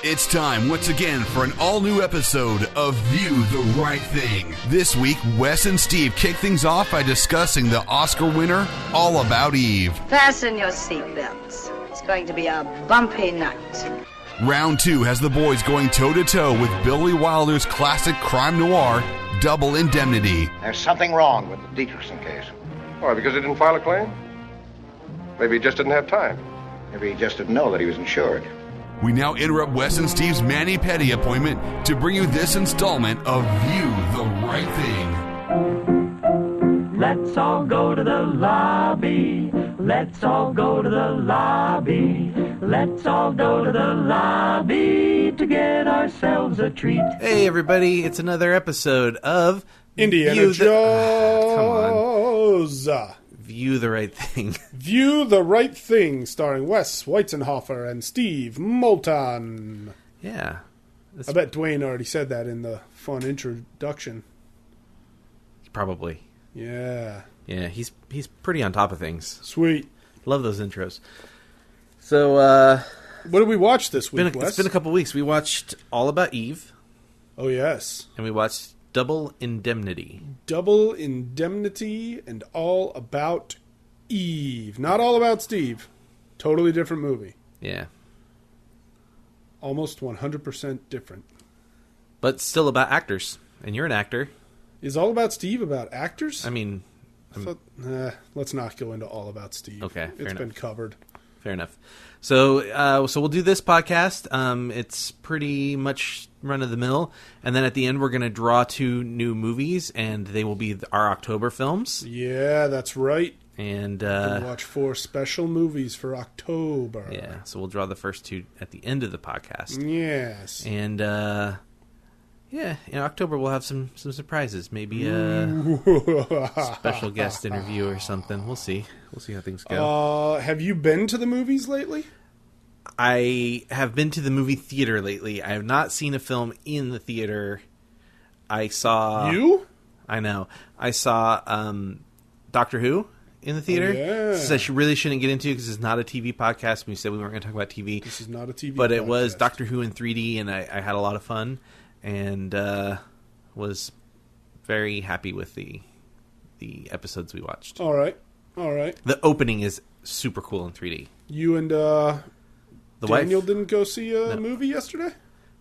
It's time once again for an all-new episode of View the Right Thing. This week, Wes and Steve kick things off by discussing the Oscar winner, All About Eve. Fasten your seatbelts. It's going to be a bumpy night. Round 2 has the boys going toe-to-toe with Billy Wilder's classic crime noir, Double Indemnity. There's something wrong with the Dietrichson case. Why, because he didn't file a claim? Maybe he just didn't have time. Maybe he just didn't know that he was insured. We now interrupt Wes and Steve's mani-pedi appointment to bring you this installment of View the Right Thing. Let's all go to the lobby. Let's all go to the lobby. Let's all go to the lobby to get ourselves a treat. Hey everybody, it's another episode of Indiana Jones. Come on. View the Right Thing. View the Right Thing, starring Wes Weizenhofer and Steve Moulton. Yeah. I bet Dwayne already said that in the fun introduction. Probably. Yeah. Yeah, he's pretty on top of things. Sweet. Love those intros. So, what did we watch this week, Wes? It's been a couple weeks. We watched All About Eve. Oh, yes. And we watched Double Indemnity. Double Indemnity and All About Eve. Not All About Steve. Totally different movie. Yeah. Almost 100% different. But still about actors. And you're an actor. Is All About Steve about actors? I mean... let's not go into All About Steve. Okay, It's been covered. Fair enough. So we'll do this podcast. It's pretty much run-of-the-mill. And then at the end, we're going to draw 2 new movies, and they will be our October films. Yeah, that's right. And we'll watch 4 special movies for October. Yeah, so we'll draw the first 2 at the end of the podcast. Yes. And, yeah, in October we'll have some surprises. Maybe a special guest interview or something. We'll see. We'll see how things go. Have you been to the movies lately? I have been to the movie theater lately. I have not seen a film in the theater. I saw... You? I know. I saw Doctor Who in the theater. Oh, yeah. This I really shouldn't get into because it's not a TV podcast. We said we weren't going to talk about TV. This is not a TV But podcast. it was Doctor Who in 3D, and I had a lot of fun. And was very happy with the episodes we watched. All right. The opening is super cool in 3D. You and Daniel didn't go see a movie yesterday?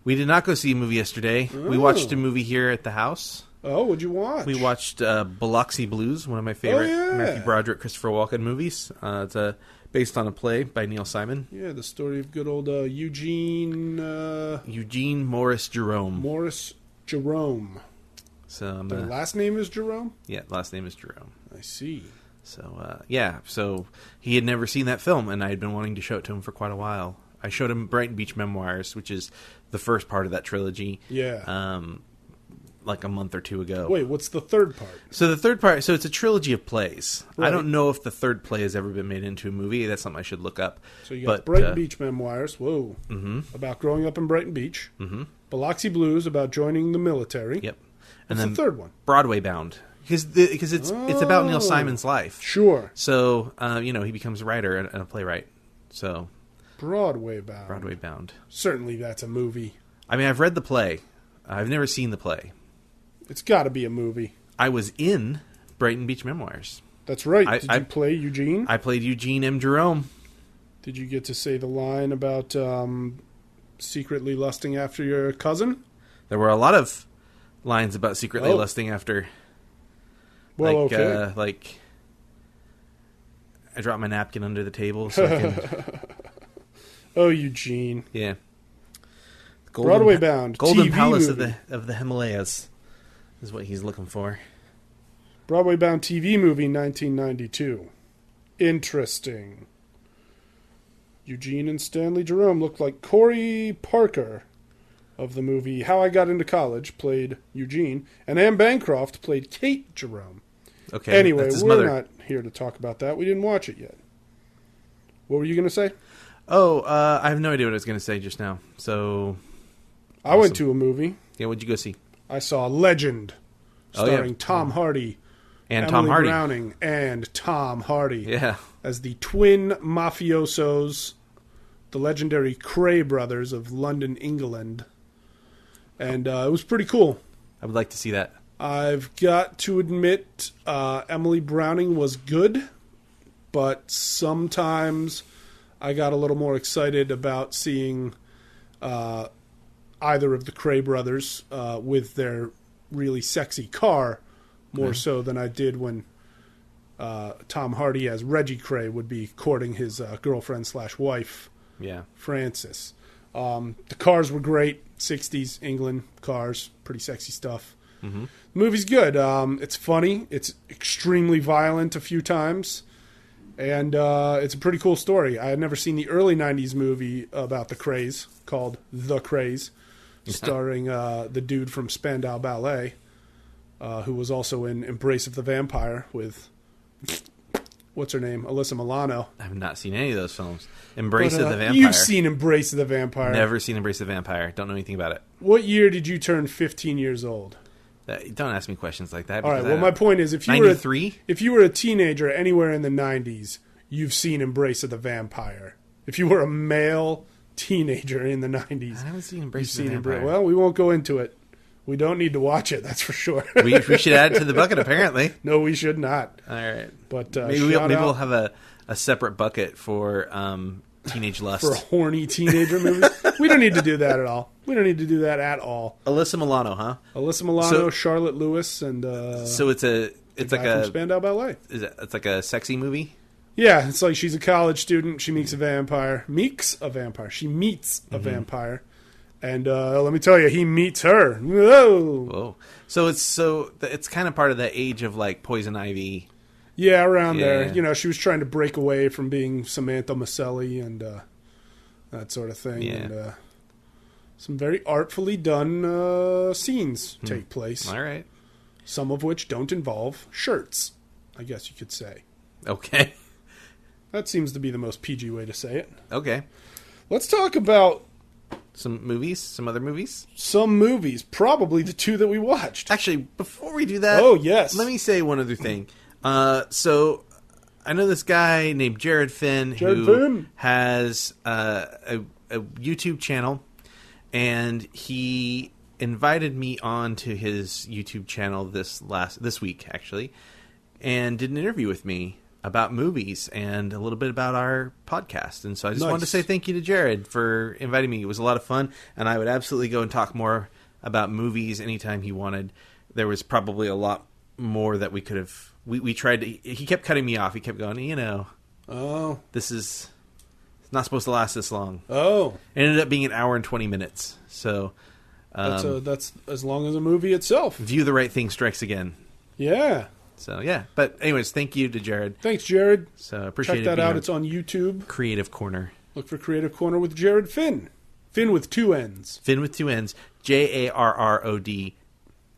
We did not go see a movie yesterday. Oh. We watched a movie here at the house. Oh, what'd you watch? We watched Biloxi Blues, one of my favorite Matthew Broderick, Christopher Walken movies. It's based on a play by Neil Simon. Yeah, the story of good old Eugene Morris Jerome. Morris Jerome. So the last name is Jerome? Yeah, last name is Jerome. I see. So, so he had never seen that film, and I had been wanting to show it to him for quite a while. I showed him Brighton Beach Memoirs, which is the first part of that trilogy. Yeah. Like a month or 2 ago. Wait, what's the third part? So the third part, it's a trilogy of plays. Right. I don't know if the third play has ever been made into a movie. That's something I should look up. So you got Brighton Beach Memoirs, about growing up in Brighton Beach. Mm-hmm. Biloxi Blues, about joining the military. Yep. And then the third one? Broadway Bound. Because it's about Neil Simon's life. Sure. So, he becomes a writer and a playwright. So Broadway Bound. Certainly that's a movie. I mean, I've read the play. I've never seen the play. It's got to be a movie. I was in Brighton Beach Memoirs. That's right. Did you play Eugene? I played Eugene M. Jerome. Did you get to say the line about secretly lusting after your cousin? There were a lot of lines about secretly lusting after. Well, okay. Like, I dropped my napkin under the table so I can... Oh, Eugene. Yeah. Broadway Bound. Golden TV Palace movie. of the Himalayas is what he's looking for. Broadway Bound TV movie, 1992. Interesting. Eugene and Stanley Jerome looked like Corey Parker of the movie How I Got Into College, played Eugene, and Anne Bancroft played Kate Jerome. Okay. Anyway, we're not here to talk about that. We didn't watch it yet. What were you going to say? Oh, I have no idea what I was going to say just now. So... I went to a movie. Yeah, what'd you go see? I saw Legend, starring Tom Hardy. And Emily Tom Hardy. Browning and Tom Hardy. Yeah. As the twin mafiosos the legendary Cray brothers of London, England. And it was pretty cool. I would like to see that. I've got to admit, Emily Browning was good, but sometimes I got a little more excited about seeing either of the Cray brothers with their really sexy car, more so than I did when Tom Hardy as Reggie Cray would be courting his girlfriend/wife, Frances. The cars were great, 60s England cars, pretty sexy stuff. Mm-hmm. The movie's good. It's funny. It's extremely violent a few times. And it's a pretty cool story. I had never seen the early 90s movie about the Krays called The Krays, starring the dude from Spandau Ballet, who was also in Embrace of the Vampire with, what's her name, Alyssa Milano. I have not seen any of those films. Embrace of the Vampire. You've seen Embrace of the Vampire. Never seen Embrace of the Vampire. Don't know anything about it. What year did you turn 15 years old? Don't ask me questions like that. All right. Well, my point is, if you 93? if you were a teenager anywhere in the 90s, you've seen Embrace of the Vampire. If you were a male teenager in the 90s, I haven't seen Embrace of the Vampire. Well, we won't go into it. We don't need to watch it. That's for sure. we should add it to the bucket. Apparently, no, we should not. All right, but maybe we'll have a separate bucket for teenage lust for horny teenager movies. We don't need to do that at all. We don't need to do that at all. Alyssa Milano, huh? Alyssa Milano, Charlotte Lewis, and so it's like a from Spandau Ballet. It's like a sexy movie. Yeah, it's like she's a college student. She meets a vampire. She meets a vampire, and let me tell you, he meets her. Whoa! So it's kind of part of the age of like Poison Ivy. Yeah, around there. You know, she was trying to break away from being Samantha Maselli and that sort of thing. Yeah. And some very artfully done scenes take place. All right. Some of which don't involve shirts, I guess you could say. Okay. That seems to be the most PG way to say it. Okay. Let's talk about some movies, some other movies. Some movies, probably the two that we watched. Actually, before we do that, oh yes, let me say one other thing. So I know this guy named Jared Finn who has a YouTube channel, and he invited me on to his YouTube channel this week actually, and did an interview with me about movies and a little bit about our podcast. And so I just wanted to say thank you to Jared for inviting me. It was a lot of fun, and I would absolutely go and talk more about movies anytime he wanted. There was probably a lot more that we could have. We tried to. He kept cutting me off. He kept going, this is not supposed to last this long. Oh. It ended up being an hour and 20 minutes. So that's as long as a movie itself. View the Right Thing strikes again. Yeah. So, yeah. But anyways, thank you to Jared. Thanks, Jared. So, appreciate it. Check that out. It's on YouTube. Creative Corner. Look for Creative Corner with Jared Finn. Finn with two N's. Finn with two N's. JARROD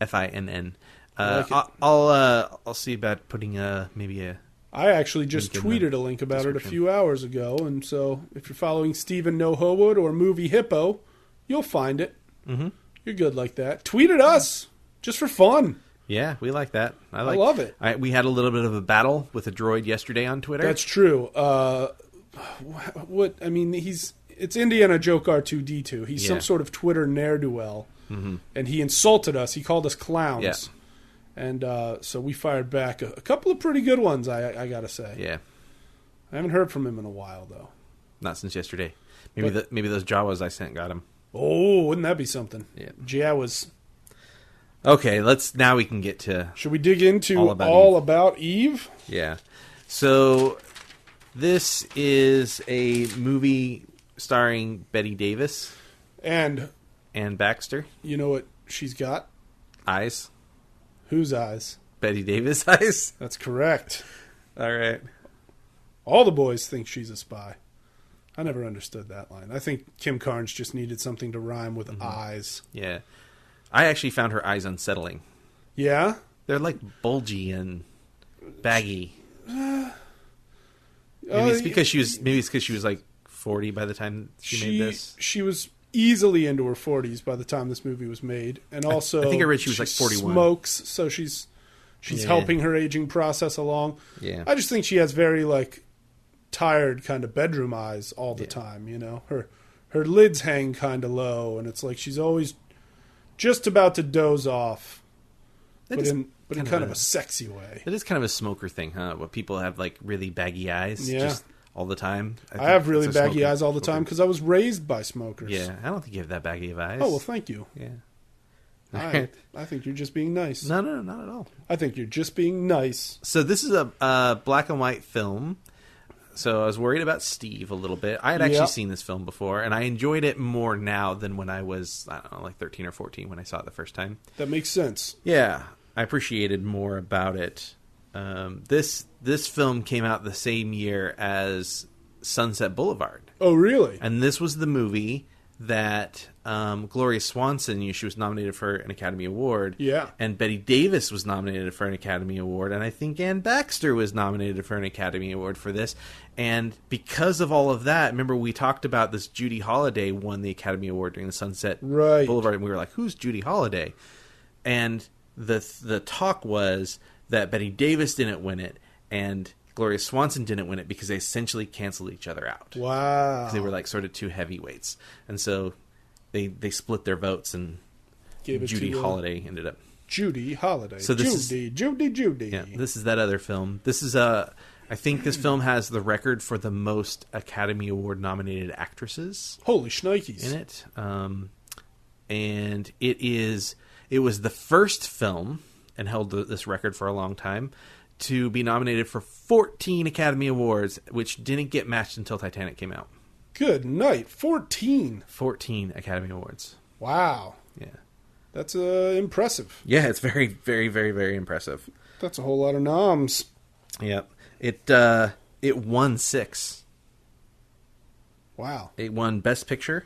FINN. I'll see about putting maybe a... I actually just tweeted a link about it a few hours ago, and so if you're following Stephen No Howood or Movie Hippo, you'll find it. Mm-hmm. You're good like that. Tweet at us, just for fun. Yeah, we like that. I love it. We had a little bit of a battle with a droid yesterday on Twitter. That's true. It's Indiana Joke R2-D2. He's some sort of Twitter ne'er-do-well, and he insulted us. He called us clowns. Yeah. And so we fired back a couple of pretty good ones, I gotta say. Yeah. I haven't heard from him in a while, though. Not since yesterday. Maybe those Jawas I sent got him. Oh, wouldn't that be something? Yeah. Jawas. Okay, now we can get to... Should we dig into All About Eve? Yeah. So, this is a movie starring Betty Davis. And Ann Baxter. You know what she's got? Eyes. Whose eyes? Betty Davis eyes? That's correct. All right. All the boys think she's a spy. I never understood that line. I think Kim Carnes just needed something to rhyme with eyes. Yeah. I actually found her eyes unsettling. Yeah? They're like bulgy and baggy. Maybe it's because she was like 40 by the time she made this. She was easily into her 40s by the time this movie was made, and also I think I read she was like 41. Smokes, so she's helping her aging process along. Yeah. I just think she has very like tired kind of bedroom eyes all the time, you know. Her lids hang kind of low, and it's like she's always just about to doze off, but in kind of a sexy way. It is kind of a smoker thing, huh? Where people have like really baggy eyes just all the time. I have really baggy eyes all the time because I was raised by smokers. Yeah, I don't think you have that baggy of eyes. Oh, well, thank you. Yeah. I think you're just being nice. No, not at all. I think you're just being nice. So this is a black and white film. So I was worried about Steve a little bit. I had actually seen this film before, and I enjoyed it more now than when I was, I don't know, like 13 or 14 when I saw it the first time. That makes sense. Yeah, I appreciated more about it. This film came out the same year as Sunset Boulevard. Oh, really? And this was the movie that Gloria Swanson, she was nominated for an Academy Award. Yeah. And Bette Davis was nominated for an Academy Award. And I think Ann Baxter was nominated for an Academy Award for this. And because of all of that, remember we talked about this Judy Holliday won the Academy Award during the Sunset Boulevard. And we were like, who's Judy Holliday? And the talk was that Bette Davis didn't win it. And Gloria Swanson didn't win it because they essentially canceled each other out. Wow. They were like sort of two heavyweights. And so they split their votes, and Judy Holliday ended up. Judy Holliday. So this Judy. Yeah, this is that other film. This is I think this film has the record for the most Academy Award nominated actresses. Holy shnikes. In it. And it was the first film, and held this record for a long time, to be nominated for 14 Academy Awards, which didn't get matched until Titanic came out. Good night. 14. 14 Academy Awards. Wow. Yeah. That's impressive. Yeah, it's very, very, very, very impressive. That's a whole lot of noms. Yep. It won 6. Wow. It won Best Picture,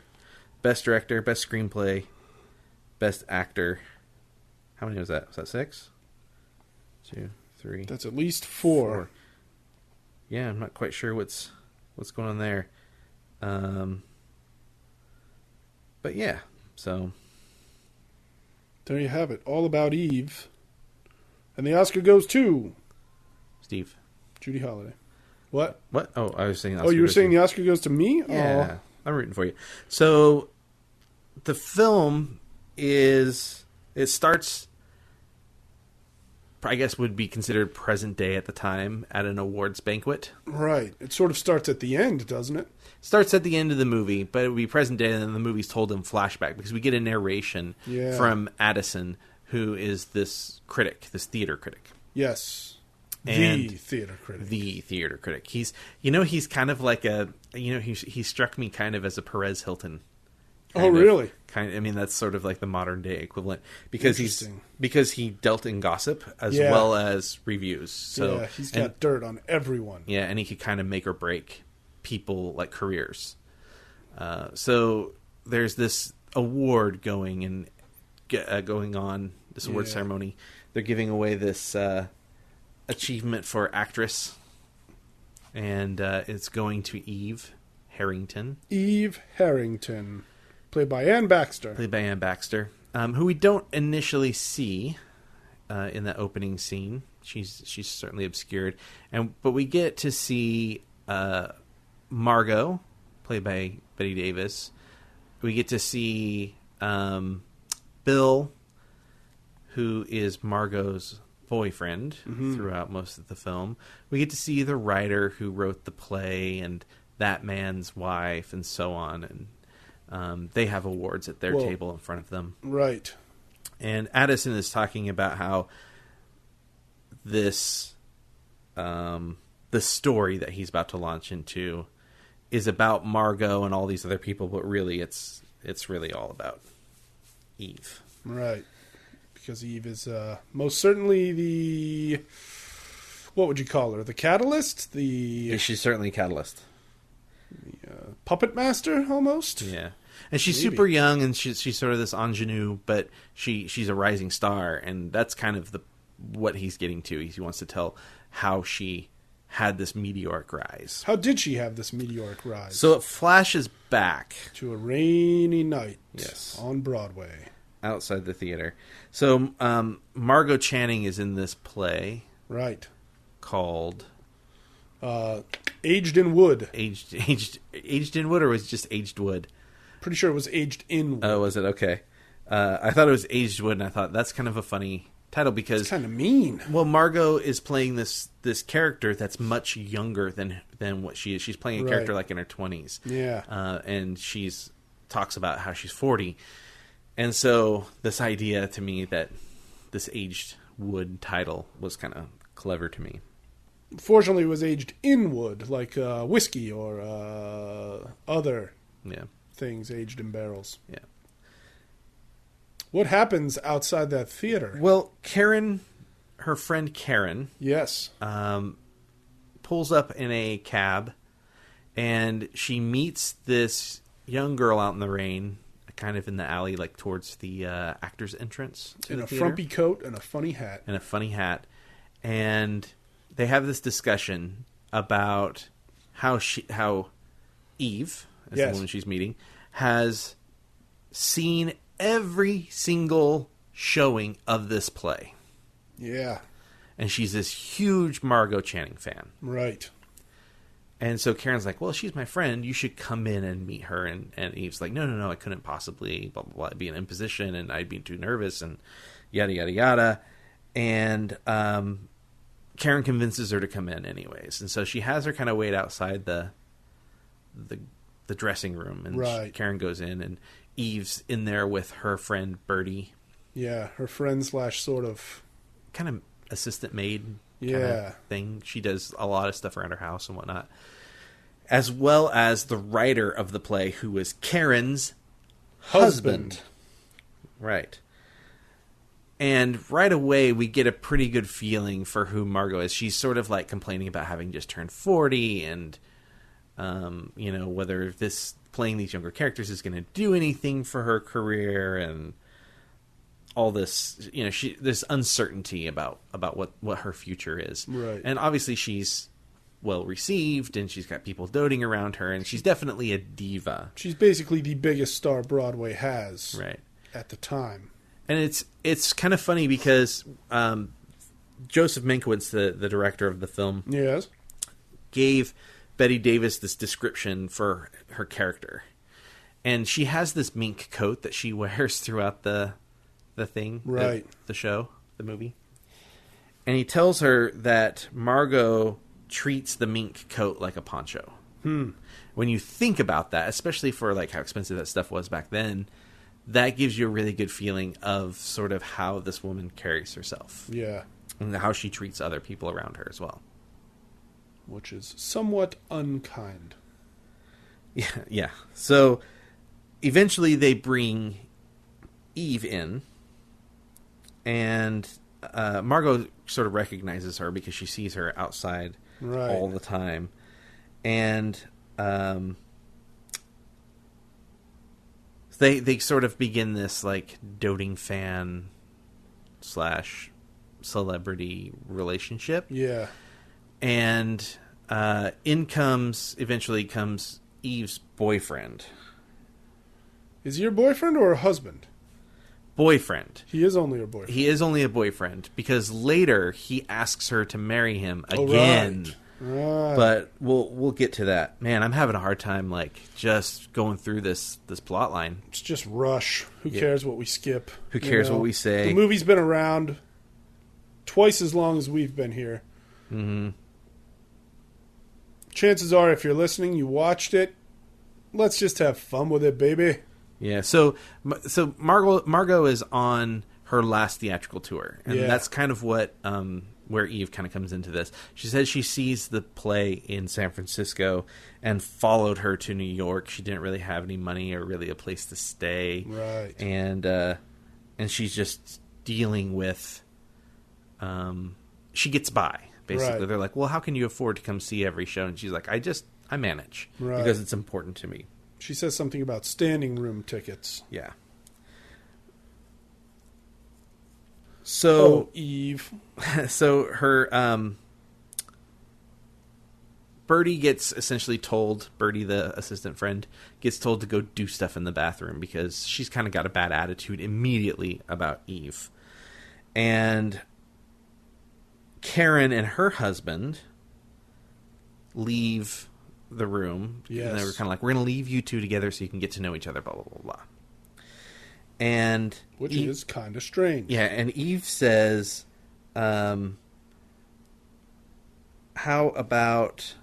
Best Director, Best Screenplay, Best Actor. How many was that? Was that 6? 2, 3. That's at least 4. Yeah, I'm not quite sure what's going on there. But yeah, so there you have it. All About Eve. And the Oscar goes to Steve. Judy Holliday. What? Oh, I was saying. Oh, you were saying the Oscar goes to me? Yeah, oh. I'm rooting for you. So the film starts, I guess, would be considered present day at the time at an awards banquet. Right. It sort of starts at the end, doesn't it? Starts at the end of the movie, but it would be present day, and then the movie's told in flashback because we get a narration from Addison, who is this theater critic. Yes. And the theater critic. He's kind of like he struck me kind of as a Perez Hilton. Oh, really? That's sort of like the modern day equivalent because he dealt in gossip as well as reviews. So yeah, he's got dirt on everyone. Yeah, and he could kind of make or break people like careers. So there's this award going on, this award ceremony. They're giving away this achievement for actress, and it's going to Eve Harrington. Eve Harrington. Played by Ann Baxter. Who we don't initially see in the opening scene. She's certainly obscured, but we get to see Margot, played by Bette Davis. We get to see Bill, who is Margot's boyfriend throughout most of the film. We get to see the writer who wrote the play and that man's wife and so on, and they have awards at their table in front of them. Right. And Addison is talking about how this the story that he's about to launch into is about Margot and all these other people, but really it's really all about Eve. Right. Because Eve is most certainly the... What would you call her? The catalyst? She's certainly a catalyst. The puppet master, almost? Yeah. And she's super young, and she's sort of this ingenue, but she's a rising star, and that's kind of what he's getting to. He wants to tell how she had this meteoric rise. How did she have this meteoric rise? So it flashes back to a rainy night on Broadway. Outside the theater. So Margot Channing is in this play. Right. Called... Aged in wood. Aged in wood, or was it just aged wood? Pretty sure it was aged in wood. Oh, was it? Okay. I thought it was aged wood, and I thought that's kind of a funny title because it's kind of mean. Well, Margot is playing this character that's much younger than what she is. She's playing a character like in her 20s. Yeah. And talks about how she's 40. And so this idea to me that this aged wood title was kind of clever to me. Fortunately, it was aged in wood, like whiskey or other things aged in barrels. Yeah. What happens outside that theater? Well, Karen, her friend Karen, yes, pulls up in a cab, and she meets this young girl out in the rain, kind of in the alley, like towards the actor's entrance to in the a theater. frumpy coat and a funny hat. And they have this discussion about how Eve, as the woman she's meeting, has seen every single showing of this play. Yeah. And she's this huge Margot Channing fan. Right. And so Karen's like, well, she's my friend. You should come in and meet her. And Eve's like, no, I couldn't possibly, blah, blah, blah. It'd be an imposition, and I'd be too nervous, and yada, yada, yada. And Karen convinces her to come in anyways. And so she has her kind of wait outside the dressing room. And Karen goes in, and Eve's in there with her friend Bertie. Yeah, her friend / sort of... kind of assistant maid kind of thing. She does a lot of stuff around her house and whatnot. As well as the writer of the play, who was Karen's husband. Right. And right away, we get a pretty good feeling for who Margot is. She's sort of like complaining about having just turned 40 and, whether playing these younger characters is going to do anything for her career and all this, there's uncertainty about what her future is. Right. And obviously she's well received and she's got people doting around her and she's definitely a diva. She's basically the biggest star Broadway has at the time. And it's kind of funny because Joseph Mankiewicz, the director of the film, gave Bette Davis this description for her character. And she has this mink coat that she wears throughout the thing, the show, the movie. And he tells her that Margot treats the mink coat like a poncho. When you think about that, especially for like how expensive that stuff was back then, that gives you a really good feeling of sort of how this woman carries herself. Yeah. And how she treats other people around her as well. Which is somewhat unkind. Yeah. So eventually they bring Eve in, and Margot sort of recognizes her because she sees her outside all the time. And they sort of begin this like doting fan / celebrity relationship. Yeah. And eventually comes Eve's boyfriend. Is he your boyfriend or a husband? Boyfriend. He is only her boyfriend. He is only a boyfriend because later he asks her to marry him again. Right. But we'll get to that. Man, I'm having a hard time like just going through this plot line. It's just rush. Who cares what we skip? Who cares what we say? The movie's been around twice as long as we've been here. Mm-hmm. Chances are, if you're listening, you watched it. Let's just have fun with it, baby. Yeah. So Margot is on her last theatrical tour, and that's kind of what where Eve kind of comes into this. She says she sees the play in San Francisco and followed her to New York. She didn't really have any money or really a place to stay, right? And she's just dealing with. She gets by. Basically, they're like, well, how can you afford to come see every show? And she's like, I manage because it's important to me. She says something about standing room tickets. Yeah. So Eve. So her Bertie gets essentially told, Bertie the assistant friend gets told to go do stuff in the bathroom because she's kind of got a bad attitude immediately about Eve. And Karen and her husband leave the room. Yes. And they were kind of like, we're going to leave you two together so you can get to know each other, blah, blah, blah, blah. And Which is kind of strange. Yeah, and Eve says, how about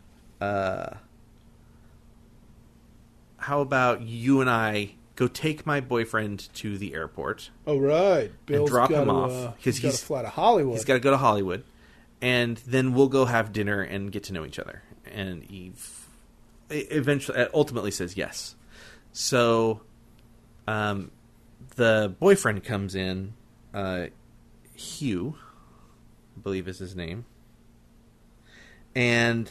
you and I go take my boyfriend to the airport? Oh, right. Bill's drop got him to, off, 'cause he's got he's- to fly to Hollywood. He's got to go to Hollywood, and then we'll go have dinner and get to know each other. And Eve ultimately says yes. So, the boyfriend comes in, Hugh, I believe is his name, and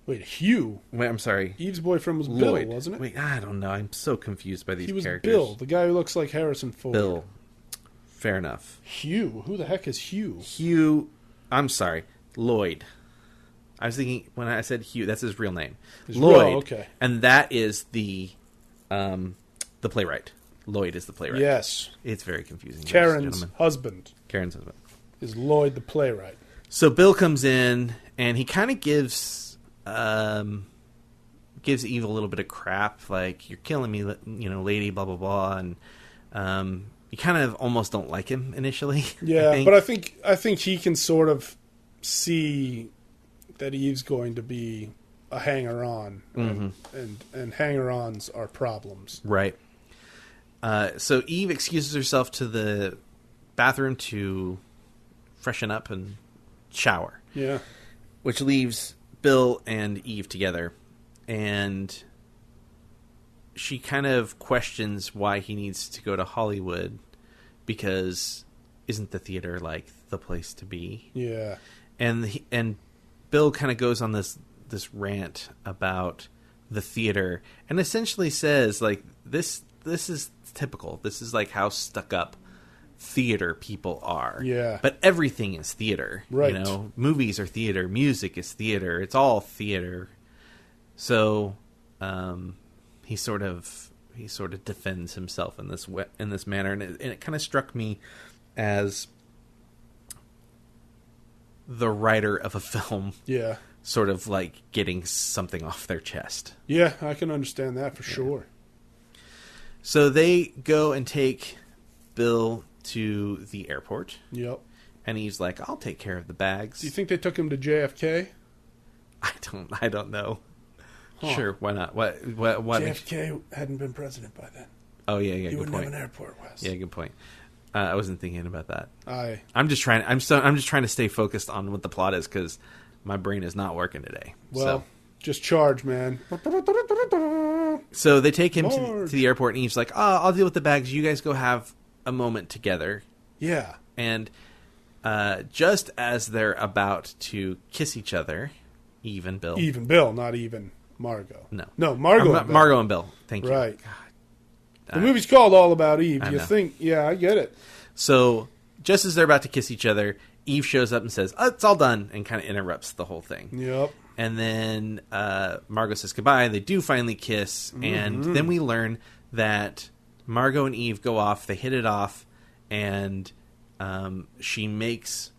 Wait, Hugh? wait, I'm sorry, Eve's boyfriend was Lloyd, Bill, wasn't it? Wait, I don't know. I'm so confused by these He was characters. Bill, the guy who looks like Harrison Ford. Bill. Fair enough. Hugh? Who the heck is Hugh? Hugh. I'm sorry, Lloyd. I was thinking when I said Hugh, that's his real name, Lloyd. okay. And that is the playwright. Lloyd is the playwright. Yes. It's very confusing. ladies and Karen's gentlemen. husband Karen's husband. is Lloyd the playwright. So Bill comes in and he kind of gives Eve a little bit of crap, like, you're killing me, lady, blah blah blah, and you kind of almost don't like him initially. Yeah, but I think he can sort of see that Eve's going to be a hanger-on, and hanger-ons are problems. Right. So Eve excuses herself to the bathroom to freshen up and shower. Yeah. Which leaves Bill and Eve together. And she kind of questions why he needs to go to Hollywood, because isn't the theater like the place to be? Yeah. And Bill kind of goes on this rant about the theater and essentially says, like, this is typical. This is like how stuck up theater people are. Yeah. But everything is theater. Right. Movies are theater, music is theater. It's all theater. So he sort of defends himself in this manner, and it kind of struck me as the writer of a film, Yeah. sort of like getting something off their chest. Yeah, I can understand that for sure. So they go and take Bill to the airport, Yep. and he's like, "I'll take care of the bags." Do you think they took him to JFK? I don't know. Huh. Sure, why not? What? JFK hadn't been president by then. Oh yeah, He good wouldn't point. have an airport, Wes. Yeah, good point. I wasn't thinking about that. I I'm just trying to stay focused on what the plot is, because my brain is not working today. well, just charge, man. So they take him Marge. to the airport, and he's like, "Oh, I'll deal with the bags. You guys go have a moment together." Yeah. And just as they're about to kiss each other, Eve and Bill. Even Bill, not even Margot. No, Margot. and Bill. Margot and Bill. Thank you. Right. The movie's called All About Eve. I You know. think? Yeah, I get it. So just as they're about to kiss each other, Eve shows up and says, "Oh, it's all done," and kind of interrupts the whole thing. Yep. And then Margot says goodbye. They do finally kiss, and then we learn that Margot and Eve go off. They hit it off, and she makes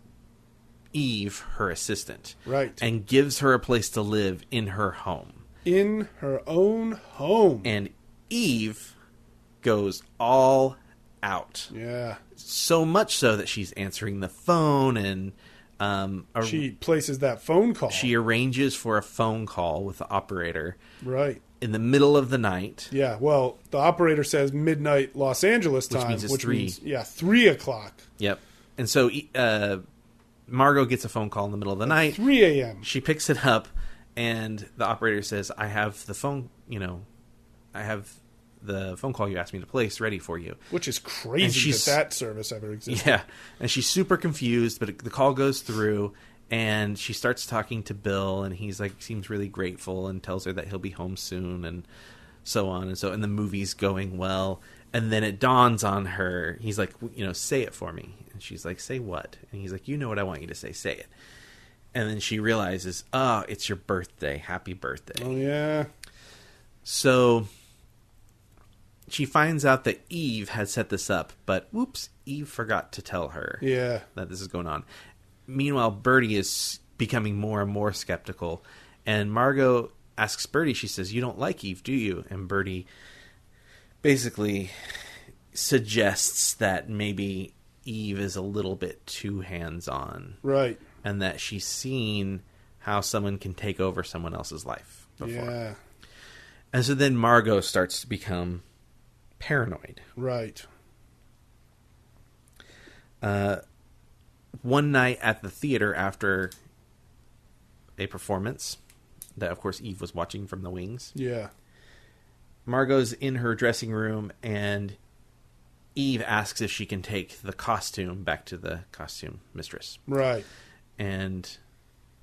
Eve her assistant, Right. and gives her a place to live in her home. In her own home. And Eve goes all out, Yeah. so much so that she's answering the phone, and She places that phone call. she arranges for a phone call with the operator Right. in the middle of the night. Yeah, well, the operator says midnight Los Angeles Which time, means it's which 3. means, 3 o'clock. Yep. And so Margot gets a phone call in the middle of the night. 3 a.m. She picks it up, and the operator says, I have the phone call you asked me to place ready for you. Which is And crazy she's- that service ever existed. Yeah. And she's super confused, but the call goes through, and she starts talking to Bill, and he's like, seems really grateful, and tells her that he'll be home soon, and so on. And the movie's going well. And then it dawns on her. He's like, say it for me. And she's like, say what? And he's like, you know what I want you to say. Say it. And then she realizes, it's your birthday. Happy birthday. Oh, yeah. So she finds out that Eve had set this up, but whoops, Eve forgot to tell her Yeah. that this is going on. Meanwhile, Birdie is becoming more and more skeptical. And Margot asks Birdie, she says, "You don't like Eve, do you?" And Birdie basically suggests that maybe Eve is a little bit too hands-on. Right. And that she's seen how someone can take over someone else's life before. Yeah. And so then Margot starts to become paranoid. Right. One night at the theater after a performance that, of course, Eve was watching from the wings. Yeah. Margot's in her dressing room, and Eve asks if she can take the costume back to the costume mistress. Right. And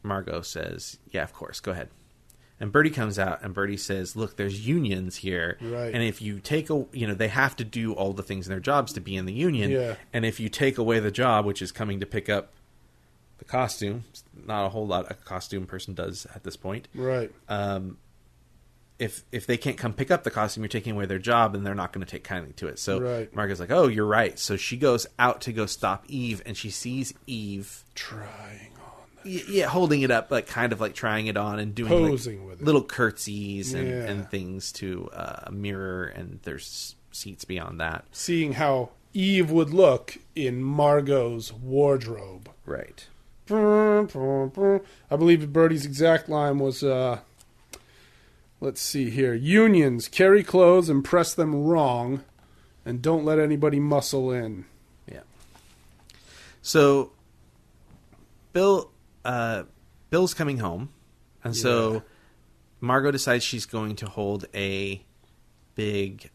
Margot says, "Yeah, of course, go ahead." And Birdie comes out, and Birdie says, "Look, there's unions here. Right. And if you take they have to do all the things in their jobs to be in the union. Yeah. And if you take away the job, which is coming to pick up the costume, not a whole lot a costume person does at this point. Right. If they can't come pick up the costume, you're taking away their job, and they're not going to take kindly to it." So right. Margot's like, "Oh, you're right." So she goes out to go stop Eve, and she sees Eve trying on. Yeah, holding it up, like kind of like trying it on and doing posing like with it. Little curtsies and, Yeah. and things to a mirror, and there's seats beyond that. Seeing how Eve would look in Margot's wardrobe. Right. I believe Birdie's exact line was, let's see here. "Unions carry clothes and press them wrong, and don't let anybody muscle in." Yeah. So Bill's coming home, and so Margot decides she's going to hold a big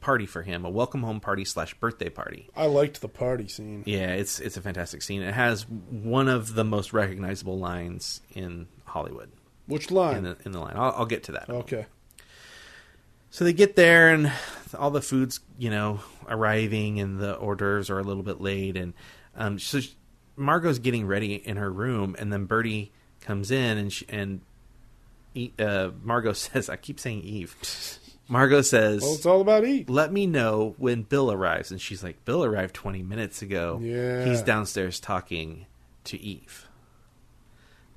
party for him, a welcome home party / birthday party. I liked the party scene. Yeah, it's a fantastic scene. It has one of the most recognizable lines in Hollywood. Which line? In the line. I'll get to that. Okay. So they get there, and all the food's, arriving, and the hors d'oeuvres are a little bit late. And so Margot's getting ready in her room, and then Birdie comes in, and Margot says, I keep saying Eve. Margot says, "Well, it's all about Eve. Let me know when Bill arrives." And she's like, "Bill arrived 20 minutes ago. Yeah. He's downstairs talking to Eve."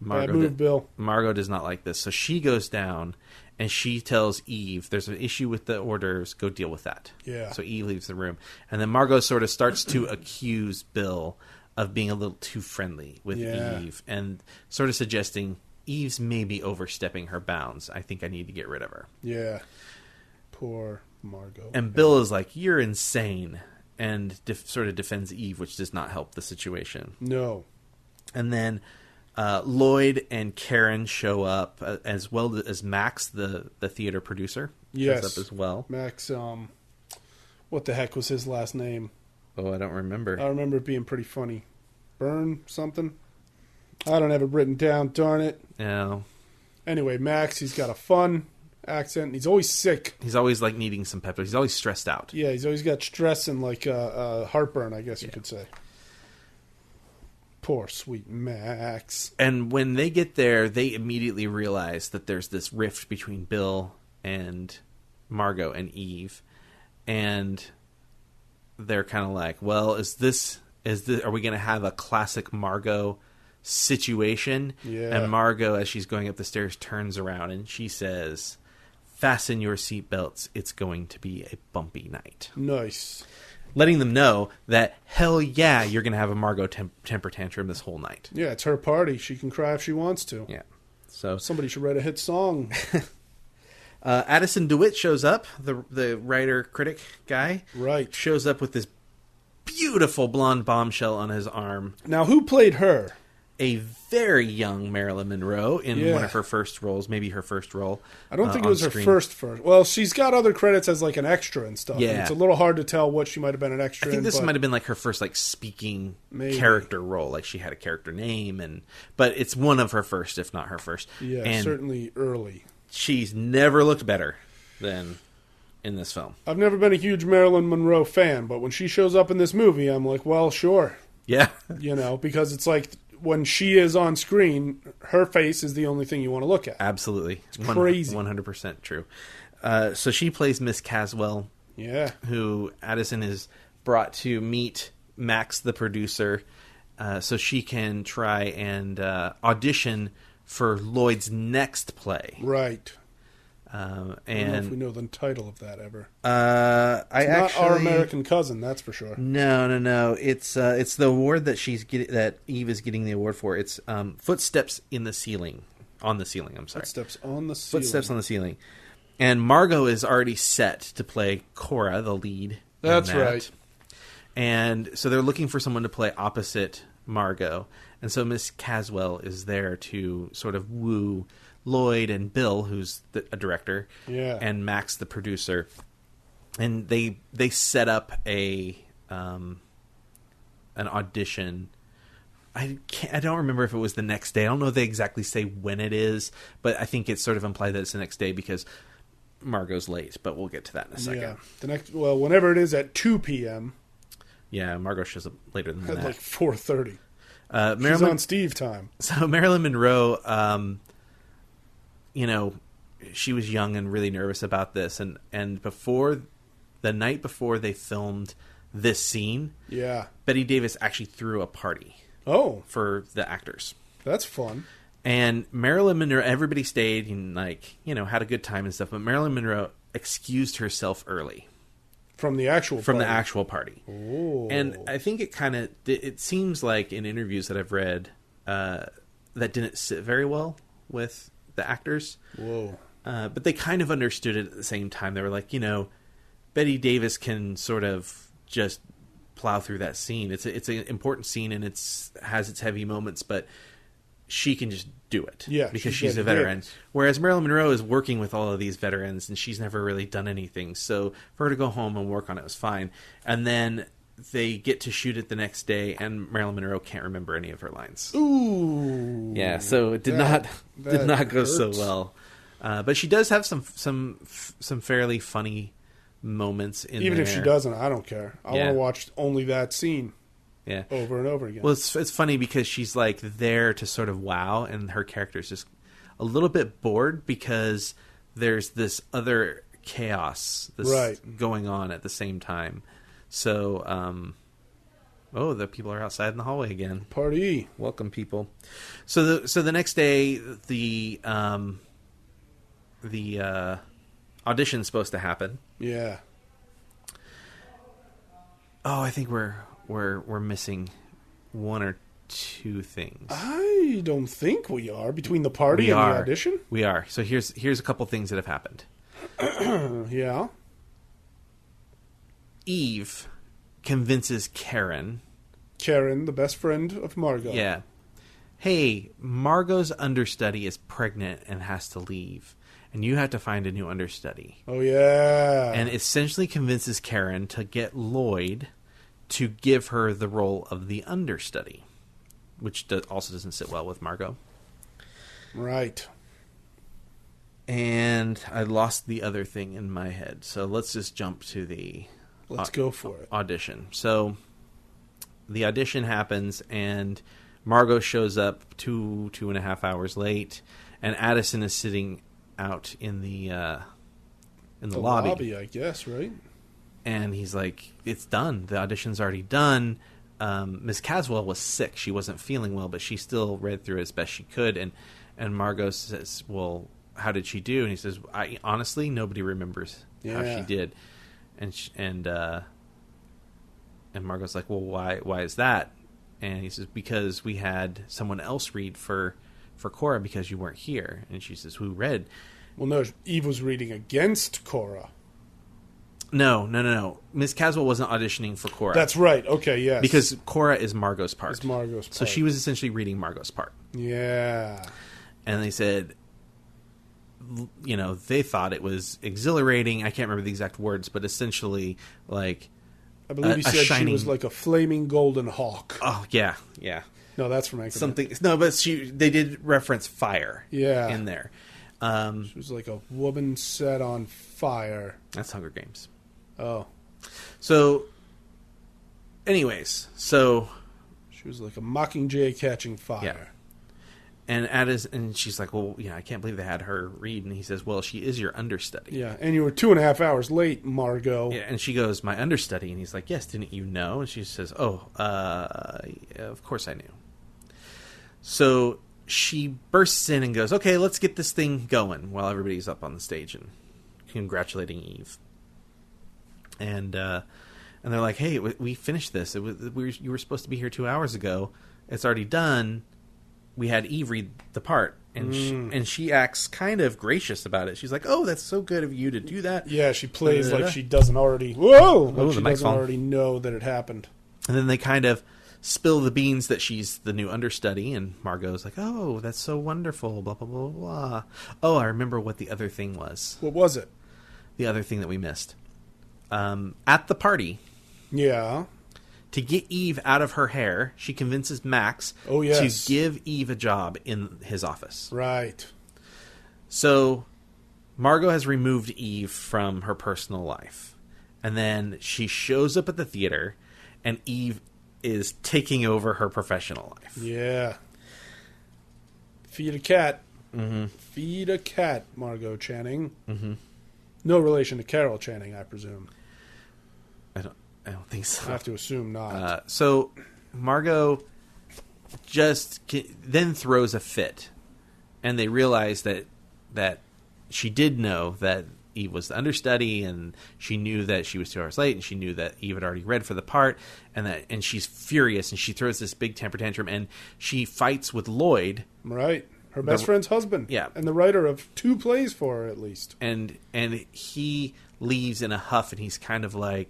Bad move, Bill. Margot does not like this. So she goes down, and she tells Eve, "There's an issue with the orders. Go deal with that." Yeah. So Eve leaves the room. And then Margot sort of starts to accuse Bill of being a little too friendly with Eve, and sort of suggesting Eve's maybe overstepping her bounds. I think I need to get rid of her. Yeah. Poor Margot. And Bill is like, "You're insane," and sort of defends Eve, which does not help the situation. No. And then Lloyd and Karen show up, as well as Max, the theater producer, shows up as well. Max, what the heck was his last name? Oh, I don't remember. I remember it being pretty funny. Byrne something? I don't have it written down, darn it. No. Anyway, Max, he's got a fun accent, and he's always sick. He's always like needing some pep. He's always stressed out. Yeah, he's always got stress and like heartburn, I guess you could say. Poor sweet Max. And when they get there, they immediately realize that there's this rift between Bill and Margot and Eve, and they're kind of like, "Well, are we going to have a classic Margot situation?" Yeah. And Margot, as she's going up the stairs, turns around and she says, "Fasten your seatbelts. It's going to be a bumpy night." Nice. Letting them know that, hell yeah, you're going to have a Margot temper tantrum this whole night. Yeah, it's her party. She can cry if she wants to. Yeah. So somebody should write a hit song. Addison DeWitt shows up, the writer-critic guy. Right. Shows up with this beautiful blonde bombshell on his arm. Now, who played her? A very young Marilyn Monroe in one of her first roles, maybe her first role. I don't think it was her screen. first. Well, she's got other credits as like an extra and stuff. Yeah. And it's a little hard to tell what she might have been an extra in. I think this but might have been like her first like speaking maybe. character role. Like she had a character name, but it's one of her first, if not her first. Yeah, and certainly early. She's never looked better than in this film. I've never been a huge Marilyn Monroe fan, but when she shows up in this movie, I'm like, well, sure. Yeah. Because it's like when she is on screen, her face is the only thing you want to look at. Absolutely. It's crazy. 100% true. So she plays Miss Caswell. Yeah. Who Addison is brought to meet Max, the producer, so she can try and audition for Lloyd's next play. Right. And I don't know if we know the title of that ever. It's not Our American Cousin, that's for sure. No. It's the award that that Eve is getting the award for. It's Footsteps in the Ceiling. On the Ceiling, I'm sorry. Footsteps on the Ceiling. Footsteps on the Ceiling. And Margot is already set to play Cora, the lead. That's right. And so they're looking for someone to play opposite Margot. And so Miss Caswell is there to sort of woo Lloyd and Bill, who's a director, and Max, the producer. And they set up an audition. I don't remember if it was the next day. I don't know if they exactly say when it is, but I think it's sort of implied that it's the next day because Margot's late. But we'll get to that in a second. Yeah, whenever it is at 2 p.m. Yeah, Margot shows up later than that. At like 4:30. She's on Steve time. So Marilyn Monroe, she was young and really nervous about this, and before the night before they filmed this scene, Bette Davis actually threw a party. Oh, for the actors. That's fun. And Marilyn Monroe, everybody stayed and had a good time and stuff, but Marilyn Monroe excused herself early. From the actual party. Oh. And I think it seems like in interviews that I've read that didn't sit very well with the actors. Whoa. But they kind of understood it at the same time. They were like, Bette Davis can sort of just plow through that scene. It's an important scene and has its heavy moments, but she can just do it because she's a veteran. Whereas Marilyn Monroe is working with all of these veterans and she's never really done anything. So for her to go home and work on it was fine. And then they get to shoot it the next day and Marilyn Monroe can't remember any of her lines. Ooh. Yeah, so it did not go hurts. so well. But she does have some fairly funny moments in Even there. if she doesn't, I don't care. I want to watch only that scene. Yeah, over and over again. Well, it's funny because she's like there to sort of wow, and her character is just a little bit bored because there's this other chaos going on at the same time. So, the people are outside in the hallway again. Party, welcome people. So the next day, the audition's supposed to happen. Yeah. Oh, I think we're missing one or two things. I don't think we are between the party and the audition. We are. So here's a couple things that have happened. Yeah. Eve convinces Karen, the best friend of Margot. Yeah. Hey, Margot's understudy is pregnant and has to leave, and you have to find a new understudy. Oh yeah. And essentially convinces Karen to get Lloyd to give her the role of the understudy, which also doesn't sit well with Margot. Right. And I lost the other thing in my head, so let's just jump to the go for it. Audition. So the audition happens, and Margot shows up 2.5 hours late, and Addison is sitting out in the lobby, I guess, right? And he's like, it's done. The audition's already done. Miss Caswell was sick. She wasn't feeling well, but she still read through it as best she could. And Margot says, well, how did she do? And he says, honestly, nobody remembers how she did. And Margot's like, well, why is that? And he says, because we had someone else read for Cora because you weren't here. And she says, who read? Well, no, Eve was reading against Cora. No. Miss Caswell wasn't auditioning for Cora. That's right. Okay, yes. Because Cora is Margot's part. It's Margot's part. So she was essentially reading Margot's part. Yeah. And they said, they thought it was exhilarating. I can't remember the exact words, but essentially, like, I believe he said she was like a flaming golden hawk. Oh, yeah. No, that's from Anchorman. Something. No, but they did reference fire. In there. She was like a woman set on fire. That's Hunger Games. Oh. So, anyways, she was like a mockingjay catching fire. And she's like, well, I can't believe they had her read. And he says, well, she is your understudy. Yeah, and you were 2.5 hours late, Margot. Yeah, and she goes, my understudy. And he's like, yes, didn't you know? And she says, of course I knew. So she bursts in and goes, okay, let's get this thing going, while everybody's up on the stage and congratulating Eve. And they're like, hey, we finished this. You were supposed to be here 2 hours ago. It's already done. We had Eve read the part, and she acts kind of gracious about it. She's like, "Oh, that's so good of you to do that." Yeah, she plays like she doesn't already. Whoa! Like she doesn't falling. already know that it happened. And then they kind of spill the beans that she's the new understudy, and Margot's like, "Oh, that's so wonderful." Blah blah blah blah. Oh, I remember what the other thing was. What was it? The other thing that we missed at the party. Yeah. To get Eve out of her hair, she convinces Max to give Eve a job in his office. Right. So Margot has removed Eve from her personal life. And then she shows up at the theater, and Eve is taking over her professional life. Yeah. Feed a cat. Mm-hmm. Feed a cat, Margot Channing. Mm-hmm. No relation to Carol Channing, I presume. I don't think so. I have to assume not. So Margot just then throws a fit, and they realize that she did know that Eve was the understudy, and she knew that she was 2 hours late, and she knew that Eve had already read for the part, and she's furious, and she throws this big temper tantrum, and she fights with Lloyd. Right. Her best friend's husband. Yeah. And the writer of 2 plays for her, at least. And he leaves in a huff, and he's kind of like,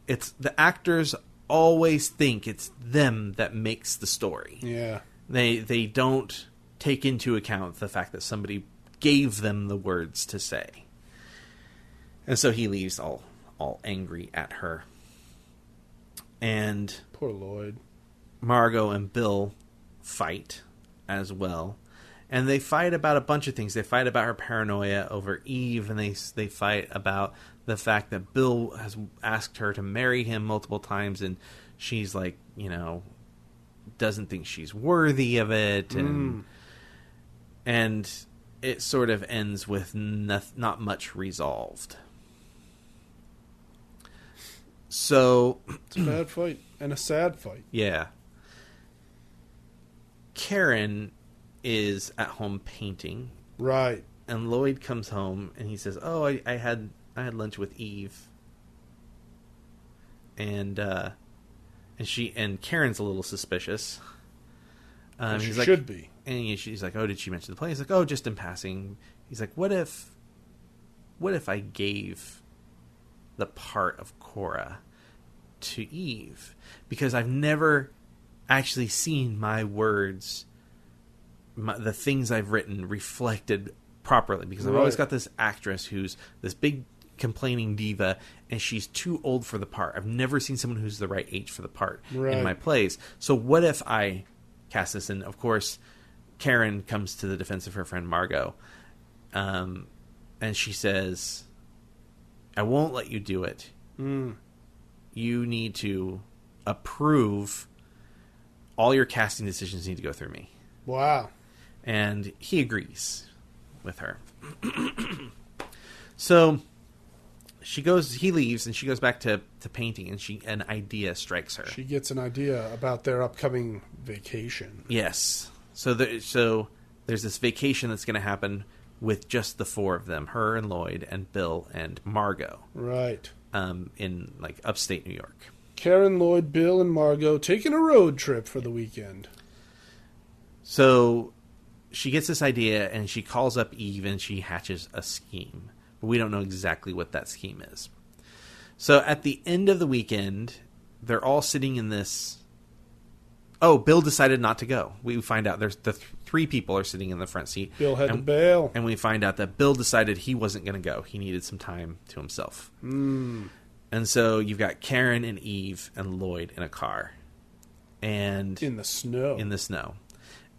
it's the actors always think it's them that makes the story. Yeah. They don't take into account the fact that somebody gave them the words to say. And so he leaves all angry at her. And poor Lloyd. Margot and Bill fight as well. And they fight about a bunch of things. They fight about her paranoia over Eve, and they fight about the fact that Bill has asked her to marry him multiple times, and she's like, doesn't think she's worthy of it, and it sort of ends with not much resolved. So it's a bad fight and a sad fight. Yeah. Karen is at home painting. Right. And Lloyd comes home and he says, "Oh, I had lunch with Eve." And Karen's a little suspicious. She should be. And she's like, "Oh, did she mention the play?" He's like, "Oh, just in passing." He's like, "What if I gave the part of Cora to Eve? Because I've never actually seen my words, the things I've written reflected properly, because I've always got this actress who's this big complaining diva, and she's too old for the part. I've never seen someone who's the right age for the part in my plays. So what if I cast this?" And of course, Karen comes to the defense of her friend Margot, and she says, "I won't let you do it. You need to approve. All your casting decisions need to go through me." Wow. And he agrees with her. So he leaves, and she goes back to painting, and an idea strikes her. She gets an idea about their upcoming vacation. Yes. So there's this vacation that's going to happen with just the 4 of them, her and Lloyd and Bill and Margot. Right. In like upstate New York. Karen, Lloyd, Bill, and Margot taking a road trip for the weekend. So she gets this idea, and she calls up Eve, and she hatches a scheme. But we don't know exactly what that scheme is. So at the end of the weekend, they're all sitting in this... Oh, Bill decided not to go. We find out there's the 3 people are sitting in the front seat. Bill had to bail. And we find out that Bill decided he wasn't going to go. He needed some time to himself. And so you've got Karen and Eve and Lloyd in a car. And in the snow.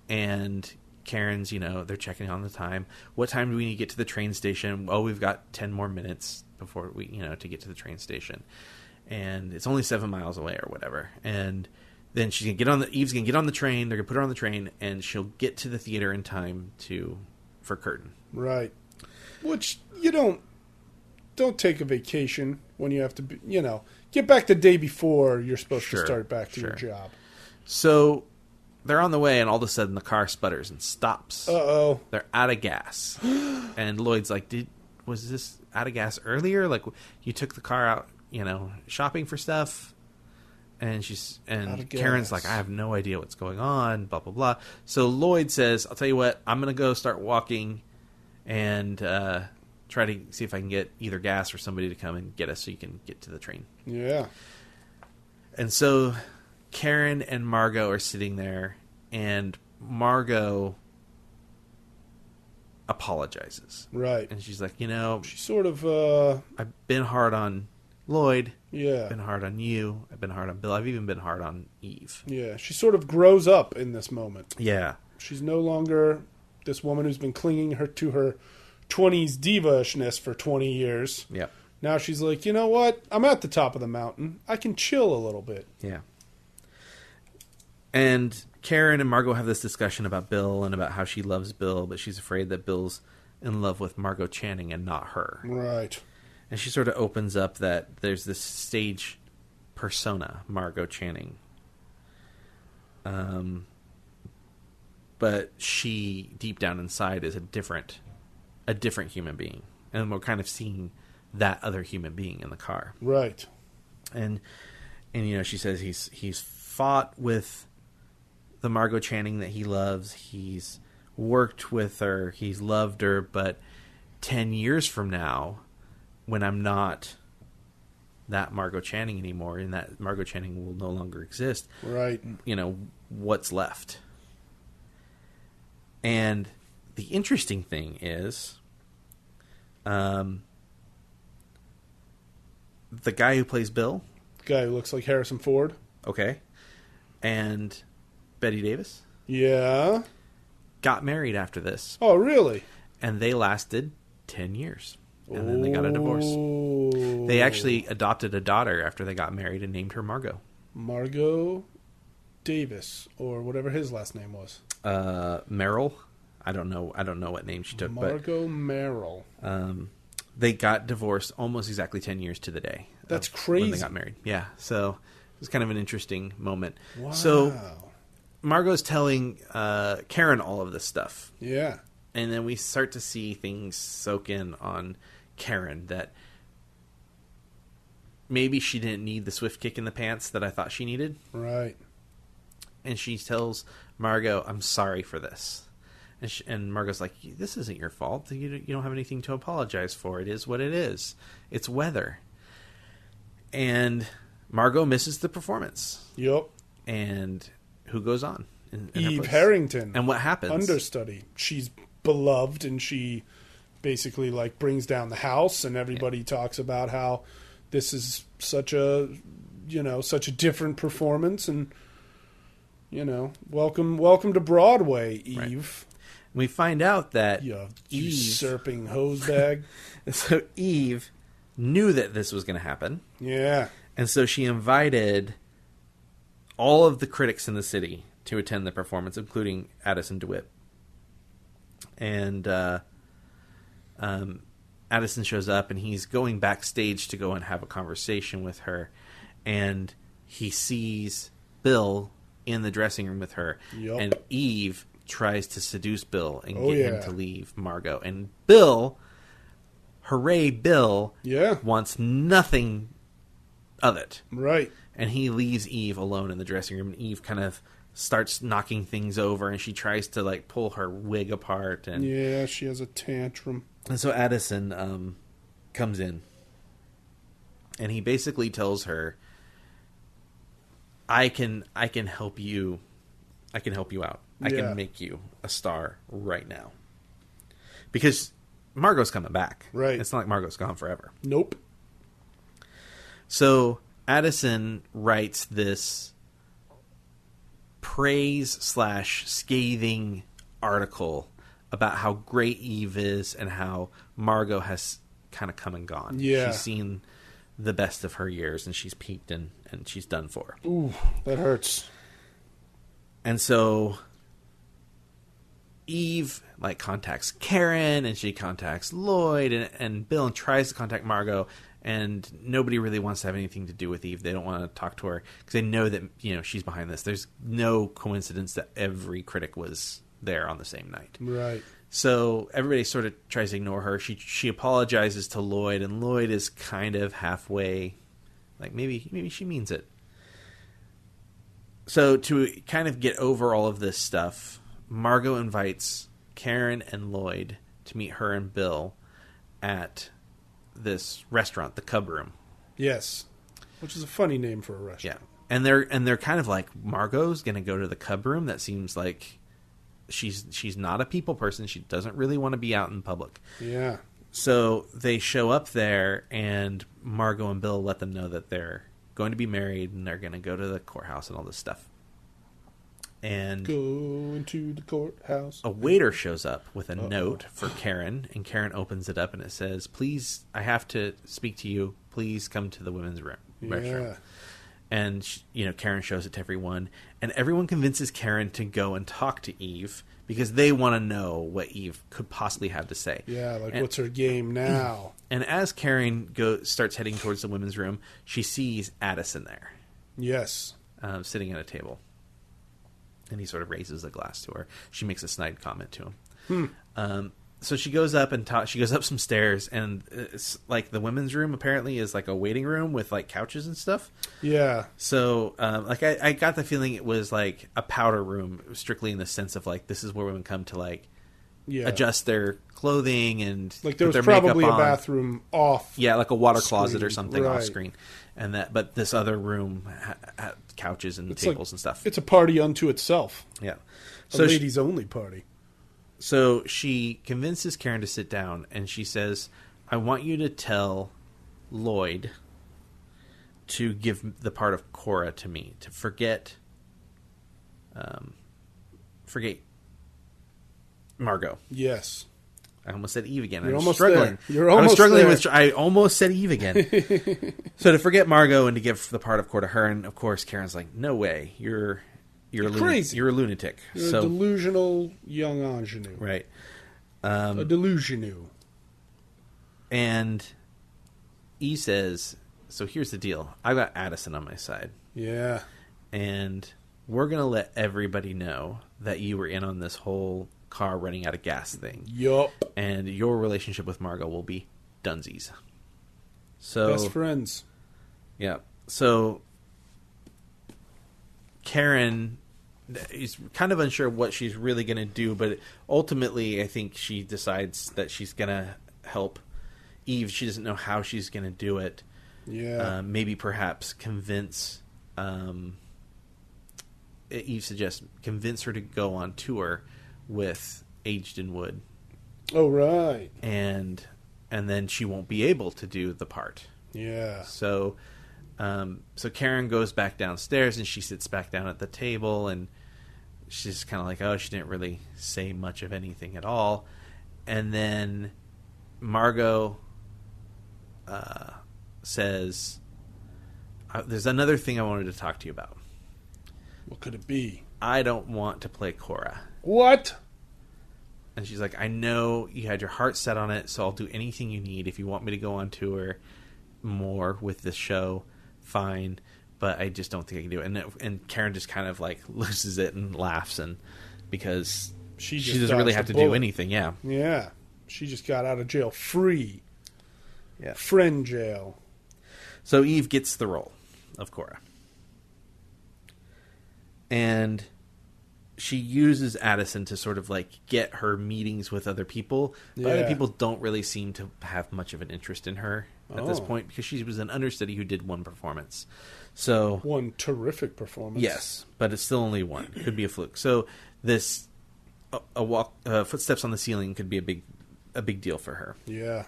And Karen's, they're checking on the time. What time do we need to get to the train station? Oh, we've got 10 more minutes before we, to get to the train station. And it's only 7 miles away or whatever. And then Eve's gonna get on the train. They're gonna put her on the train, and she'll get to the theater in time for curtain. Right. Which you don't take a vacation when you have to be, get back the day before you're supposed to start back to your job. So they're on the way, and all of a sudden the car sputters and stops. Uh-oh. They're out of gas. And Lloyd's like, was this out of gas earlier? Like, you took the car out, shopping for stuff? And Karen's like, I have no idea what's going on, blah, blah, blah. So Lloyd says, I'll tell you what, I'm going to go start walking and try to see if I can get either gas or somebody to come and get us so you can get to the train. Yeah. And so Karen and Margot are sitting there, and Margot apologizes. Right. And she's like, she sort of... I've been hard on Lloyd. Yeah. I've been hard on you. I've been hard on Bill. I've even been hard on Eve. Yeah. She sort of grows up in this moment. Yeah. She's no longer this woman who's been clinging to her 20s diva-ishness for 20 years. Yeah. Now she's like, you know what? I'm at the top of the mountain. I can chill a little bit. Yeah. And Karen and Margot have this discussion about Bill and about how she loves Bill, but she's afraid that Bill's in love with Margot Channing and not her. Right. And she sort of opens up that there's this stage persona, Margot Channing. But she, deep down inside, is a different human being. And we're kind of seeing that other human being in the car. Right. And she says he's fought with the Margot Channing that he loves. He's worked with her. He's loved her. But 10 years from now, when I'm not that Margot Channing anymore, and that Margot Channing will no longer exist, right? What's left? And the interesting thing is, the guy who plays Bill, the guy who looks like Harrison Ford, okay, and Bette Davis, yeah, got married after this. Oh, really? And they lasted 10 years. And then they got a divorce. They actually adopted a daughter after they got married and named her Margot. Margot Davis, or whatever his last name was. Merrill. I don't know what name she took. Margot Merrill. They got divorced almost exactly 10 years to the day. That's crazy. When they got married. Yeah. So it was kind of an interesting moment. Wow. So Margot's telling Karen all of this stuff. Yeah. And then we start to see things soak in on Karen, that maybe she didn't need the swift kick in the pants that I thought she needed. Right. And she tells Margot, I'm sorry for this. And Margot's like, this isn't your fault. You don't have anything to apologize for. It is what it is. It's weather. And Margot misses the performance. Yep. And who goes on? In Eve Harrington. And what happens? Understudy. She's beloved, and she basically brings down the house, and everybody talks about how this is such a different performance, and welcome to Broadway, Eve. Right. We find out that you usurping hosebag. So Eve knew that this was going to happen. Yeah. And so she invited all of the critics in the city to attend the performance, including Addison DeWitt. And Addison shows up, and he's going backstage to go and have a conversation with her. And he sees Bill in the dressing room with her. Yep. And Eve tries to seduce Bill and get him to leave Margot. And Bill, hooray, Bill, wants nothing of it. Right. And he leaves Eve alone in the dressing room. And Eve kind of starts knocking things over, and she tries to pull her wig apart, and she has a tantrum. And so Addison comes in, and he basically tells her, I can help you. I can help you out. I can make you a star right now, because Margot's coming back. Right. It's not like Margot's gone forever. Nope. So Addison writes this praise/scathing article about how great Eve is and how Margot has kind of come and gone. Yeah. She's seen the best of her years, and she's peaked and she's done for. Ooh, that hurts. And so Eve contacts Karen, and she contacts Lloyd and Bill, and tries to contact Margot, and nobody really wants to have anything to do with Eve. They don't want to talk to her because they know that she's behind this. There's no coincidence that every critic was there on the same night. Right. So everybody sort of tries to ignore her. She apologizes to Lloyd, and Lloyd is kind of halfway, maybe she means it. So to kind of get over all of this stuff, Margot invites Karen and Lloyd to meet her and Bill at this restaurant, the Cub Room. Yes, which is a funny name for a restaurant. Yeah, and they're kind of like, Margot's going to go to the Cub Room. That seems like she's not a people person. She doesn't really want to be out in public. Yeah. So they show up there, and Margot and Bill let them know that they're going to be married and they're going to go to the courthouse and all this stuff. And going to the courthouse. A waiter shows up with a note for Karen, and Karen opens it up, and it says, "Please, I have to speak to you. Please come to the women's room." Yeah. And Karen shows it to everyone, and everyone convinces Karen to go and talk to Eve because they want to know what Eve could possibly have to say. Yeah, what's her game now? And as Karen starts heading towards the women's room, she sees Addison there. Yes. Sitting at a table. And he sort of raises a glass to her. She makes a snide comment to him. So she goes up and she goes up some stairs, and it's the women's room apparently is a waiting room with couches and stuff. Yeah. So I got the feeling it was a powder room, strictly in the sense of this is where women come to adjust their clothing and there was probably a bathroom off. Yeah, a water closet or something right. off screen, but this other room had couches and tables and stuff. It's a party unto itself. Yeah, so ladies only party. So she convinces Karen to sit down, and she says, "I want you to tell Lloyd to give the part of Cora to me, to forget Margot." Yes. I almost said Eve again. You're I'm almost struggling. There. You're almost struggling there. with. I almost said Eve again. So to forget Margot and to give the part of Cora to her, and of course Karen's like, "No way, you're crazy. You're a lunatic. You're a delusional young ingenue." Right. A delusional. And E says, "So here's the deal. I've got Addison on my side. Yeah. And we're going to let everybody know that you were in on this whole car running out of gas thing. Yup. And your relationship with Margot will be dunsies." So best friends. Yeah. So Karen is kind of unsure what she's really going to do, but ultimately I think she decides that she's going to help Eve. She doesn't know how she's going to do it. Yeah. Maybe perhaps convince... Eve suggests convince her to go on tour with Aged in Wood. Oh, right. And then she won't be able to do the part. Yeah. So Karen goes back downstairs, and she sits back down at the table, and she's kind of like, oh, she didn't really say much of anything at all. And then Margot says, "There's another thing I wanted to talk to you about." What could it be? "I don't want to play Cora." What? And she's like, "I know you had your heart set on it, so I'll do anything you need. If you want me to go on tour more with this show, fine, but I just don't think I can do it." And Karen just kind of loses it and laughs, and because she doesn't really have to do anything. Yeah. Yeah. She just got out of jail free. Yeah. Friend jail. So Eve gets the role of Cora. And she uses Addison to sort of get her meetings with other people. But other people don't really seem to have much of an interest in her at this point, because she was an understudy who did one performance. So one terrific performance. Yes, but it's still only one. It could be a fluke. So this footsteps on the ceiling could be a big deal for her. Yeah.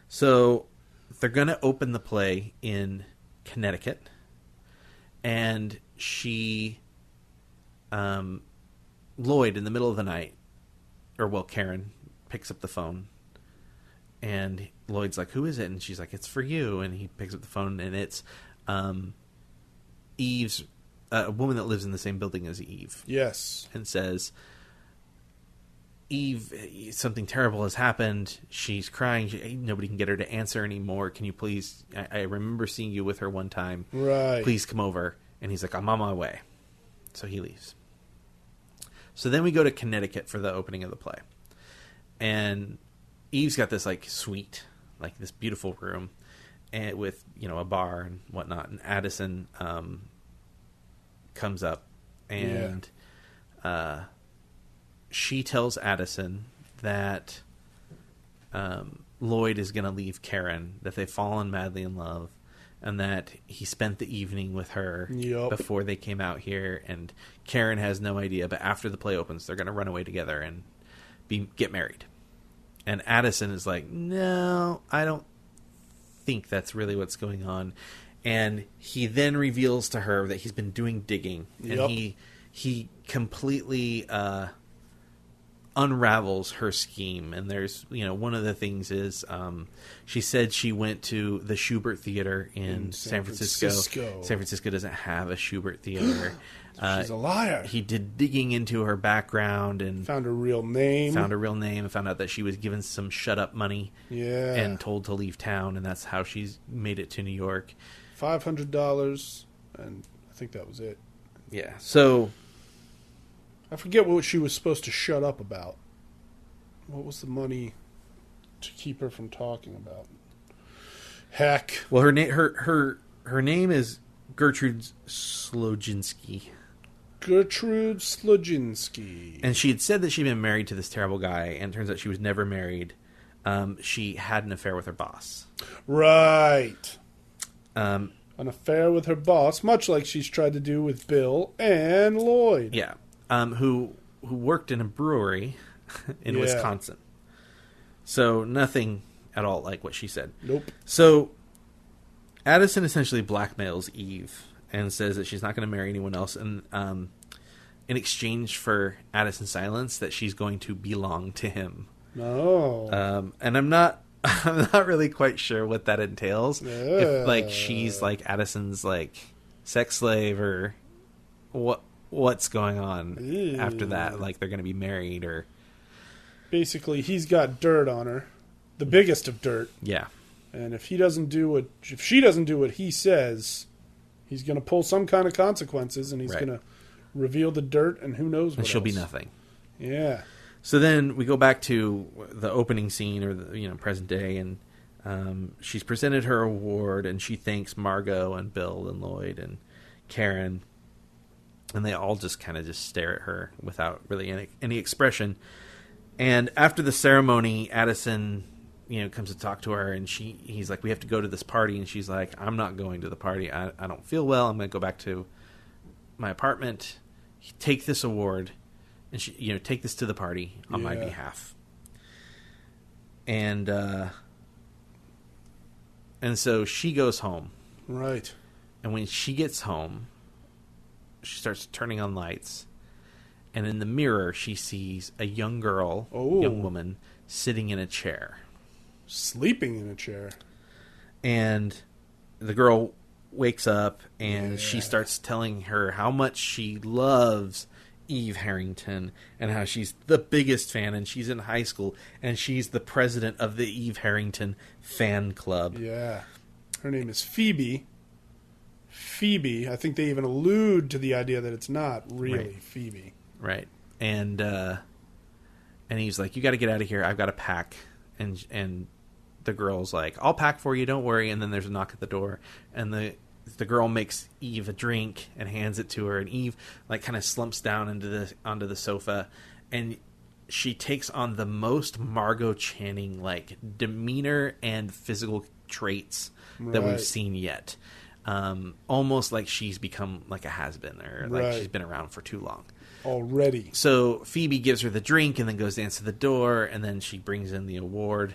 So they're going to open the play in Connecticut, and Lloyd, in the middle of the night, Karen picks up the phone, and Lloyd's like, "Who is it?" And she's like, "It's for you." And he picks up the phone, and it's Eve's a woman that lives in the same building as Eve. Yes. And says, Eve, something terrible has happened. She's crying. Nobody can get her to answer anymore. Can you please? I remember seeing you with her one time. Right. Please come over. And he's like, I'm on my way. So he leaves. So then we go to Connecticut for the opening of the play. And Eve's got this like suite, like this beautiful room, and with, you know, a bar and whatnot. And Addison comes up, and she tells Addison that Lloyd is going to leave Karen, that they've fallen madly in love, and that he spent the evening with her before they came out here, and Karen has no idea, but after the play opens, they're going to run away together and get married. And Addison is like, no, I don't think that's really what's going on. And he then reveals to her that he's been doing digging, and he completely unravels her scheme. And there's, you know, one of the things is she said she went to the Schubert Theater in San Francisco. San Francisco doesn't have a Schubert Theater. She's a liar. He did digging into her background and found her real name. And found out that she was given some shut up money. Yeah. And told to leave town, and that's how she's made it to New York. $500, and I think that was it. Yeah. So I forget what she was supposed to shut up about. What was the money to keep her from talking about? Heck. Well, her name is Gertrude Sloginski. Gertrude Sloginski. And she had said that she'd been married to this terrible guy, and it turns out she was never married. She had an affair with her boss. Right. An affair with her boss, much like she's tried to do with Bill and Lloyd. Yeah. Who worked in a brewery in Wisconsin. So nothing at all like what she said. Nope. So Addison essentially blackmails Eve and says that she's not going to marry anyone else, and in exchange for Addison's silence, that she's going to belong to him. Oh. And I'm not really quite sure what that entails. If like she's like Addison's like sex slave, or what's going on after that. Like they're going to be married, or basically he's got dirt on her, the biggest of dirt. Yeah. And if she doesn't do what he says, he's going to pull some kind of consequences, and he's going to reveal the dirt, and who knows what and she'll else. be nothing. Yeah. So then we go back to the opening scene, or the present day, and she's presented her award, and she thanks Margot and Bill and Lloyd and Karen, and they all just kind of just stare at her without really any expression. And after the ceremony, Addison, comes to talk to her, and he's like, we have to go to this party, and she's like, I'm not going to the party. I don't feel well. I'm going to go back to my apartment. Take this award, and she, take this to the party on my behalf. And so she goes home. Right. And when she gets home, she starts turning on lights, and in the mirror she sees a young woman sitting in a chair. Sleeping in a chair. And the girl wakes up, and she starts telling her how much she loves Eve Harrington, and how she's the biggest fan, and she's in high school, and she's the president of the Eve Harrington fan club. Yeah. Her name is Phoebe. I think they even allude to the idea that it's not really Phoebe. Right. And he's like, you got to get out of here. I've got to pack. And the girl's like, I'll pack for you, don't worry. And then there's a knock at the door, and the girl makes Eve a drink and hands it to her, and Eve like kind of slumps down onto the sofa, and she takes on the most Margot Channing like demeanor and physical traits that we've seen yet. Almost like she's become like a has-been, or like she's been around for too long already. So Phoebe gives her the drink and then goes to answer the door, and then she brings in the award,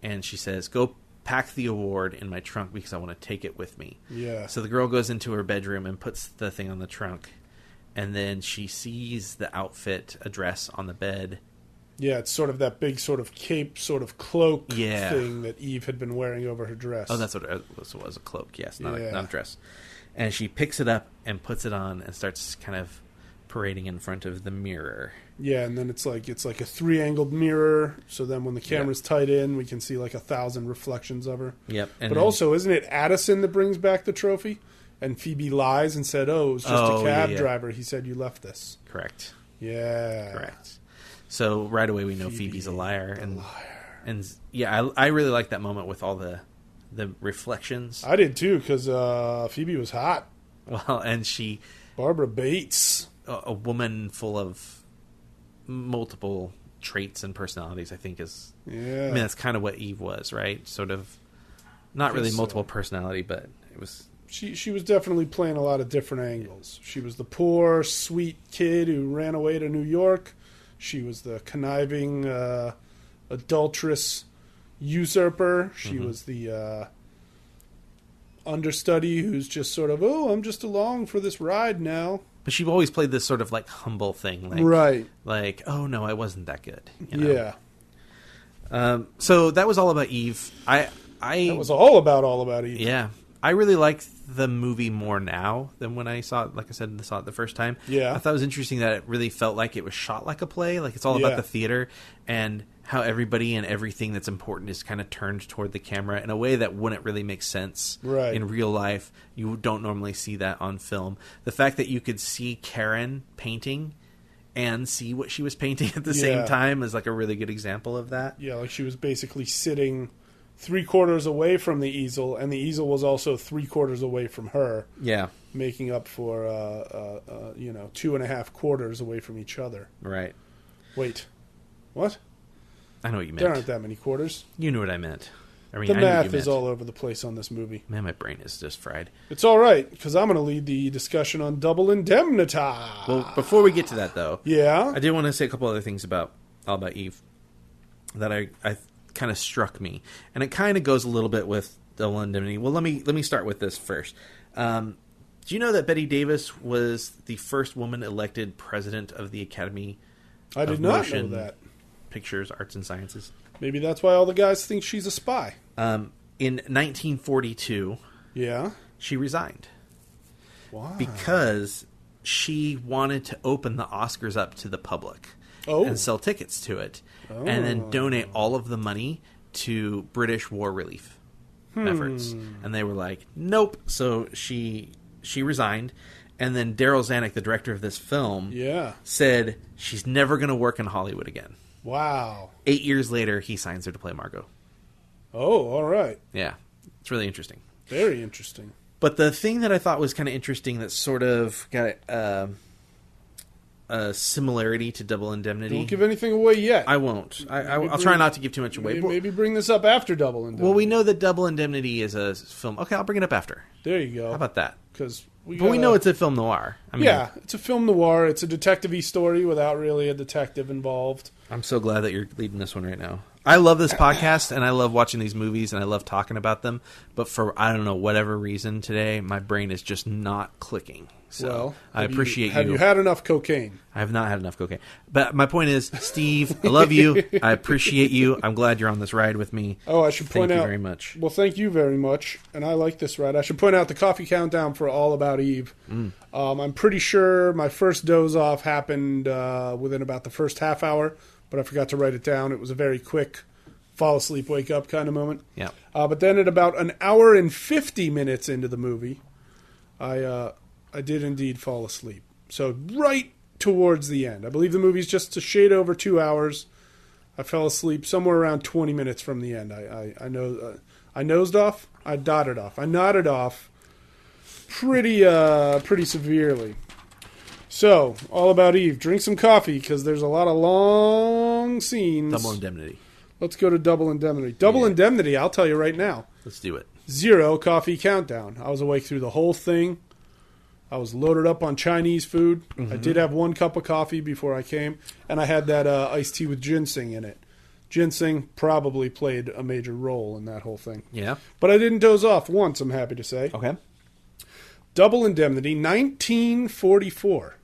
and she says, go pack the award in my trunk because I want to take it with me. Yeah. So the girl goes into her bedroom and puts the thing on the trunk, and then she sees the outfit, a dress on the bed, Yeah, it's sort of that big sort of cape, sort of cloak Yeah. thing that Eve had been wearing over her dress. Oh, that's what it was, a cloak, yes, not Yeah. a dress. And she picks it up and puts it on and starts kind of parading in front of the mirror. Yeah, and then it's like a 3-angled mirror, so then when the camera's tight in, we can see like 1,000 reflections of her. Yep. And But then- also, isn't it Addison that brings back the trophy? And Phoebe lies and said, "Oh, it was just a cab yeah. driver. He said you left this." Correct. Yeah. Correct. So right away we know Phoebe's a liar. And yeah, I really like that moment with all the reflections. I did too, because Phoebe was hot. Well, and she... Barbara Bates. A woman full of multiple traits and personalities, I think is... Yeah. I mean, that's kind of what Eve was, right? Sort of... Not really Guess so. multiple personality, but it was... She was definitely playing a lot of different angles. She was the poor, sweet kid who ran away to New York. She was the conniving, adulterous usurper. She was the understudy who's just sort of, "Oh, I'm just along for this ride now." But she always played this sort of like humble thing, like Right. Like, oh no, I wasn't that good. You know? Yeah. So that was all about Eve. That was all about Eve. Yeah, I really like the movie more now than when I saw it. Like I said, I saw it the first time. Yeah. I thought it was interesting that it really felt like it was shot like a play. Like it's all Yeah. about the theater and how everybody and everything that's important is kind of turned toward the camera in a way that wouldn't really make sense Right. in real life. You don't normally see that on film. The fact that you could see Karen painting and see what she was painting at the same Yeah. time is like a really good example of that. Yeah, like she was basically sitting 3/4 away from the easel, and the easel was also 3/4 away from her, Yeah, making up for 2.5 quarters away from each other. right. Wait, what? I know what you There meant. aren't that many quarters. You knew what I meant. I mean, The I knew what math you is meant. all over the place on this movie. Man, my brain is just fried. It's all right, because I'm going to lead the discussion on Double Indemnity. Well, before we get to that, though, Yeah? I did want to say a couple other things about All About Eve that I kind of struck me, and it kind of goes a little bit with Double Indemnity. Well, let me start with this first. Do you know that Betty Davis was the first woman elected president of the Academy I did of not know Motion that. Pictures, Arts, and Sciences? Maybe that's why all the guys think she's a spy. In 1942, Yeah? she resigned Why? because she wanted to open the Oscars up to the public. Oh. And sell tickets to it, and then donate all of the money to British war relief efforts. And they were like, nope. So she resigned, and then Daryl Zanuck, the director of this film, Yeah. said she's never going to work in Hollywood again. Wow. 8 years later, he signs her to play Margot. Oh, all right. Yeah, it's really interesting. Very interesting. But the thing that I thought was kind of interesting that sort of got a similarity to Double Indemnity. Don't give anything away yet. I won't. I'll try not to give too much away. Maybe bring this up after Double Indemnity. Well, we know that Double Indemnity is a film. Okay, I'll bring it up after. There you go. How about that? Because we know it's a film noir. I mean, yeah, it's a film noir. It's a detective-y story without really a detective involved. I'm so glad that you're leading this one right now. I love this podcast, and I love watching these movies, and I love talking about them. But for, I don't know, whatever reason today, my brain is just not clicking. So Well, I appreciate Have you had enough cocaine? I have not had enough cocaine. But my point is, Steve, I love you. I appreciate you. I'm glad you're on this ride with me. Oh, I should point Thank out. you very much. Well, thank you very much, and I like this ride. I should point out the coffee countdown for All About Eve. I'm pretty sure my first doze off happened within about the first half hour, but I forgot to write it down. It was a very quick fall asleep, wake up kind of moment. Yeah. But then at about an hour and 50 minutes into the movie, I did indeed fall asleep. So right towards the end. I believe the movie's just a shade over 2 hours. I fell asleep somewhere around 20 minutes from the end. I know I nosed off. I dotted off. I nodded off pretty severely. So, All About Eve. Drink some coffee because there's a lot of long scenes. Double Indemnity. Let's go to Double Indemnity. Double Indemnity, I'll tell you right now. Let's do it. 0 coffee countdown. I was awake through the whole thing. I was loaded up on Chinese food. I did have 1 cup of coffee before I came, and I had that iced tea with ginseng in it. Ginseng probably played a major role in that whole thing. Yeah. But I didn't doze off once, I'm happy to say. Okay. Double Indemnity, 1944.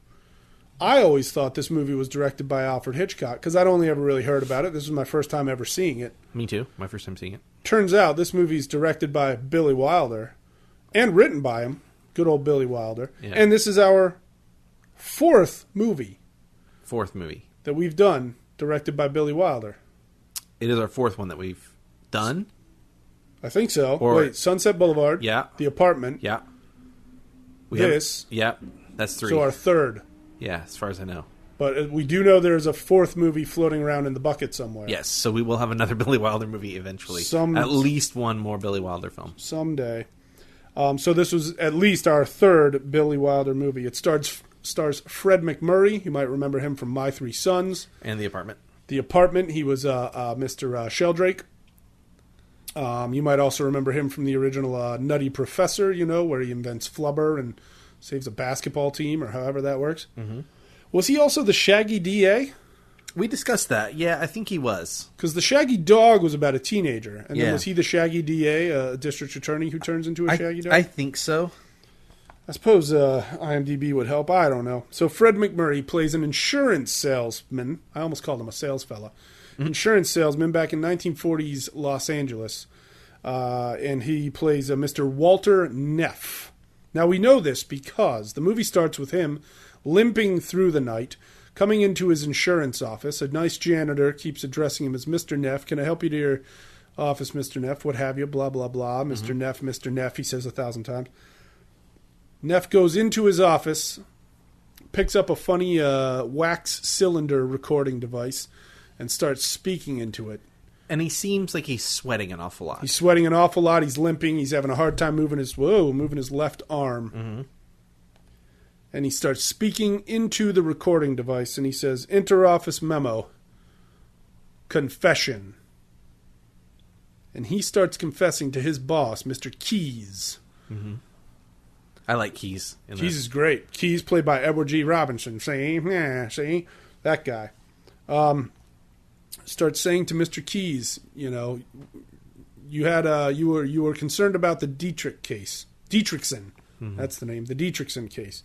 I always thought this movie was directed by Alfred Hitchcock because I'd only ever really heard about it. This was my first time ever seeing it. Me too. My first time seeing it. Turns out this movie's directed by Billy Wilder and written by him. Good old Billy Wilder. Yeah. And this is our fourth movie that we've done directed by Billy Wilder. It is our fourth one that we've done. I think so. Or- Wait, Sunset Boulevard. Yeah. The Apartment. Yeah. This. Yeah. That's three. So our third. Yeah, as far as I know. But we do know there's a fourth movie floating around in the bucket somewhere. Yes, so we will have another Billy Wilder movie eventually. At least one more Billy Wilder film. Someday. So this was at least our third Billy Wilder movie. It stars Fred McMurray. You might remember him from My Three Sons. And The Apartment. The Apartment. He was Mr. Sheldrake. You might also remember him from the original Nutty Professor, where he invents flubber and saves a basketball team, or however that works. Mm-hmm. Was he also the Shaggy DA? We discussed that. Yeah, I think he was. Because the Shaggy Dog was about a teenager. And Yeah. then was he the Shaggy DA, a district attorney who turns into a Shaggy Dog? I think so. I suppose IMDb would help. I don't know. So Fred McMurray plays an insurance salesman. I almost called him a sales fella. Mm-hmm. Insurance salesman back in 1940s Los Angeles. And he plays Mr. Walter Neff. Now we know this because the movie starts with him limping through the night, coming into his insurance office. A nice janitor keeps addressing him as Mr. Neff. Can I help you to your office, Mr. Neff? What have you? Blah, blah, blah. Mr. Neff, Mr. Neff, he says 1,000 times. Neff goes into his office, picks up a funny wax cylinder recording device, and starts speaking into it. And he seems like he's sweating an awful lot. He's sweating an awful lot. He's limping. He's having a hard time moving his left arm. Mm-hmm. And he starts speaking into the recording device, and he says, "Inter-office memo. Confession." And he starts confessing to his boss, Mr. Keyes. Mm-hmm. I like Keyes. Keyes is great. Keyes, played by Edward G. Robinson. See? That guy. Starts saying to Mr. Keyes, you were concerned about the Dietrich case. Dietrichson. Mm-hmm. That's the name. The Dietrichson case.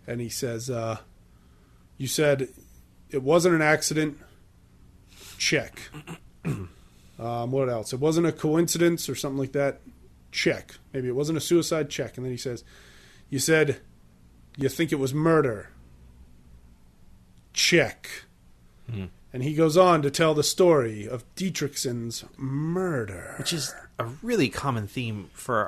And he says, you said it wasn't an accident. Check. What else? It wasn't a coincidence or something like that. Check. Maybe it wasn't a suicide. Check. And then he says, you said you think it was murder. Check. Mm-hmm. And he goes on to tell the story of Dietrichson's murder. Which is a really common theme for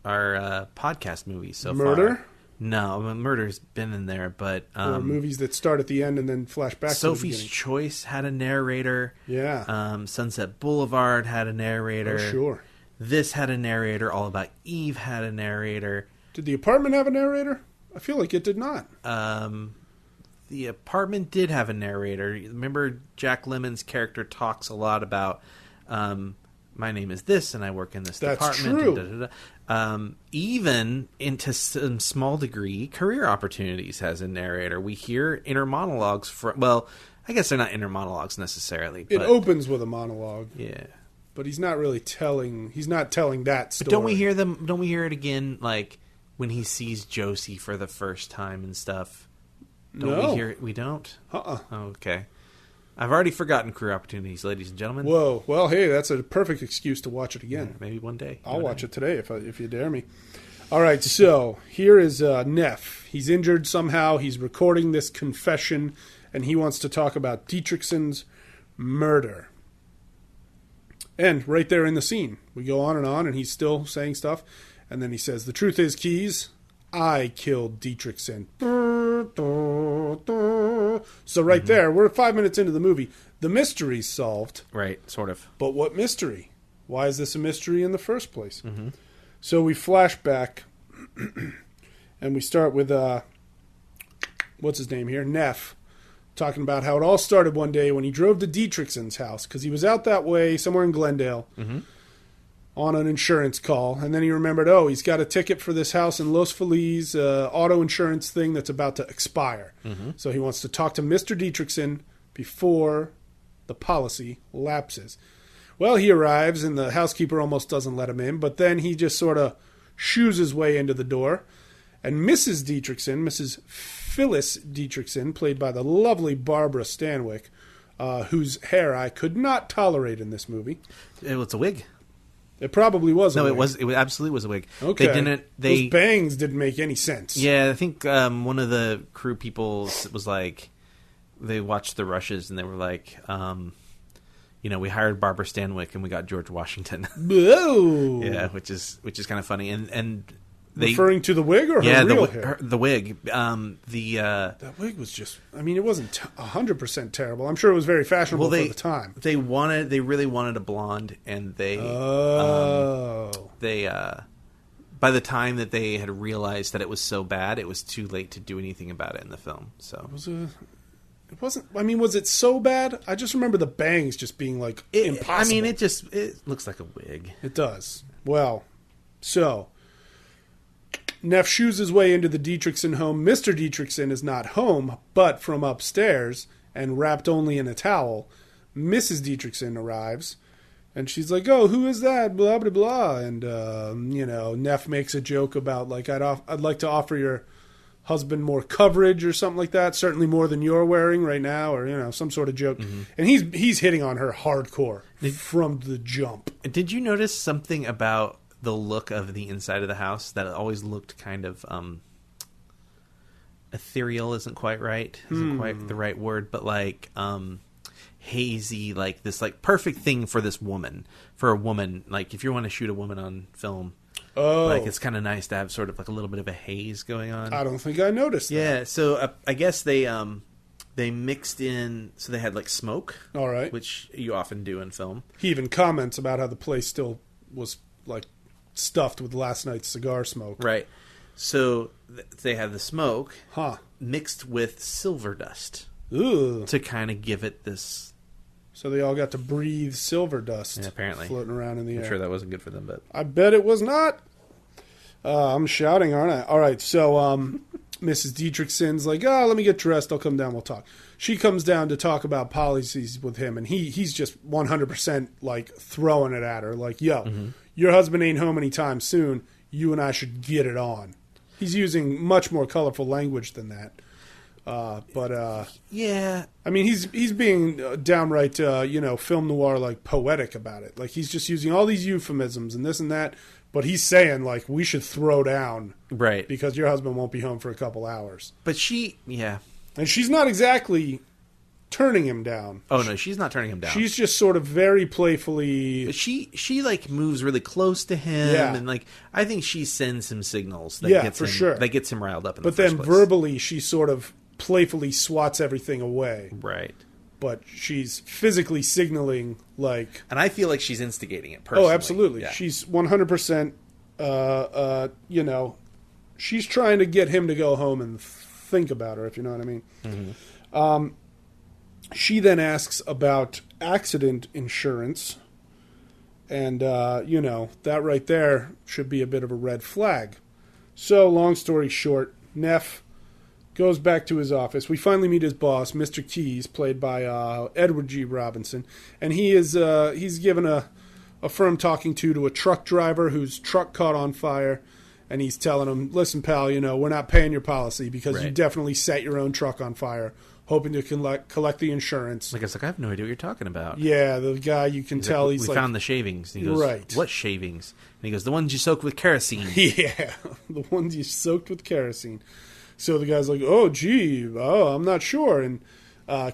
our podcast movies so far. Murder? No, murder's been in there, but... or movies that start at the end and then flash back to the beginning. Sophie's Choice had a narrator. Yeah. Sunset Boulevard had a narrator. Oh, sure. This had a narrator. All About Eve had a narrator. Did The Apartment have a narrator? I feel like it did not. The Apartment did have a narrator. Remember, Jack Lemmon's character talks a lot about, my name is this, and I work in this department. True. And even into some small degree, Career Opportunities has a narrator. We hear inner monologues from. Well, I guess they're not inner monologues necessarily. It opens with a monologue. Yeah, but he's not really telling. He's not telling that story. But don't we hear them? Don't we hear it again? Like when he sees Josie for the first time and stuff. Don't we hear it? We don't? Oh, okay. I've already forgotten Career Opportunities, ladies and gentlemen. Whoa. Well, hey, that's a perfect excuse to watch it again. Yeah, maybe one day. I'll watch it today if you dare me. All right, so here is Neff. He's injured somehow. He's recording this confession, and he wants to talk about Dietrichson's murder. And right there in the scene, we go on, and he's still saying stuff. And then he says, "The truth is, Keyes, I killed Dietrichson." So right there, we're 5 minutes into the movie. The mystery's solved. Right, sort of. But what mystery? Why is this a mystery in the first place? Mm-hmm. So we flash back, and we start with, what's his name here? Neff, talking about how it all started one day when he drove to Dietrichson's house, because he was out that way, somewhere in Glendale, on an insurance call, and then he remembered, he's got a ticket for this house in Los Feliz, auto insurance thing that's about to expire. Mm-hmm. So he wants to talk to Mr. Dietrichson before the policy lapses. Well, he arrives, and the housekeeper almost doesn't let him in, but then he just sort of shoos his way into the door, And Mrs. Dietrichson, Mrs. Phyllis Dietrichson, played by the lovely Barbara Stanwyck, whose hair I could not tolerate in this movie. It's a wig. It probably was a wig. It absolutely was a wig. Okay. Those bangs didn't make any sense. Yeah, I think one of the crew people was like, they watched the rushes and they were like, we hired Barbara Stanwyck and we got George Washington. Whoa. Yeah, which is kind of funny. And referring to the wig or her real hair? The wig. That wig was just, it wasn't 100% terrible. I'm sure it was very fashionable for the time. They really wanted a blonde, and they by the time that they had realized that it was so bad, it was too late to do anything about it in the film. So it wasn't. Was it so bad? I just remember the bangs just being like impossible. It looks like a wig. It does. Well, so Neff shoos his way into the Dietrichson home. Mr. Dietrichson is not home, but from upstairs and wrapped only in a towel, Mrs. Dietrichson arrives, and she's like, "Oh, who is that?" Blah blah blah, and Neff makes a joke about like, "I'd like to offer your husband more coverage or something like that, certainly more than you're wearing right now," or some sort of joke. Mm-hmm. And he's hitting on her hardcore from the jump. Did you notice something about the look of the inside of the house that always looked kind of ethereal? Isn't quite right. Isn't quite the right word, but like hazy, like this like perfect thing for this woman, for a woman. Like if you want to shoot a woman on film, like it's kind of nice to have sort of like a little bit of a haze going on. I don't think I noticed that. Yeah, so I guess they mixed in, so they had like smoke. All right. Which you often do in film. He even comments about how the place still was like stuffed with last night's cigar smoke. Right. So they had the smoke mixed with silver dust. Ooh. To kind of give it this. So they all got to breathe silver dust. Yeah, apparently. Floating around in the air. I'm sure that wasn't good for them, but I bet it was not. I'm shouting, aren't I? All right, so Mrs. Dietrichson's like, let me get dressed. I'll come down. We'll talk. She comes down to talk about policies with him, and he's just 100% like throwing it at her. Like, yo, your husband ain't home anytime soon. You and I should get it on. He's using much more colorful language than that. Yeah. He's being downright, film noir, like poetic about it. Like he's just using all these euphemisms and this and that. But he's saying, like, we should throw down. Right. Because your husband won't be home for a couple hours. But yeah. And she's not exactly turning him down. Oh, no, she's not turning him down. She's just sort of very playfully... But she like, moves really close to him. Yeah. And, like, I think she sends him signals. That sure. That gets him riled up in but the first place. place. Verbally, she sort of playfully swats everything away. Right. But she's physically signaling, like... And I feel like she's instigating it personally. Oh, absolutely. Yeah. She's 100%, she's trying to get him to go home and think about her, if you know what I mean. Mm-hmm. She then asks about accident insurance. And, that right there should be a bit of a red flag. So, long story short, Neff goes back to his office. We finally meet his boss, Mr. Keyes, played by Edward G. Robinson, and he's given a firm talking to a truck driver whose truck caught on fire, and he's telling him, "Listen, pal, we're not paying your policy because you definitely set your own truck on fire, hoping to collect the insurance." I guess I have no idea what you're talking about. Yeah, the guy you can tell we found the shavings. And he goes, "Right, what shavings?" And he goes, "The ones you soaked with kerosene." Yeah, the ones you soaked with kerosene. So the guy's like, I'm not sure. And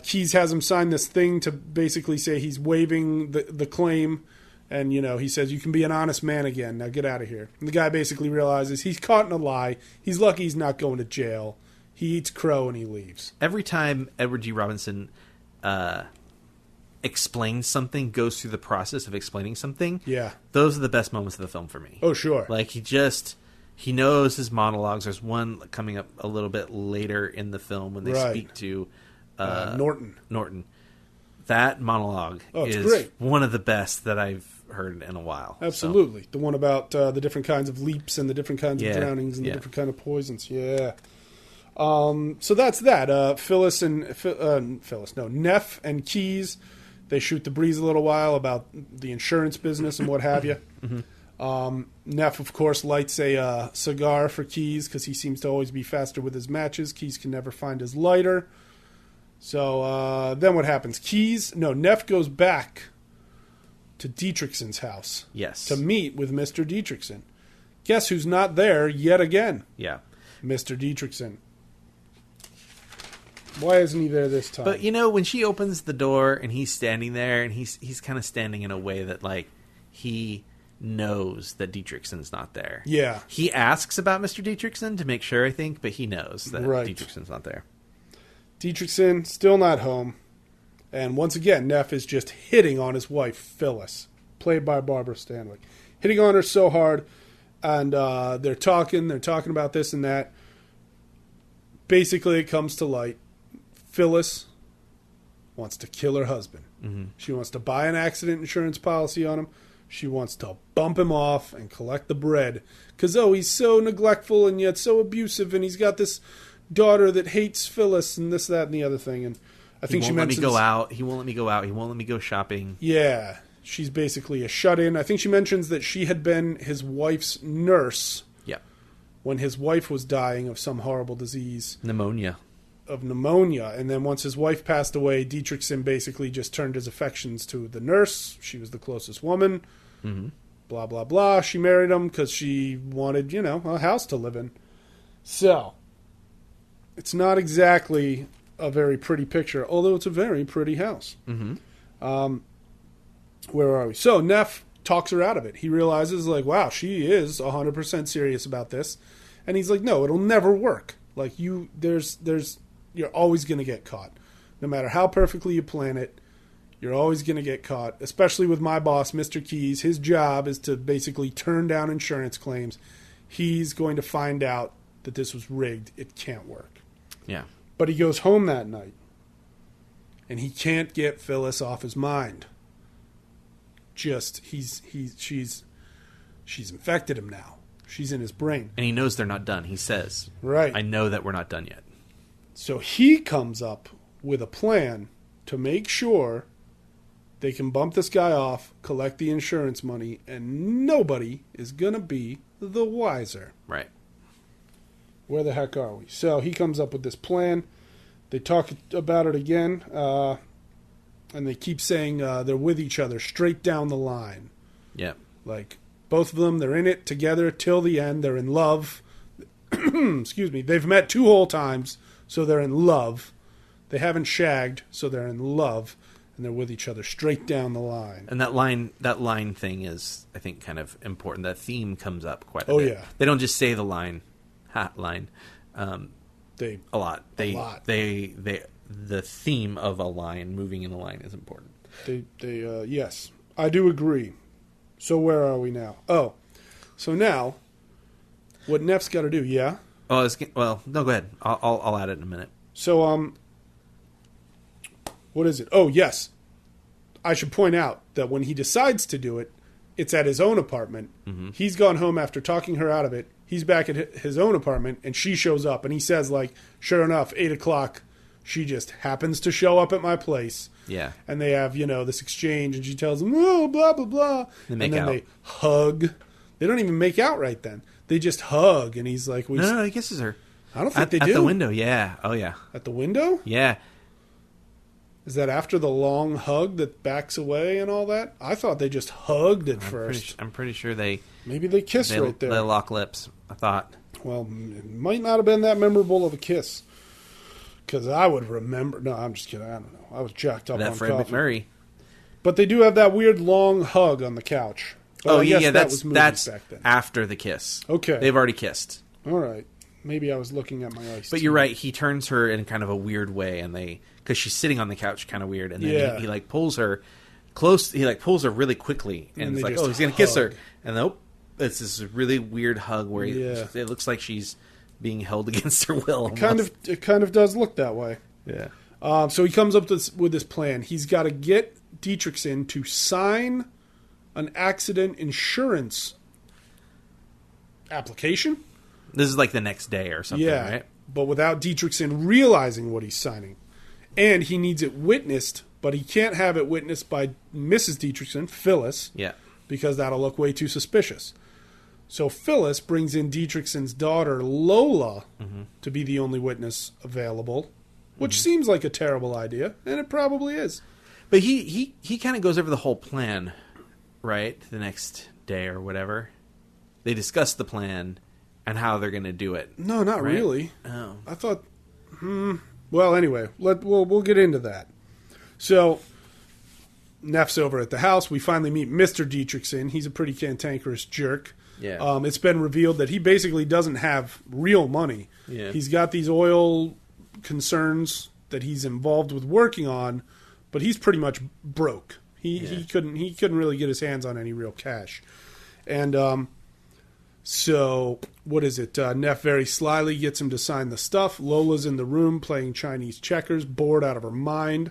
Keyes has him sign this thing to basically say he's waiving the claim. And, he says, you can be an honest man again. Now get out of here. And the guy basically realizes he's caught in a lie. He's lucky he's not going to jail. He eats crow and he leaves. Every time Edward G. Robinson explains something, goes through the process of explaining something, those are the best moments of the film for me. Oh, sure. Like, he knows his monologues. There's one coming up a little bit later in the film when they speak to Norton. That monologue is great. One of the best that I've heard in a while. Absolutely. So. The one about the different kinds of leaps and the different kinds of drownings and the different kind of poisons. Yeah. So that's that. Neff and Keyes, they shoot the breeze a little while about the insurance business and what have you. Mm-hmm. Neff, of course, lights a cigar for Keyes because he seems to always be faster with his matches. Keyes can never find his lighter. So then what happens? Neff goes back to Dietrichson's house. Yes. To meet with Mr. Dietrichson. Guess who's not there yet again? Yeah. Mr. Dietrichson. Why isn't he there this time? But, when she opens the door and he's standing there, and he's kind of standing in a way that, like, he knows that Dietrichson's not there. Yeah. He asks about Mr. Dietrichson to make sure, I think, but he knows that Dietrichson's not there. Dietrichson still not home. And once again, Neff is just hitting on his wife, Phyllis, played by Barbara Stanwyck. Hitting on her so hard, and they're talking about this and that. Basically, it comes to light. Phyllis wants to kill her husband. Mm-hmm. She wants to buy an accident insurance policy on him. She wants to bump him off and collect the bread. Because, he's so neglectful and yet so abusive, and he's got this daughter that hates Phyllis and this, that, and the other thing. And I think she mentions... He won't let me go out. He won't let me go out. He won't let me go shopping. Yeah. She's basically a shut-in. I think she mentions that she had been his wife's nurse when his wife was dying of some horrible disease. Pneumonia. And then once his wife passed away, Dietrichson basically just turned his affections to the nurse. She was the closest woman. Mm-hmm. Blah, blah, blah. She married him because she wanted, a house to live in. So, it's not exactly a very pretty picture, although it's a very pretty house. Mm-hmm. Where are we? So, Neff talks her out of it. He realizes, wow, she is 100% serious about this. And he's like, no, it'll never work. Like, you're always going to get caught. No matter how perfectly you plan it, you're always going to get caught, especially with my boss, Mr. Keyes. His job is to basically turn down insurance claims. He's going to find out that this was rigged. It can't work. Yeah. But he goes home that night, and he can't get Phyllis off his mind. She's infected him now. She's in his brain. And he knows they're not done. He says, right. I know that we're not done yet. So he comes up with a plan to make sure they can bump this guy off, collect the insurance money, and nobody is going to be the wiser. Right. Where the heck are we? So he comes up with this plan. They talk about it again, and they keep saying they're with each other straight down the line. Yeah. Like, both of them, they're in it together till the end. They're in love. Excuse me. They've met 2 whole times, so they're in love. They haven't shagged, so they're in love. And they're with each other straight down the line. And that line thing is, I think, kind of important. That theme comes up quite a bit. Yeah. They don't just say the line. A lot. The theme of a line, moving in a line, is important. Yes, I do agree. So where are we now? Oh, so now, what Neff's got to do? Yeah. Oh, no, go ahead. I'll add it in a minute. So what is it? Oh, yes. I should point out that when he decides to do it, it's at his own apartment. Mm-hmm. He's gone home after talking her out of it. He's back at his own apartment, and she shows up. And he says, sure enough, 8 o'clock, she just happens to show up at my place. Yeah. And they have, this exchange, and she tells him, oh, blah, blah, blah. They hug. They don't even make out right then. They just hug, and he's like... No, he kisses her. I don't think they do. At the window, yeah. Oh, yeah. At the window? Yeah. Is that after the long hug that backs away and all that? I thought they just hugged at first. I'm pretty sure they... Maybe they kissed right there. They lock lips, I thought. Well, it might not have been that memorable of a kiss. Because I would remember... No, I'm just kidding. I don't know. I was jacked up on Fred coffee. McMurray. But they do have that weird long hug on the couch. But that's back then. After the kiss. Okay. They've already kissed. All right. Maybe I was looking at my ice. But you're right. He turns her in kind of a weird way, and because she's sitting on the couch, kind of weird, and then he pulls her close. He pulls her really quickly, and it's like, oh, he's gonna kiss her, and nope, it's this really weird hug where it looks like she's being held against her will. It kind of does look that way. Yeah. So he comes up with this plan. He's got to get Dietrichson to sign an accident insurance application. This is like the next day or something, right? But without Dietrichson realizing what he's signing. And he needs it witnessed, but he can't have it witnessed by Mrs. Dietrichson, Phyllis. Yeah. because that'll look way too suspicious. So Phyllis brings in Dietrichson's daughter, Lola, to be the only witness available, which seems like a terrible idea, and it probably is. But he kind of goes over the whole plan, right? The next day or whatever. They discuss the plan and how they're going to do it. No, not right? really. Oh. I thought... Well, anyway, we'll get into that. So, Neff's over at the house. We finally meet Mr. Dietrichson. He's a pretty cantankerous jerk. Yeah. It's been revealed that he basically doesn't have real money. Yeah. He's got these oil concerns that he's involved with working on, but he's pretty much broke. He couldn't really get his hands on any real cash. And so what is it? Neff very slyly gets him to sign the stuff. Lola's in the room playing Chinese checkers, bored out of her mind,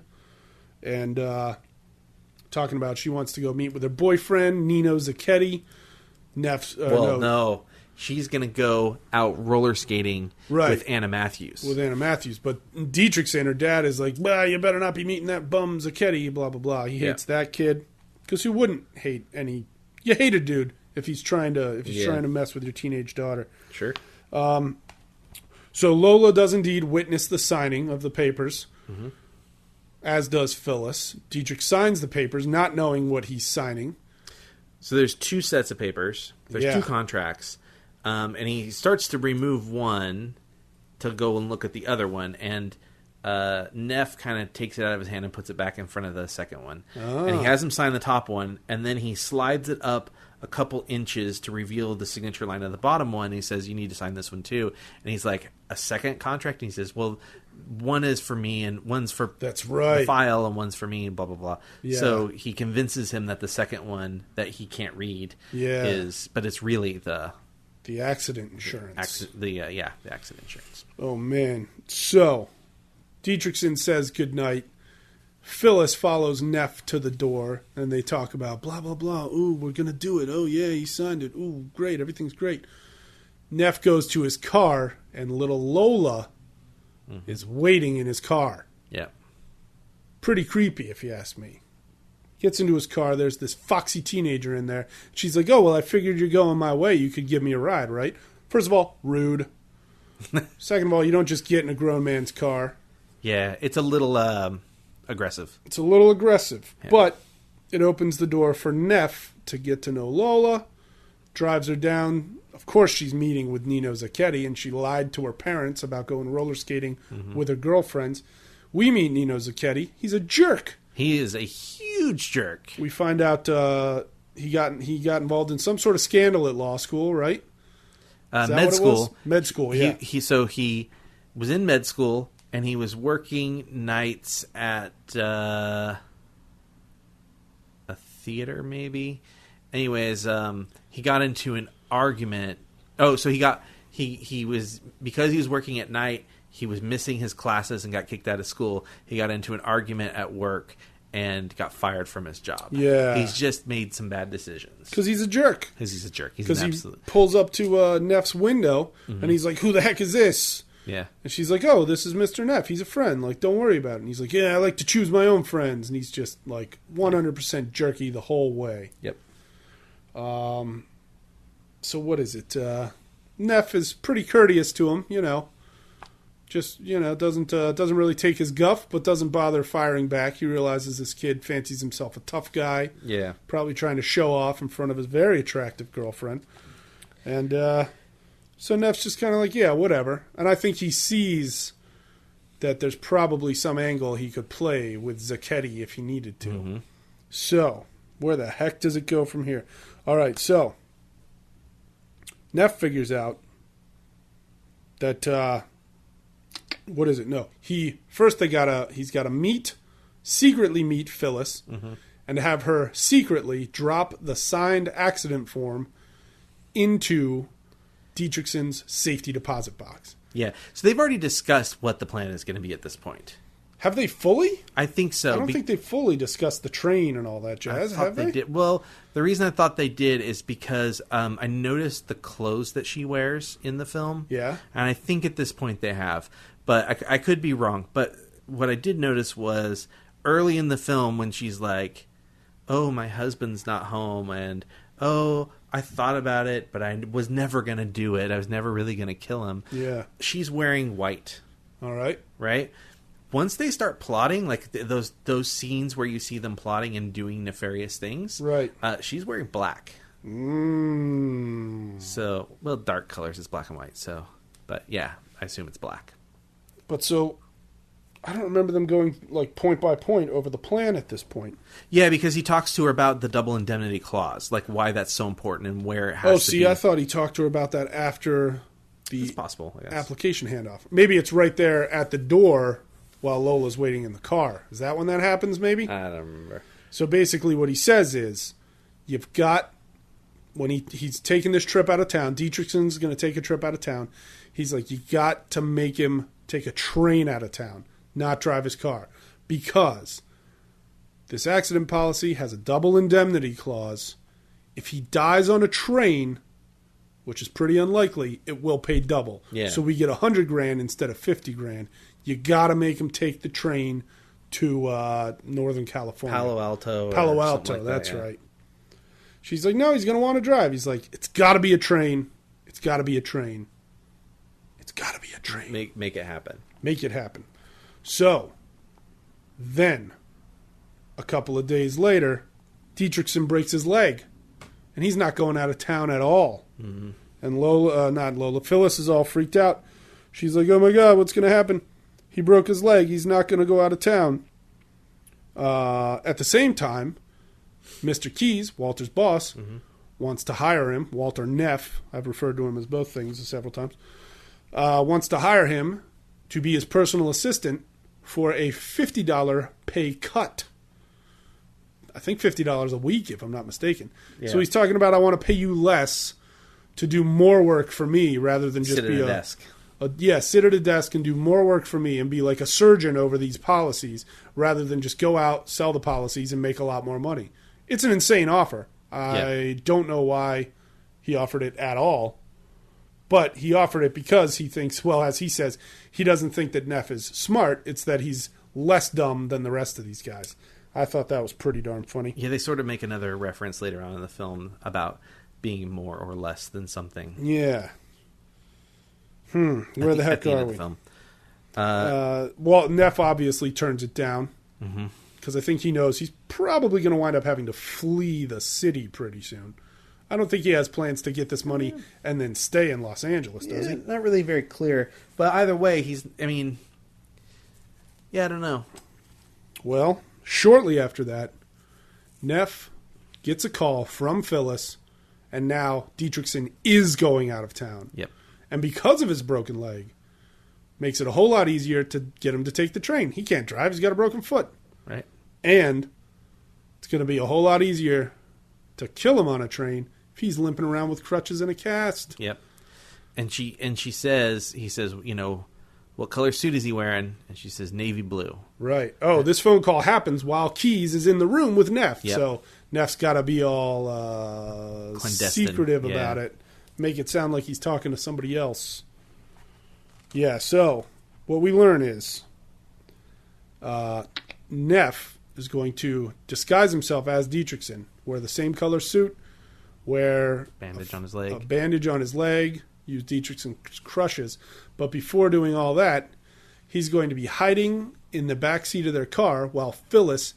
and talking about she wants to go meet with her boyfriend, Nino Zacchetti. Neff's no. She's going to go out roller skating with Anna Matthews. But Dietrichson, her dad, is like, well, you better not be meeting that bum Zacchetti, blah, blah, blah. He hates that kid. Because who wouldn't hate any... You hate a dude if he's trying to mess with your teenage daughter. Sure. So Lola does indeed witness the signing of the papers, as does Phyllis. Dietrich signs the papers, not knowing what he's signing. So there's two sets of papers. There's two contracts. And he starts to remove one to go and look at the other one. And Neff kind of takes it out of his hand and puts it back in front of the second one. Oh. And he has him sign the top one. And then he slides it up a couple inches to reveal the signature line of the bottom one. He says, you need to sign this one too. And he's like, a second contract? And he says, well, one is for me and one's for the file and one's for me, blah, blah, blah. Yeah. So he convinces him that the second one that he can't read is, but it's really the accident insurance. The accident insurance. Oh, man. So Dietrichson says goodnight. Phyllis follows Neff to the door, and they talk about blah, blah, blah. Ooh, we're going to do it. Oh, yeah, he signed it. Ooh, great. Everything's great. Neff goes to his car, and little Lola is waiting in his car. Yeah. Pretty creepy, if you ask me. Gets into his car. There's this foxy teenager in there. She's like, oh, well, I figured you're going my way. You could give me a ride, right? First of all, rude. Second of all, you don't just get in a grown man's car. Yeah, it's a little aggressive. It's a little aggressive. Yeah. But it opens the door for Neff to get to know Lola. Drives her down. Of course, she's meeting with Nino Zacchetti, and she lied to her parents about going roller skating with her girlfriends. We meet Nino Zacchetti. He's a jerk. He is a huge jerk. We find out he got involved in some sort of scandal at law school, right? Med school. Med school, yeah. He was in med school, and he was working nights at a theater, maybe. Anyways, he got into an argument. Oh, so he was, because he was working at night, he was missing his classes and got kicked out of school. He got into an argument at work and got fired from his job. Yeah. He's just made some bad decisions. Because he's a jerk. He's an absolute... he pulls up to Neff's window, and he's like, who the heck is this? Yeah. And she's like, oh, this is Mr. Neff. He's a friend. Like, don't worry about it. And he's like, yeah, I like to choose my own friends. And he's just, like, 100% jerky the whole way. Yep. So what is it? Neff is pretty courteous to him, you know. Just, you know, doesn't really take his guff, but doesn't bother firing back. He realizes this kid fancies himself a tough guy. Yeah. Probably trying to show off in front of his very attractive girlfriend. And so Neff's just kind of like, yeah, whatever. And I think he sees that there's probably some angle he could play with Zacchetti if he needed to. Mm-hmm. So, where the heck does it go from here? All right, so Neff figures out that what is it? No, he's got to secretly meet Phyllis, and have her secretly drop the signed accident form into Dietrichson's safety deposit box. Yeah, so they've already discussed what the plan is going to be at this point. Have they fully? I think so. I don't think they fully discussed the train and all that jazz, have they? Did. Well, the reason I thought they did is because I noticed the clothes that she wears in the film. Yeah. And I think at this point they have. But I could be wrong. But what I did notice was early in the film when she's like, oh, my husband's not home, and oh, I thought about it, but I was never going to do it. I was never really going to kill him. Yeah. She's wearing white. All right. Right? Once they start plotting, like those scenes where you see them plotting and doing nefarious things, right? She's wearing black. So, well, dark colors is black and white. So, but yeah, I assume it's black. But so, I don't remember them going like point by point over the plan at this point. Yeah, because he talks to her about the double indemnity clause, like why that's so important and where it has to be. I thought he talked to her about that after the it's possible, I guess. Application handoff. Maybe it's right there at the door while Lola's waiting in the car. Is that when that happens, maybe? I don't remember. So basically what he says is, you've got, when he's taking this trip out of town, Dietrichson's going to take a trip out of town, he's like, you got to make him take a train out of town, not drive his car. Because this accident policy has a double indemnity clause. If he dies on a train, which is pretty unlikely, it will pay double. Yeah. So we get $100,000 instead of $50,000. You got to make him take the train to Northern California. Palo Alto, like that's that, yeah. right. She's like, no, he's going to want to drive. He's like, it's got to be a train. It's got to be a train. It's got to be a train. Make it happen. Make it happen. So, then, a couple of days later, Dietrichson breaks his leg. And he's not going out of town at all. Mm-hmm. And Phyllis is all freaked out. She's like, oh my God, what's going to happen? He broke his leg. He's not going to go out of town. At the same time, Mr. Keyes, Walter's boss, wants to hire him. Walter Neff, I've referred to him as both things several times, wants to hire him to be his personal assistant for a $50 pay cut. I think $50 a week, if I'm not mistaken. Yeah. So he's talking about, I want to pay you less to do more work for me rather than just be a desk. Sit at a desk and do more work for me and be like a surgeon over these policies rather than just go out, sell the policies, and make a lot more money. It's an insane offer. I don't know why he offered it at all. But he offered it because he thinks, well, as he says, he doesn't think that Neff is smart. It's that he's less dumb than the rest of these guys. I thought that was pretty darn funny. Yeah, they sort of make another reference later on in the film about being more or less than something. Yeah. Where the heck are we? Film. Well, Neff obviously turns it down because I think he knows he's probably going to wind up having to flee the city pretty soon. I don't think he has plans to get this money and then stay in Los Angeles, does he? Not really very clear. But either way, I don't know. Well, shortly after that, Neff gets a call from Phyllis, and now Dietrichson is going out of town. Yep. And because of his broken leg, makes it a whole lot easier to get him to take the train. He can't drive. He's got a broken foot. Right. And it's going to be a whole lot easier to kill him on a train if he's limping around with crutches and a cast. Yep. And he says, what color suit is he wearing? And she says, navy blue. Right. Oh, this phone call happens while Keyes is in the room with Neff. Yep. So Neff's got to be all secretive about it. Make it sound like he's talking to somebody else. Yeah, so what we learn is Neff is going to disguise himself as Dietrichson, wear the same color suit, wear bandage on his leg. A bandage on his leg, use Dietrichson's crushes. But before doing all that, he's going to be hiding in the back seat of their car while Phyllis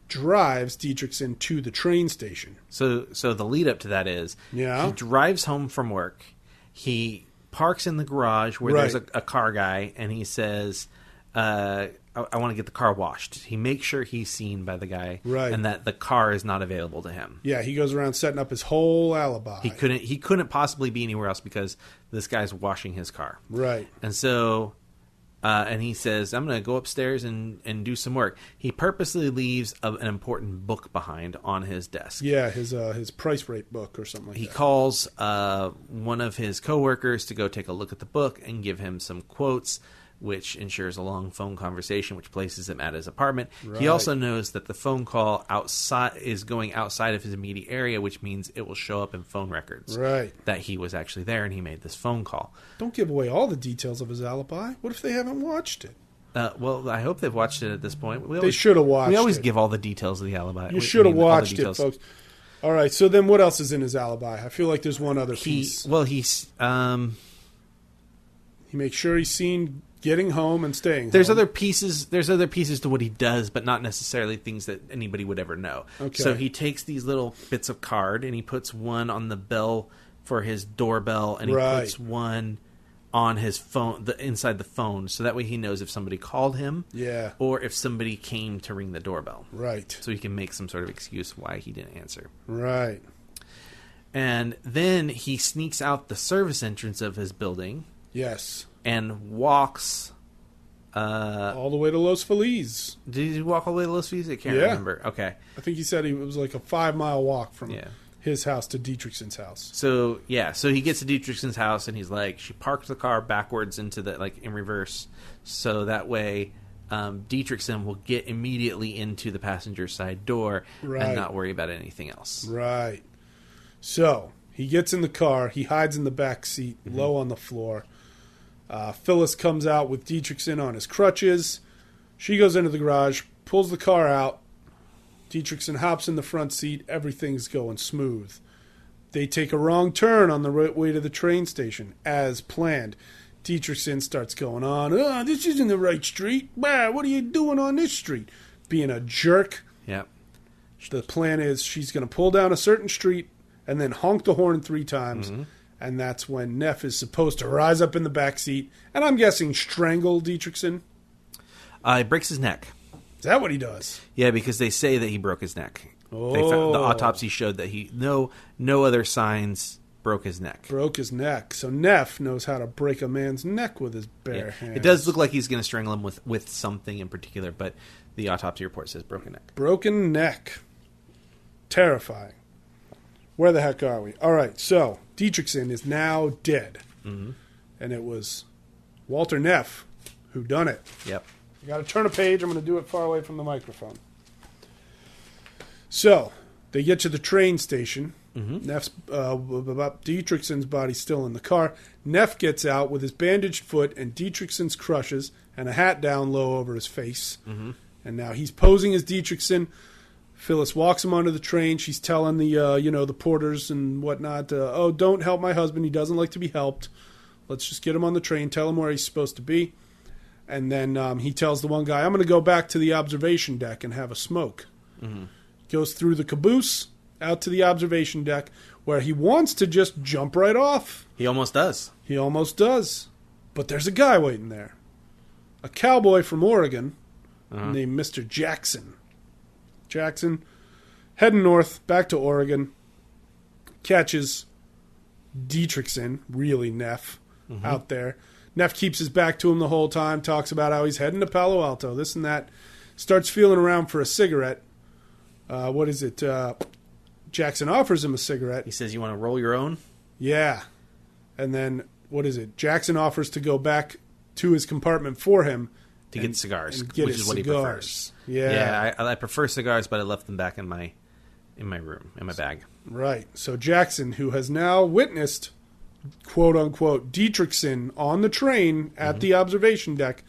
drives Dietrichson to the train station. So the lead up to that is he drives home from work. He parks in the garage where there's a car guy, and he says, I want to get the car washed. He makes sure he's seen by the guy, and that the car is not available to him. Yeah, he goes around setting up his whole alibi. He couldn't possibly be anywhere else because this guy's washing his car. Right. And so and he says, I'm going to go upstairs and do some work. He purposely leaves an important book behind on his desk. Yeah, his price rate book or something like that. He calls one of his coworkers to go take a look at the book and give him some quotes, which ensures a long phone conversation, which places him at his apartment. Right. He also knows that the phone call is going outside of his immediate area, which means it will show up in phone records that he was actually there and he made this phone call. Don't give away all the details of his alibi. What if they haven't watched it? Well, I hope they've watched it at this point. They should have watched it. We always give all the details of the alibi. You should have watched it, folks. All right, so then what else is in his alibi? I feel like there's one other piece. He makes sure he's seen getting home and staying There's home. other pieces to what he does, but not necessarily things that anybody would ever know. Okay. So he takes these little bits of card and he puts one on the bell for his doorbell, and he puts one on his phone, inside the phone, so that way he knows if somebody called him, or if somebody came to ring the doorbell. Right. So he can make some sort of excuse why he didn't answer. Right. And then he sneaks out the service entrance of his building. Yes. And walks all the way to Los Feliz. Did he walk all the way to Los Feliz? I can't remember. Okay. I think he said it was like a 5-mile walk from his house to Dietrichson's house. So he gets to Dietrichson's house and he's like, she parked the car backwards into the, like, in reverse, so that way Dietrichson will get immediately into the passenger side door and not worry about anything else. Right. So he gets in the car, he hides in the back seat, low on the floor. Phyllis comes out with Dietrichson on his crutches. She goes into the garage, pulls the car out. Dietrichson hops in the front seat. Everything's going smooth. They take a wrong turn on the way to the train station, as planned. Dietrichson starts going on, this isn't the right street. Bah, what are you doing on this street? Being a jerk. Yep. The plan is she's going to pull down a certain street and then honk the horn 3 times. Mm-hmm. And that's when Neff is supposed to rise up in the back seat, and I'm guessing strangle Dietrichson. He breaks his neck. Is that what he does? Yeah, because they say that he broke his neck. Oh. The autopsy showed that no other signs broke his neck. Broke his neck. So Neff knows how to break a man's neck with his bare hands. It does look like he's going to strangle him with something in particular, but the autopsy report says broken neck. Broken neck. Terrifying. Where the heck are we? All right, so Dietrichson is now dead. Mm-hmm. And it was Walter Neff who done it. Yep. You got to turn a page. I'm going to do it far away from the microphone. So they get to the train station. Mm-hmm. Neff's Dietrichson's body's still in the car. Neff gets out with his bandaged foot and Dietrichson's crutches and a hat down low over his face. Mm-hmm. And now he's posing as Dietrichson. Phyllis walks him onto the train. She's telling the porters and whatnot, don't help my husband. He doesn't like to be helped. Let's just get him on the train. Tell him where he's supposed to be. And then he tells the one guy, I'm going to go back to the observation deck and have a smoke. Mm-hmm. Goes through the caboose, out to the observation deck, where he wants to just jump right off. He almost does. But there's a guy waiting there. A cowboy from Oregon named Mr. Jackson. Jackson, heading north, back to Oregon, catches Dietrichson, really Neff, out there. Neff keeps his back to him the whole time, talks about how he's heading to Palo Alto, this and that. Starts feeling around for a cigarette. Jackson offers him a cigarette. He says, you want to roll your own? Yeah. And then, Jackson offers to go back to his compartment for him. To get cigars, which is what he prefers. Yeah, I prefer cigars, but I left them back in my room, in my bag. Right. So Jackson, who has now witnessed, quote unquote, Dietrichson on the train at the observation deck,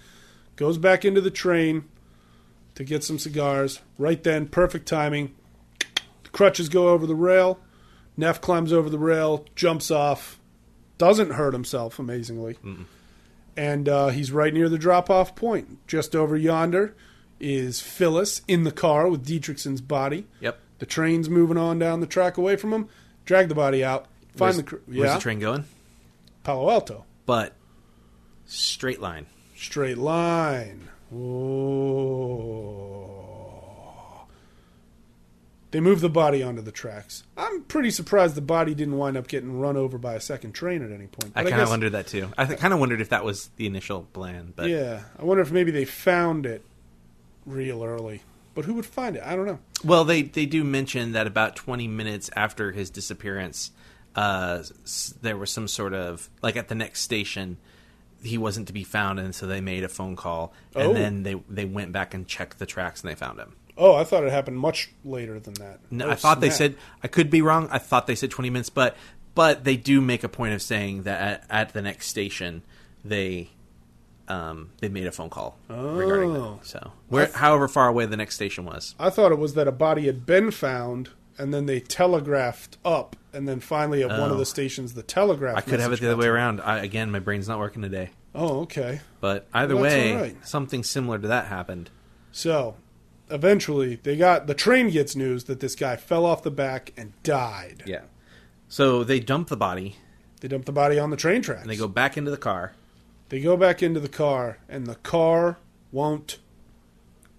goes back into the train to get some cigars. Right then, perfect timing. The crutches go over the rail. Neff climbs over the rail, jumps off, doesn't hurt himself, amazingly. Mm-mm. And he's right near the drop-off point. Just over yonder is Phyllis in the car with Dietrichson's body. Yep. The train's moving on down the track away from him. Drag the body out. Where's the train going? Palo Alto. But straight line. Straight line. Oh. They move the body onto the tracks. I'm pretty surprised the body didn't wind up getting run over by a second train at any point. But I kind of wondered that too. I kind of wondered if that was the initial plan. But yeah, I wonder if maybe they found it real early. But who would find it? I don't know. Well, they do mention that about 20 minutes after his disappearance, there was some sort of, like at the next station, he wasn't to be found, and so they made a phone call, and then they went back and checked the tracks, and they found him. Oh, I thought it happened much later than that. No, I thought they said, I could be wrong, I thought they said 20 minutes, but they do make a point of saying that at the next station, they they made a phone call regarding that. So, however far away the next station was. I thought it was that a body had been found, and then they telegraphed up, and then finally at one of the stations, the telegraph. I could have it the other way around. Again, my brain's not working today. Oh, okay. But either way, something similar to that happened. So, eventually, the train gets news that this guy fell off the back and died. Yeah. So they dump the body. They dump the body on the train tracks. And they go back into the car. They go back into the car, and the car won't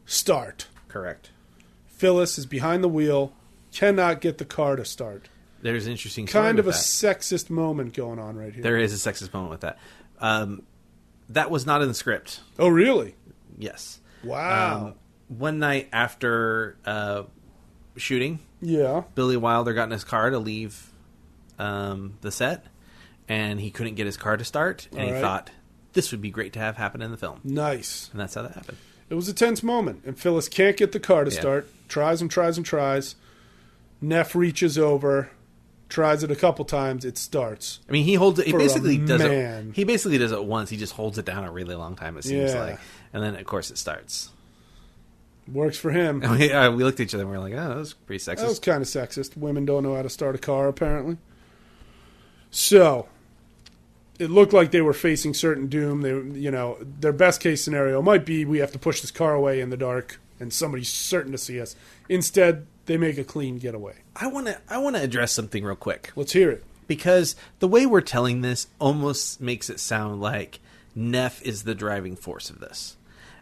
start. Correct. Phyllis is behind the wheel, cannot get the car to start. There's an interesting story kind of a that. Sexist moment going on right here. There is a sexist moment with that. That was not in the script. Oh, really? Yes. Wow. One night after shooting, Billy Wilder got in his car to leave the set, and he couldn't get his car to start, and he thought, this would be great to have happen in the film. Nice. And that's how that happened. It was a tense moment, and Phyllis can't get the car to start, tries and tries and tries. Neff reaches over, tries it a couple times, it starts. I mean, he holds it. He basically does man. it. He basically does it once. He just holds it down a really long time. It seems like, and then of course it starts. Works for him. We looked at each other and we were like, "Oh, that was pretty sexist." That was kind of sexist. Women don't know how to start a car, apparently. So, it looked like they were facing certain doom. Their best case scenario might be we have to push this car away in the dark, and somebody's certain to see us. Instead, they make a clean getaway. I want to address something real quick. Let's hear it. Because the way we're telling this almost makes it sound like Neff is the driving force of this.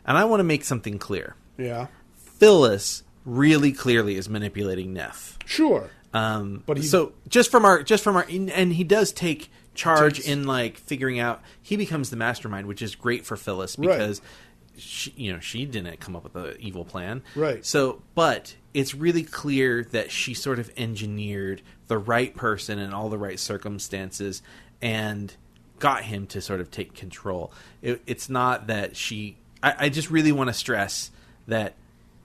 And I want to make something clear. Yeah. Phyllis really clearly is manipulating Neff. Sure. But just from our and he does take charge in like figuring out. He becomes the mastermind, which is great for Phyllis because she didn't come up with the evil plan. Right. So, but it's really clear that she sort of engineered the right person in all the right circumstances and got him to sort of take control. It's not that she... I just really want to stress that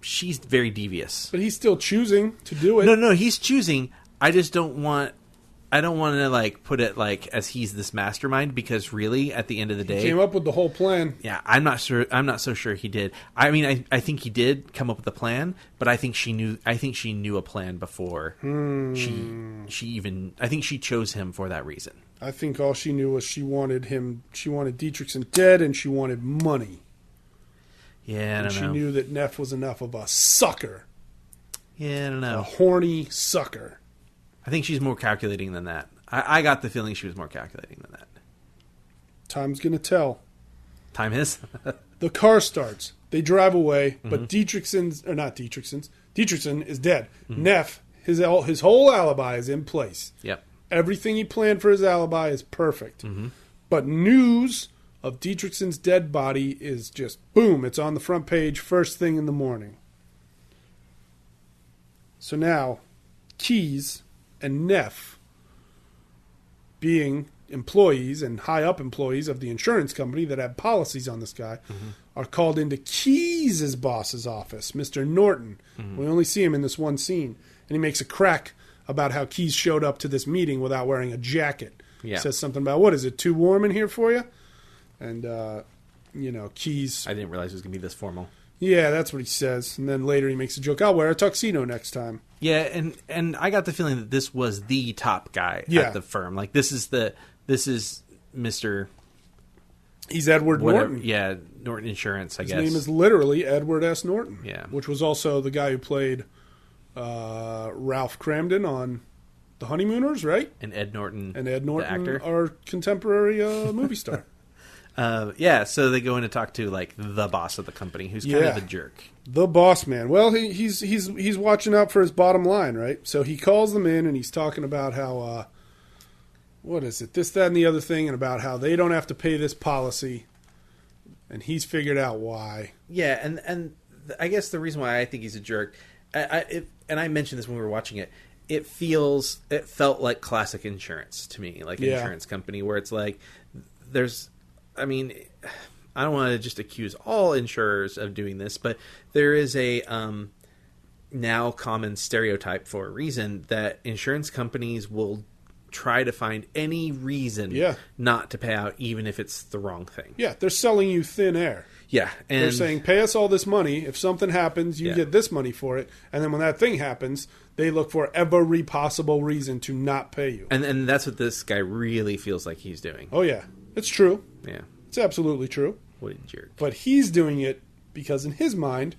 she's very devious. But he's still choosing to do it. No, he's choosing. I just don't want... I don't want to like put it like as he's this mastermind because really at the end of the day he came up with the whole plan. Yeah, I'm not so sure he did. I mean, I think he did come up with a plan, but I think she knew a plan before she even. I think she chose him for that reason. I think all she knew was she wanted him. She wanted Dietrichson dead, and she wanted money. Yeah, I don't know. She knew that Neff was enough of a sucker. Yeah, I don't know. A horny sucker. I think she's more calculating than that. I got the feeling she was more calculating than that. Time's going to tell. Time is? The car starts. They drive away, but Dietrichson is dead. Neff, his whole alibi is in place. Yep. Everything he planned for his alibi is perfect. But news of Dietrichson's dead body is just, boom, it's on the front page first thing in the morning. So now, Keyes and Neff, being employees and high-up employees of the insurance company that have policies on this guy, are called into Keyes' boss's office, Mr. Norton. We only see him in this one scene. And he makes a crack about how Keyes showed up to this meeting without wearing a jacket. Yeah. Says something about, what is it, too warm in here for you? And, Keyes... I didn't realize it was going to be this formal. Yeah, that's what he says. And then later he makes a joke, I'll wear a tuxedo next time. Yeah, and I got the feeling that this was the top guy at the firm. Like, this is Mr. He's Edward Norton. Yeah, Norton Insurance, I guess. His name is literally Edward S. Norton. Yeah. Which was also the guy who played Ralph Cramden on The Honeymooners, right? And Ed Norton, the actor. Our contemporary movie star. So they go in to talk to like the boss of the company, who's kind of a jerk. The boss man. Well, he's watching out for his bottom line, right? So he calls them in and he's talking about how what is it? This, that, and the other thing, and about how they don't have to pay this policy, and he's figured out why. Yeah, and I guess the reason why I think he's a jerk, and I mentioned this when we were watching it. It felt like classic insurance to me, like an insurance company where it's like I mean, I don't want to just accuse all insurers of doing this, but there is a now common stereotype for a reason that insurance companies will try to find any reason not to pay out, even if it's the wrong thing. Yeah, they're selling you thin air. Yeah. And they're saying, pay us all this money. If something happens, you get this money for it. And then when that thing happens, they look for every possible reason to not pay you. And that's what this guy really feels like he's doing. Oh, yeah. It's true. Yeah. It's absolutely true. What a jerk. But he's doing it because in his mind,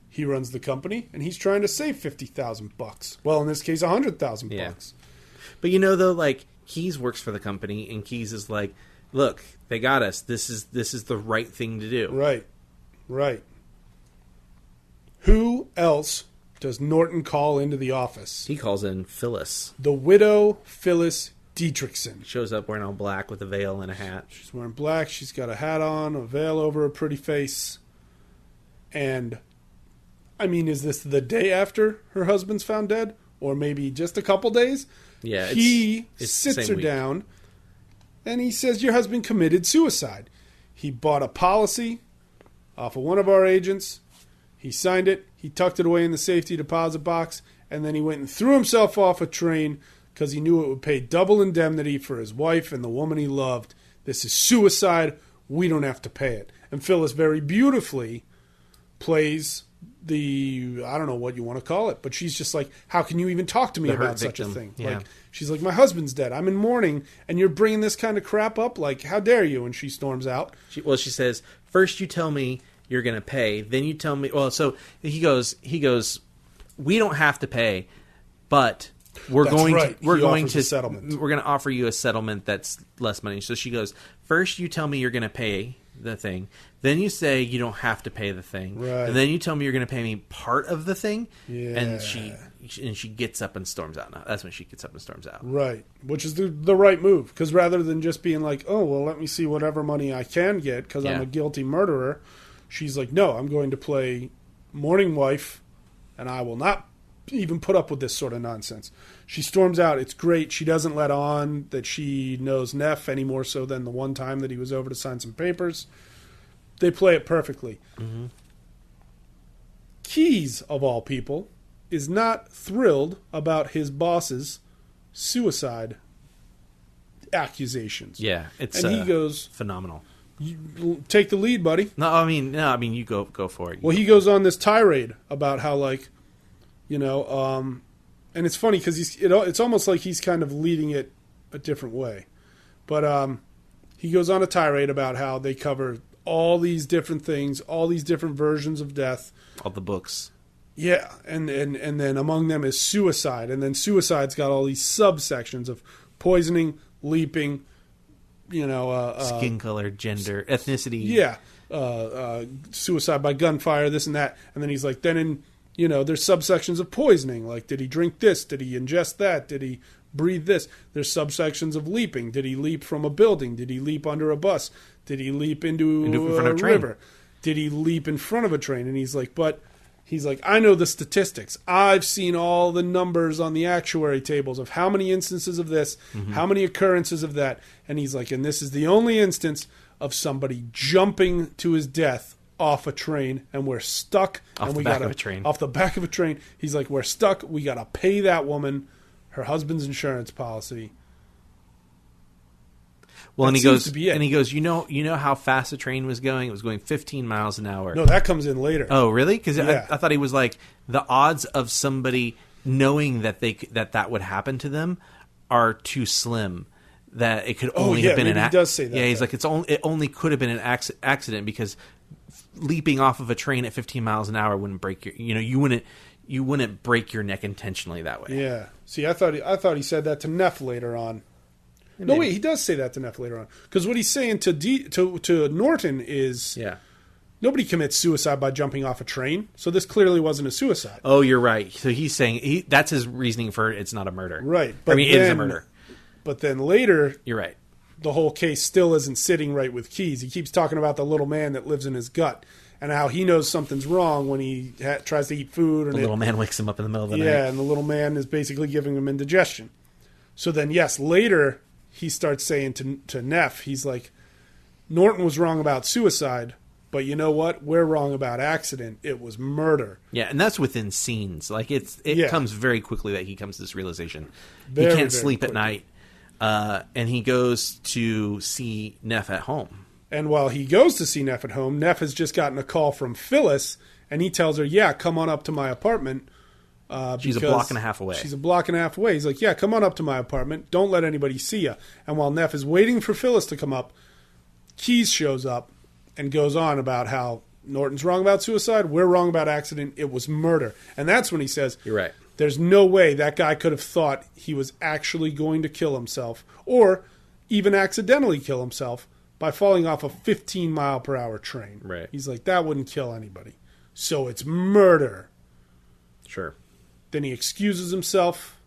he runs the company and he's trying to save $50,000. Well, in this case, $100,000. Yeah. But you know, though, like, Keyes works for the company, and Keyes is like, look, they got us. This is the right thing to do. Right. Who else does Norton call into the office? He calls in Phyllis. The widow, Phyllis Dietrichson. Shows up wearing all black with a veil and a hat. She's wearing black. She's got a hat on, a veil over her pretty face. And, I mean, is this the day after her husband's found dead? Or maybe just a couple days? Yeah. He it's sits her week. down, and he says, your husband committed suicide. He bought a policy off of one of our agents. He signed it. He tucked it away in the safety deposit box, and then he went and threw himself off a train because he knew it would pay double indemnity for his wife and the woman he loved. This is suicide. We don't have to pay it. And Phyllis very beautifully plays the, I don't know what you want to call it, but she's just like, how can you even talk to me about such a thing? Yeah. Like, she's like, my husband's dead. I'm in mourning, and you're bringing this kind of crap up? Like, how dare you? And she storms out. She says, first you tell me you're going to pay, then you tell me, well, so he goes, we don't have to pay, but we're going to offer you a settlement that's less money. So she goes, first you tell me you're going to pay the thing, then you say you don't have to pay the thing, right. And then you tell me you're going to pay me part of the thing, yeah. And she gets up and storms out. Now that's when she gets up and storms out, right? Which is the right move, because rather than just being like, oh well, let me see whatever money I can get because I'm a guilty murderer, she's like, no, I'm going to play mourning wife, and I will not even put up with this sort of nonsense. She storms out. It's great. She doesn't let on that she knows Neff any more so than the one time that he was over to sign some papers. They play it perfectly. Mm-hmm. Keyes, of all people, is not thrilled about his boss's suicide accusations. Yeah, it's and he goes, phenomenal. You take the lead, buddy. No, I mean, you go for it. Well, he goes on this tirade about how, like, you know, and it's funny because it's almost like he's kind of leading it a different way. But he goes on a tirade about how they cover all these different things, all these different versions of death. All the books. Yeah, and then among them is suicide. And then suicide's got all these subsections of poisoning, leaping, skin color, gender, ethnicity. Yeah. Suicide by gunfire, this and that. And then he's like, then in, there's subsections of poisoning. Like, did he drink this? Did he ingest that? Did he breathe this? There's subsections of leaping. Did he leap from a building? Did he leap under a bus? Did he leap into a river? Did he leap in front of a train? And he's like, I know the statistics. I've seen all the numbers on the actuary tables of how many instances of this, how many occurrences of that. And he's like, and this is the only instance of somebody jumping to his death off a train, and we're stuck. Off the back of a train. He's like, we're stuck. We got to pay that woman her husband's insurance policy. Well, and he goes, you know how fast the train was going? It was going 15 miles an hour. No, that comes in later. Oh, really? Because I thought he was like, the odds of somebody knowing that would happen to them are too slim. That it could only have been an accident. He does say that. Yeah, he's like, it only could have been an accident because leaping off of a train at 15 miles an hour wouldn't break your, you wouldn't break your neck intentionally that way. Yeah. See, I thought he said that to Neff later on. No, wait, he does say that to Neff later on. Because what he's saying to Norton is, nobody commits suicide by jumping off a train, so this clearly wasn't a suicide. Oh, you're right. So he's saying that's his reasoning for it's not a murder. Right. But it is a murder. But then later, you're right. The whole case still isn't sitting right with Keyes. He keeps talking about the little man that lives in his gut and how he knows something's wrong when he tries to eat food. The little man wakes him up in the middle of the night. Yeah, and the little man is basically giving him indigestion. So then, yes, later he starts saying to Neff, he's like, Norton was wrong about suicide, but you know what? We're wrong about accident. It was murder. Yeah, and that's within scenes. Like it comes very quickly that he comes to this realization. Very, he can't sleep at night. And he goes to see Neff at home. And while he goes to see Neff at home, Neff has just gotten a call from Phyllis, and he tells her, yeah, come on up to my apartment. She's a block and a half away. She's a block and a half away. He's like, yeah, come on up to my apartment. Don't let anybody see you. And while Neff is waiting for Phyllis to come up, Keys shows up and goes on about how Norton's wrong about suicide. We're wrong about accident. It was murder. And that's when he says, You're right. There's no way that guy could have thought he was actually going to kill himself or even accidentally kill himself by falling off a 15-mile-per-hour train. Right. He's like, that wouldn't kill anybody. So it's murder. Sure. Then he excuses himself.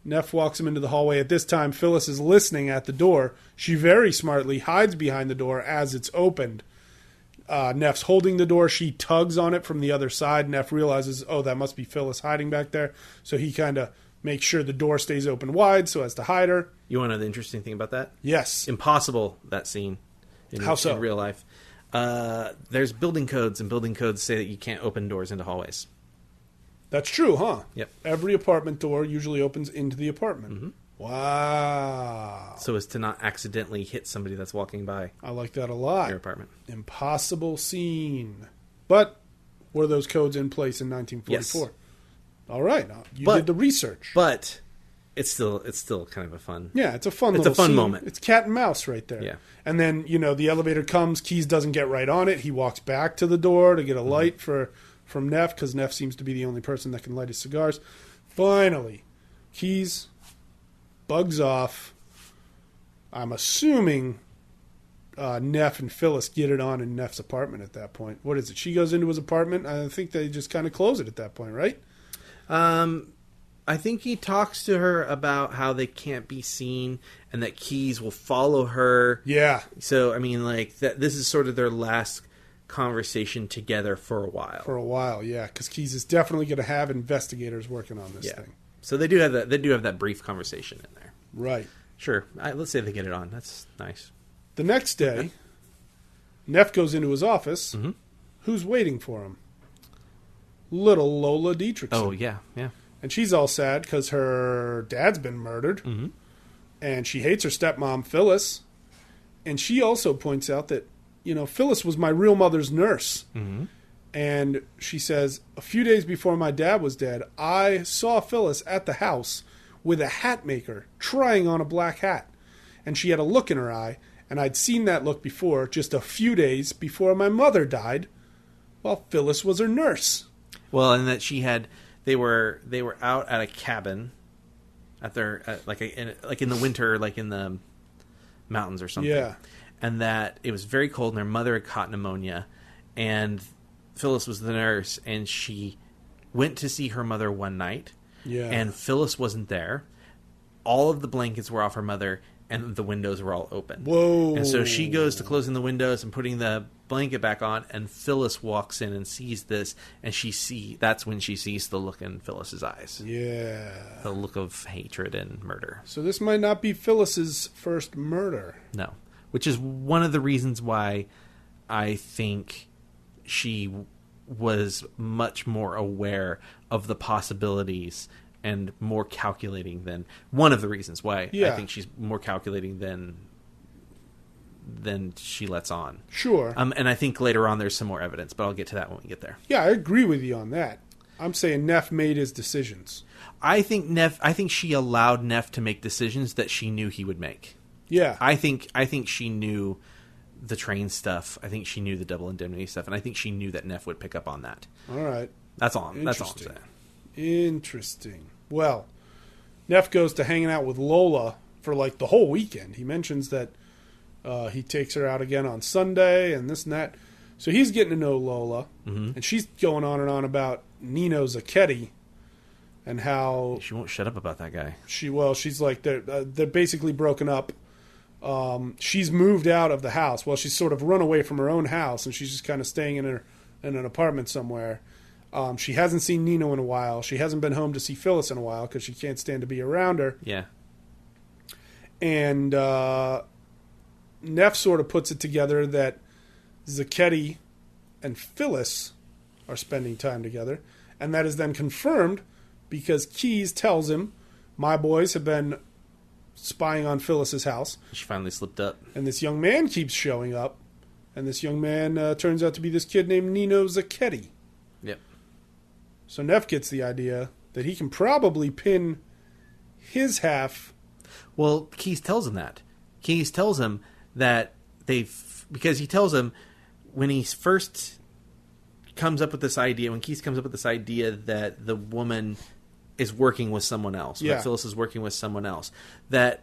Neff walks him into the hallway. At this time, Phyllis is listening at the door. She very smartly hides behind the door as it's opened. Neff's holding the door. She tugs on it from the other side. Neff realizes, oh, that must be Phyllis hiding back there. So he kind of makes sure the door stays open wide so as to hide her. You want to know the interesting thing about that? Yes. Impossible, that scene. How so? In real life. There's building codes, and building codes say that you can't open doors into hallways. That's true, huh? Yep. Every apartment door usually opens into the apartment. Mm-hmm. Wow. So as to not accidentally hit somebody that's walking by I like that a lot. your apartment. Impossible scene. But were those codes in place in 1944? Yes. All right. You did the research. But it's still kind of a fun. Yeah, it's a fun scene. moment. It's cat and mouse right there. Yeah. And then, the elevator comes. Keys doesn't get right on it. He walks back to the door to get a light from Neff, because Neff seems to be the only person that can light his cigars. Finally, Keys bugs off. I'm assuming Neff and Phyllis get it on in Neff's apartment at that point. What is it? She goes into his apartment. I think they just kind of close it at that point, right? I think he talks to her about how they can't be seen and that Keys will follow her. Yeah. So, I mean, like, this is sort of their last conversation together for a while. For a while, yeah, because Keys is definitely going to have investigators working on this thing. So they do have that. They do have that brief conversation in there. Right. Sure. Let's say they get it on. That's nice. The next day, Neff goes into his office. Mm-hmm. Who's waiting for him? Little Lola Dietrichson. Oh, yeah, yeah. And she's all sad because her dad's been murdered. Mm-hmm. And she hates her stepmom, Phyllis. And she also points out that, Phyllis was my real mother's nurse. Mm-hmm. And she says, a few days before my dad was dead, I saw Phyllis at the house with a hat maker trying on a black hat. And she had a look in her eye, and I'd seen that look before, just a few days before my mother died, while Phyllis was her nurse. Well, and that they were out at a cabin at their like in the winter, like in the mountains or something. Yeah. And that it was very cold, and their mother had caught pneumonia, and Phyllis was the nurse, and she went to see her mother one night. Yeah. And Phyllis wasn't there. All of the blankets were off her mother, and the windows were all open. Whoa. And so she goes to closing the windows and putting the blanket back on, and Phyllis walks in and sees this, and that's when she sees the look in Phyllis's eyes. Yeah. The look of hatred and murder. So this might not be Phyllis's first murder. No. Which is one of the reasons why I think she was much more aware of the possibilities and more calculating than one of the reasons why I think she's more calculating than she lets on. Sure. And I think later on there's some more evidence, but I'll get to that when we get there. Yeah, I agree with you on that. I'm saying Neff made his decisions. I think she allowed Neff to make decisions that she knew he would make. Yeah. I think she knew the train stuff. I think she knew the double indemnity stuff, and I think she knew that Neff would pick up on that. All right. That's all I'm saying. Interesting. Well, Neff goes to hanging out with Lola for like the whole weekend. He mentions that he takes her out again on Sunday and this and that. So he's getting to know Lola, and she's going on and on about Nino Zacchetti and how she won't shut up about that guy. She's like they're basically broken up. She's moved out of the house. Well, she's sort of run away from her own house, and she's just kind of staying in an apartment somewhere. She hasn't seen Nino in a while. She hasn't been home to see Phyllis in a while because she can't stand to be around her. Yeah. And Neff sort of puts it together that Zacchetti and Phyllis are spending time together, and that is then confirmed because Keys tells him, my boys have been spying on Phyllis's house. She finally slipped up. And this young man keeps showing up. And this young man turns out to be this kid named Nino Zacchetti. Yep. So Neff gets the idea that he can probably pin his half. Well, Keyes tells him that. Keyes tells him that because he tells him when he first comes up with this idea, when Keyes comes up with this idea that the woman is working with someone else, that Phyllis is working with someone else, that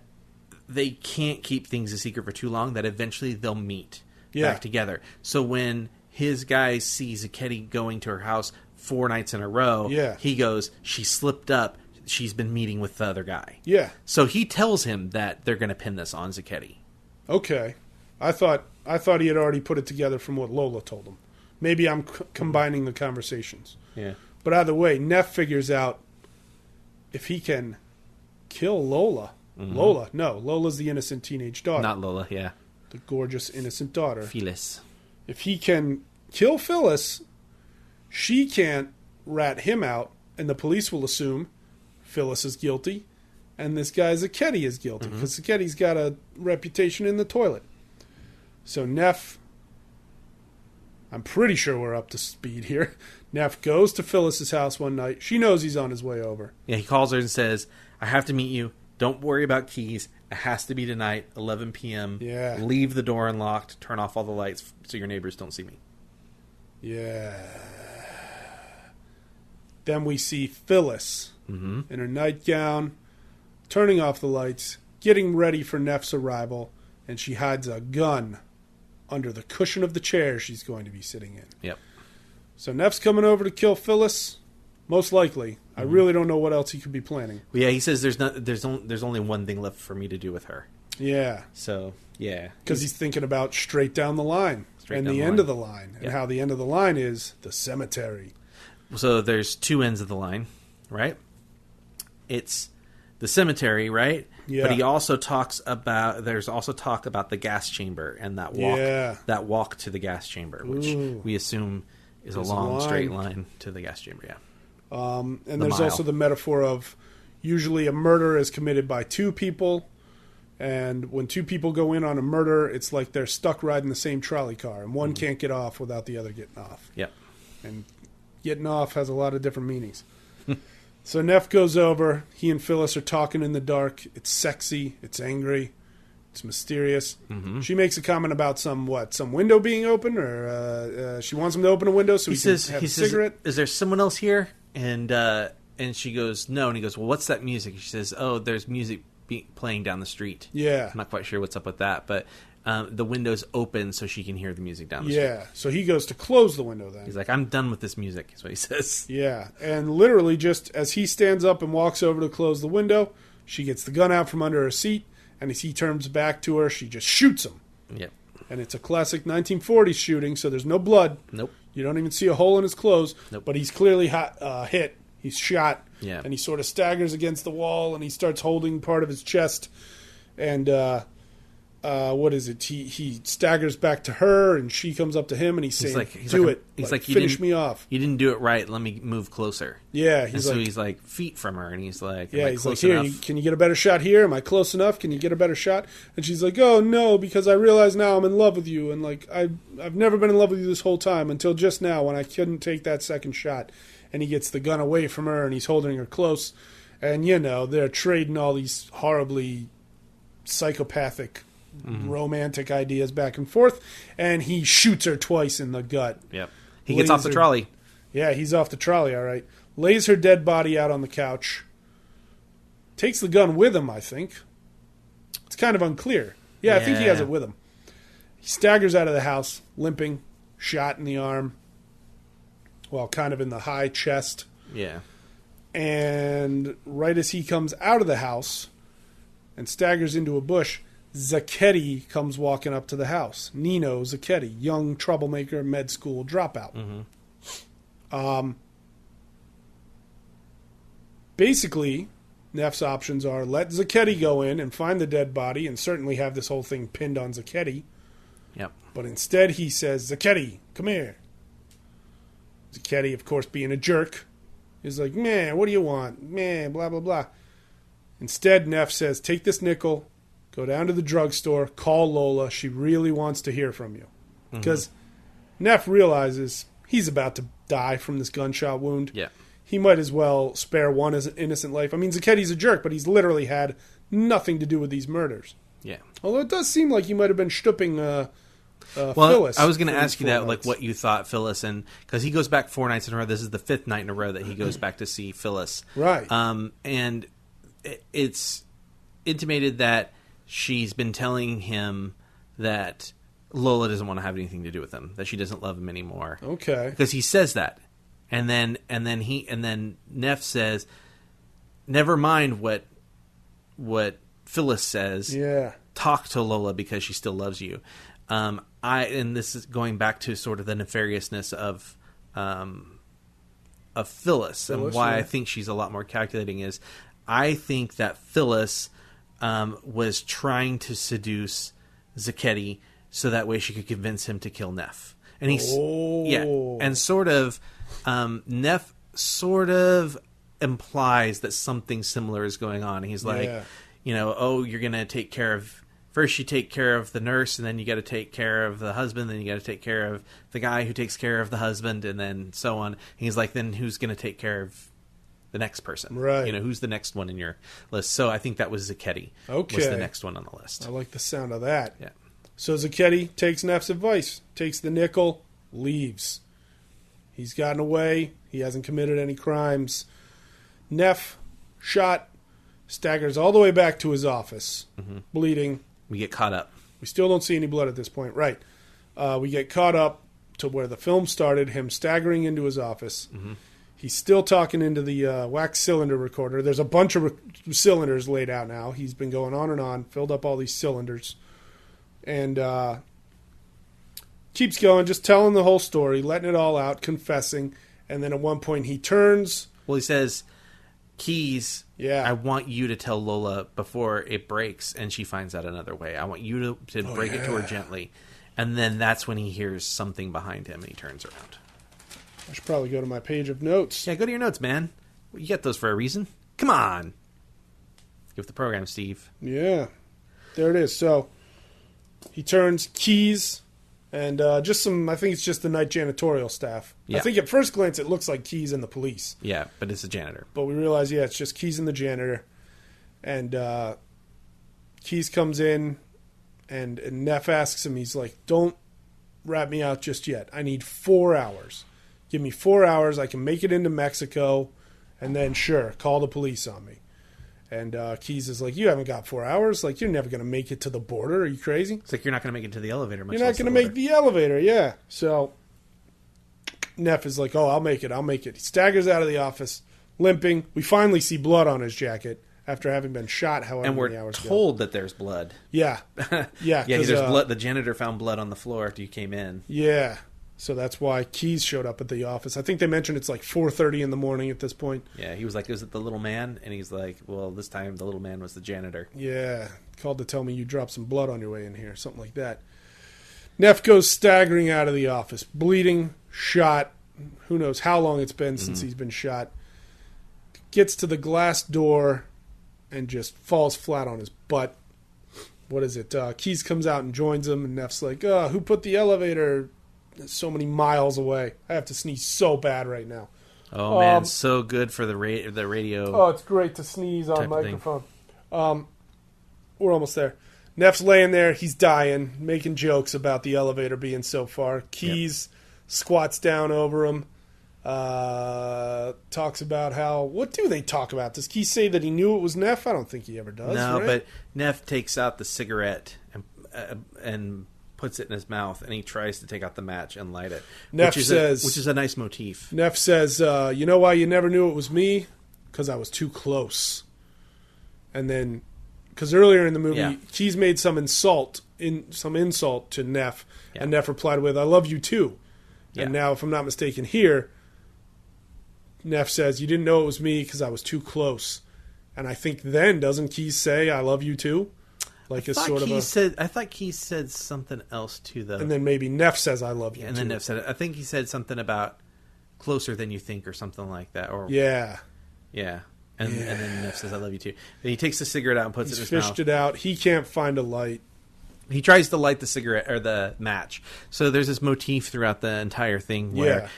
they can't keep things a secret for too long, that eventually they'll meet back together. So when his guys see Zacchetti going to her house 4 nights in a row, he goes, she slipped up. She's been meeting with the other guy. Yeah. So he tells him that they're going to pin this on Zacchetti. Okay. I thought he had already put it together from what Lola told him. Maybe I'm combining the conversations. Yeah. But either way, Neff figures out if he can kill Lola. Mm-hmm. Lola's the innocent teenage daughter. Not Lola, yeah. The gorgeous innocent daughter. Phyllis. If he can kill Phyllis, she can't rat him out, and the police will assume Phyllis is guilty, and this guy Zacchetti is guilty, because Zacchetti's got a reputation in the toilet. So Neff, I'm pretty sure we're up to speed here. Neff goes to Phyllis's house one night. She knows he's on his way over. Yeah, he calls her and says, I have to meet you. Don't worry about Keyes. It has to be tonight, 11 p.m. Yeah. Leave the door unlocked. Turn off all the lights so your neighbors don't see me. Yeah. Then we see Phyllis in her nightgown, turning off the lights, getting ready for Neff's arrival, and she hides a gun under the cushion of the chair she's going to be sitting in. Yep. So Neff's coming over to kill Phyllis, most likely. I really don't know what else he could be planning. Well, yeah, he says there's only one thing left for me to do with her. Yeah. So, yeah. Because he's thinking about straight down the line and the end of the line, and how the end of the line is the cemetery. So there's 2 ends of the line, right? It's the cemetery, right? Yeah. But he also there's also talk about the gas chamber and that walk to the gas chamber, which we assume is a long straight line to the gas chamber, yeah. And there's also the metaphor of usually a murder is committed by 2 people, and when 2 people go in on a murder, it's like they're stuck riding the same trolley car, and one can't get off without the other getting off. Yep. And getting off has a lot of different meanings. So Neff goes over. He and Phyllis are talking in the dark. It's sexy. It's angry. It's mysterious. She makes a comment about some window being open, or she wants him to open a window so he can have a cigarette. Is there someone else here? And she goes, no. And he goes, well, what's that music? She says, oh, there's music playing down the street. Yeah. I'm not quite sure what's up with that, but the window's open so she can hear the music down the street. Yeah, so he goes to close the window then. He's like, I'm done with this music, is what he says. Yeah, and literally just as he stands up and walks over to close the window, she gets the gun out from under her seat, and as he turns back to her, she just shoots him. Yep. And it's a classic 1940s shooting, so there's no blood. Nope. You don't even see a hole in his clothes, Nope. but he's clearly hit. He's shot, yeah. And he sort of staggers against the wall, and he starts holding part of his chest, and what is it? He staggers back to her, and she comes up to him, and he's saying, "Do it! He's like, finish me off. You didn't do it right. Let me move closer." Yeah, he's like feet from her, and he's like, "Yeah, he's like, here, can you get a better shot here? Am I close enough? Can you get a better shot?" And she's like, "Oh no, because I realize now I'm in love with you, and like I've never been in love with you this whole time until just now when I couldn't take that second shot." And he gets the gun away from her, and he's holding her close, and they're trading all these horribly psychopathic. Romantic ideas back and forth, and he shoots her twice in the gut. Yep. He gets off the trolley. Yeah, he's off the trolley, all right. Lays her dead body out on the couch. Takes the gun with him, I think. It's kind of unclear. Yeah, I think he has it with him. He staggers out of the house, limping, shot in the arm, well, kind of in the high chest. Yeah. And right as he comes out of the house and staggers into a bush, Zacchetti comes walking up to the house. Nino Zacchetti, young troublemaker, med school dropout. Basically, Neff's options are let Zacchetti go in and find the dead body and certainly have this whole thing pinned on Zacchetti. Yep. But instead he says, Zacchetti, come here. Zacchetti, of course, being a jerk, is like, man, what do you want? Man, blah, blah, blah. Instead, Neff says, take this nickel, go down to the drugstore, call Lola. She really wants to hear from you. Because Neff realizes he's about to die from this gunshot wound. Yeah. He might as well spare one innocent life. I mean, Zucchetti's a jerk, but he's literally had nothing to do with these murders. Yeah. Although it does seem like he might have been stooping Well, Phyllis. I was going to ask you that, 4 like, nights. what you thought Phyllis, and because he goes back 4 nights in a row. This is the 5th night in a row that he goes back to see Phyllis. Right. And it's intimated that she's been telling him that Lola doesn't want to have anything to do with him, that she doesn't love him anymore. Okay. Because he says that, and then Neff says, "Never mind what Phyllis says. Yeah. Talk to Lola because she still loves you." And this is going back to sort of the nefariousness of Phyllis, and why I think she's a lot more calculating is I think that Phyllis was trying to seduce Zucchetti so that way she could convince him to kill Neff. And and sort of Neff sort of implies that something similar is going on. He's like, oh, you're going to take care of. First, you take care of the nurse, and then you got to take care of the husband, then you got to take care of the guy who takes care of the husband, and then so on. And he's like, then who's going to take care of the next person? Right. Who's the next one in your list? So I think that was Zucchetti. Okay. Was the next one on the list. I like the sound of that. Yeah. So Zucchetti takes Neff's advice, takes the nickel, leaves. He's gotten away. He hasn't committed any crimes. Neff, shot, staggers all the way back to his office, bleeding. We get caught up. We still don't see any blood at this point. Right. We get caught up to where the film started, him staggering into his office. He's still talking into the wax cylinder recorder. There's a bunch of cylinders laid out now. He's been going on and on, filled up all these cylinders. And keeps going, just telling the whole story, letting it all out, confessing. And then at one point he turns. Well, he says, Keys, Yeah. I want you to tell Lola before it breaks and she finds out another way. I want you to break it to her gently. And then that's when he hears something behind him and he turns around. I should probably go to my page of notes. Yeah, go to your notes, man. You get those for a reason. Come on. Give the program, Steve. Yeah. There it is. So he turns, Keys, and just some, I think it's just the night janitorial staff. Yeah. I think at first glance it looks like Keys and the police. Yeah, but it's a janitor. But we realize, it's just Keys and the janitor. And Keys comes in, and Neff asks him, he's like, don't rat me out just yet. I need 4 hours. Give me 4 hours. I can make it into Mexico, and then, sure, call the police on me. And Keys is like, you haven't got 4 hours. Like, you're never going to make it to the border. Are you crazy? It's like you're not going to make it to the elevator. You're not going to make the elevator, yeah. So Neff is like, oh, I'll make it. He staggers out of the office, limping. We finally see blood on his jacket after having been shot however and many we're hours ago. told that there's blood. Yeah. Yeah. Yeah, there's blood. The janitor found blood on the floor after you came in. Yeah. So that's why Keys showed up at the office. I think they mentioned it's like 4:30 in the morning at this point. Yeah, he was like, is it the little man? And he's like, well, this time the little man was the janitor. Yeah. Called to tell me you dropped some blood on your way in here. Something like that. Neff goes staggering out of the office. Bleeding, shot. Who knows how long it's been since he's been shot. Gets to the glass door and just falls flat on his butt. What is it? Keys comes out and joins him. And Neff's like, who put the elevator so many miles away? I have to sneeze so bad right now. Oh, man, so good for the radio. Oh, it's great to sneeze on microphone. We're almost there. Neff's laying there. He's dying, making jokes about the elevator being so far. Keys squats down over him. Talks about how... What do they talk about? Does Keys say that he knew it was Neff? I don't think he ever does. No, right? but Neff takes out the cigarette and puts it in his mouth, and he tries to take out the match and light it. Neff which says... which is a nice motif. Neff says, you know why you never knew it was me? Because I was too close. And then... Because earlier in the movie, Keys made some insult to Neff, and Neff replied with, I love you too. Yeah. And now, if I'm not mistaken here, Neff says, you didn't know it was me because I was too close. And I think then, doesn't Keys say, I love you too? Like a sort of I thought Keys said something else too, though. And then maybe Neff says, I love you too. And then Neff said it. I think he said something about closer than you think or something like that. Or Yeah. Yeah. And then Neff says, "I love you too." Then he takes the cigarette out and puts it in his fished mouth. it out. He can't find a light. He tries to light the cigarette or the match. So there's this motif throughout the entire thing where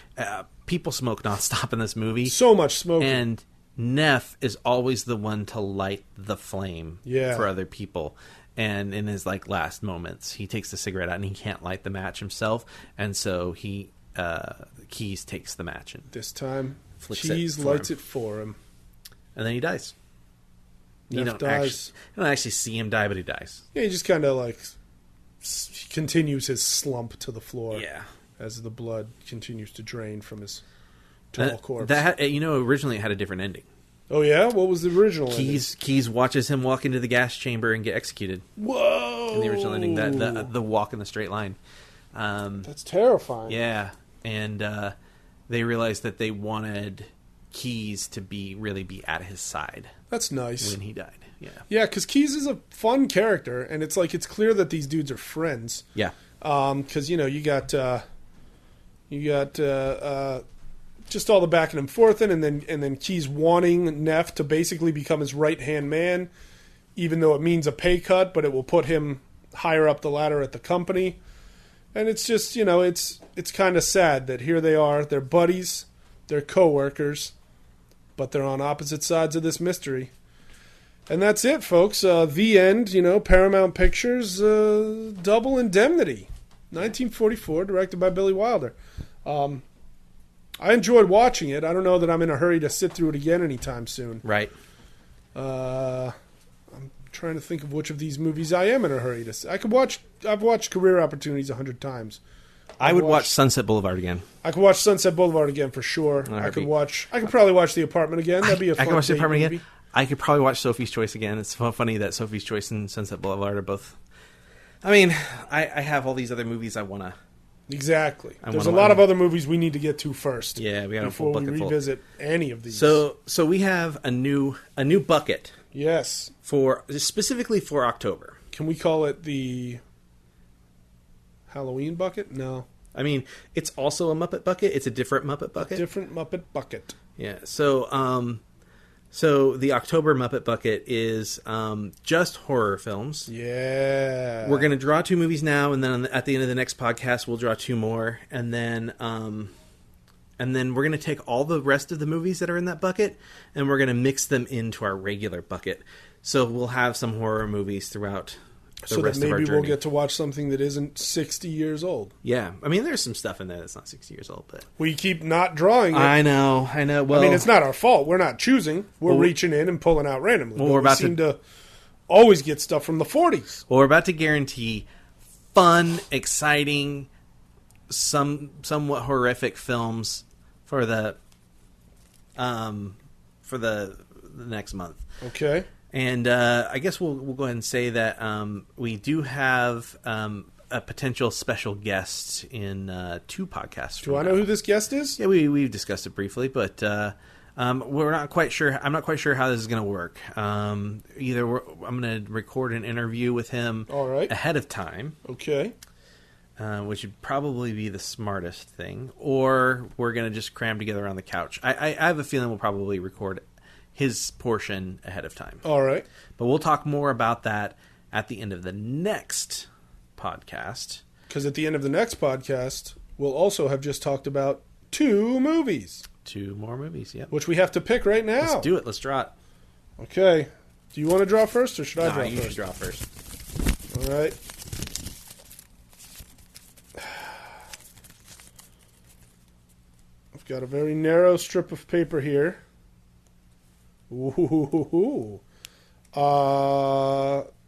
people smoke nonstop in this movie. So much smoking. And Neff is always the one to light the flame for other people. And in his last moments, he takes the cigarette out and he can't light the match himself. And so Keys takes the match and this time Keys lights it for him. And then he dies. You don't actually see him die, but he dies. Yeah, he just kind of continues his slump to the floor. Yeah, as the blood continues to drain from his tall corpse. Originally it had a different ending. Oh yeah, what was the original ending? Keys watches him walk into the gas chamber and get executed. Whoa! In the original ending, the walk in the straight line. That's terrifying. Yeah, and they realized that they wanted Keys to really be at his side. That's nice. When he died. Yeah, because Keys is a fun character, and it's it's clear that these dudes are friends. Yeah. Because you got just all the backing and forthing, and then Keys wanting Neff to basically become his right hand man, even though it means a pay cut, but it will put him higher up the ladder at the company. And it's just it's kind of sad that here they are, they're buddies, they're coworkers, but they're on opposite sides of this mystery. And that's it, folks. The end. Paramount Pictures, Double Indemnity, 1944, directed by Billy Wilder. I enjoyed watching it. I don't know that I'm in a hurry to sit through it again anytime soon. Right. I'm trying to think of which of these movies I am in a hurry to see. I've watched Career Opportunities 100 times. I would watch Sunset Boulevard again. I could watch Sunset Boulevard again for sure. I could probably watch The Apartment again. That'd be a fun I could watch The Apartment movie. again. I could probably watch Sophie's Choice again. It's funny that Sophie's Choice and Sunset Boulevard are both... I mean, I have all these other movies I want to... Exactly. There's a lot of other movies we need to get to first. Yeah, we got a full bucket full. Before we revisit any of these. So we have a new bucket. Yes. Specifically for October. Can we call it the Halloween bucket? No. I mean, it's also a Muppet bucket. It's a different Muppet bucket. Different Muppet bucket. Yeah. So the October Muppet bucket is just horror films. Yeah. We're going to draw 2 movies now, and then at the end of the next podcast, we'll draw 2 more, and then we're going to take all the rest of the movies that are in that bucket, and we're going to mix them into our regular bucket. So we'll have some horror movies throughout the rest of our journey. So that maybe we'll get to watch something that isn't 60 years old. Yeah. I mean, there's some stuff in there that's not 60 years old, but... We keep not drawing it. I know. Well, I mean, it's not our fault. We're not choosing. We're reaching in and pulling out randomly. Well, we seem to always get stuff from the 40s. Well, we're about to guarantee fun, exciting, somewhat horrific films for the next month. Okay. And I guess we'll go ahead and say that we do have a potential special guest in 2 podcasts. Do I know who this guest is? Yeah, we've discussed it briefly, but we're not quite sure. I'm not quite sure how this is going to work. I'm going to record an interview with him ahead of time. Okay. Which would probably be the smartest thing, or we're going to just cram together on the couch. I have a feeling we'll probably record his portion ahead of time. All right. But we'll talk more about that at the end of the next podcast. Because at the end of the next podcast, we'll also have just talked about 2 movies. 2 more movies, yep. Which we have to pick right now. Let's do it. Let's draw it. Okay. Do you want to draw first, or should I draw you first? Should draw first. All right. I've got a very narrow strip of paper here. Ooh.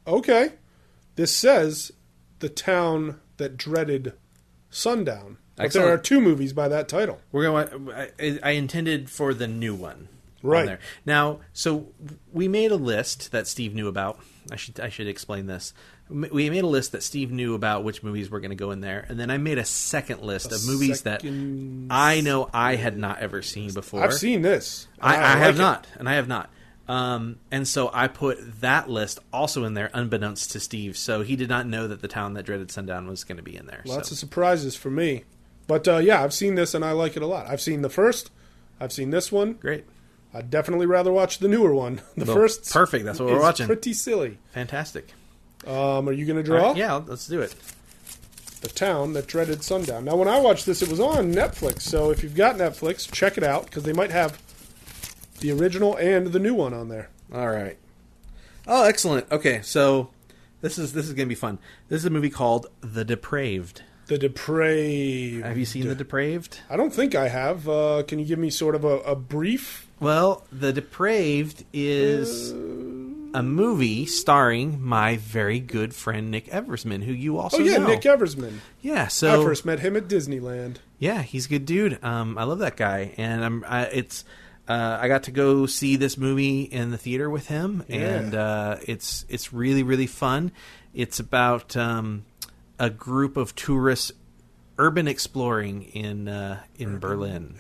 Okay. This says The Town That Dreaded Sundown. But there are 2 movies by that title. I intended for the new one. Right. On there. Now, so we made a list that Steve knew about. I should explain this. We made a list that Steve knew about which movies were going to go in there, and then I made a second list of movies that I know I had not ever seen before. I've seen this. I have not, and I have not. And so I put that list also in there, unbeknownst to Steve. So he did not know that The Town That Dreaded Sundown was going to be in there. Lots of surprises for me. But yeah, I've seen this and I like it a lot. I've seen the first. I've seen this one. Great. I'd definitely rather watch the newer one. The first, perfect. That's what we're watching. Pretty silly. Fantastic. Are you going to draw? Yeah, let's do it. The Town That Dreaded Sundown. Now, when I watched this, it was on Netflix. So if you've got Netflix, check it out because they might have the original and the new one on there. All right. Oh, excellent. Okay, so this is going to be fun. This is a movie called The Depraved. The Depraved. Have you seen The Depraved? I don't think I have. Can you give me sort of a brief? Well, The Depraved is a movie starring my very good friend Nick Eversman, who you also know. Nick Eversman. Yeah, so I first met him at Disneyland. Yeah, he's a good dude. I love that guy, and I got to go see this movie in the theater with him, and it's really, really fun. It's about a group of tourists urban exploring in Berlin.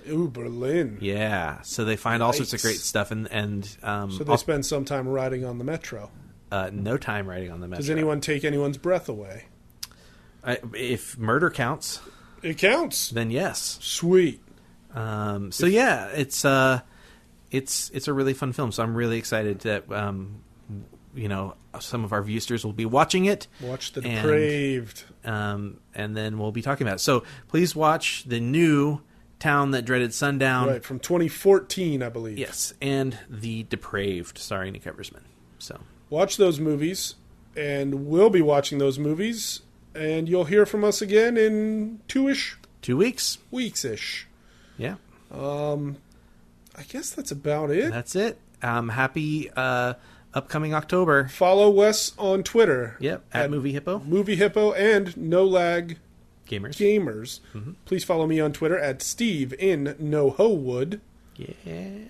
Berlin. Yeah, so they find all sorts of great stuff, and so they spend some time riding on the metro. No time riding on the metro. Does anyone take anyone's breath away? If murder counts, it counts. Then yes. Sweet. So yeah, it's a really fun film. So I'm really excited that some of our viewsters will be watching it. Watch The Depraved. And then we'll be talking about it. So please watch the new Town That Dreaded Sundown. Right, from 2014, I believe. Yes, and The Depraved, starring Nick Eversman. So watch those movies, and we'll be watching those movies, and you'll hear from us again in 2 weeks. Weeks-ish. Yeah. I guess that's about it. That's it. Happy upcoming October. Follow Wes on Twitter. Yep, at Movie Hippo. Movie Hippo and No Lag Gamers. Mm-hmm. Please follow me on Twitter at Steve in NoHoWood. Yeah.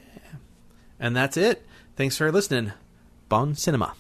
And that's it. Thanks for listening. Bon Cinema.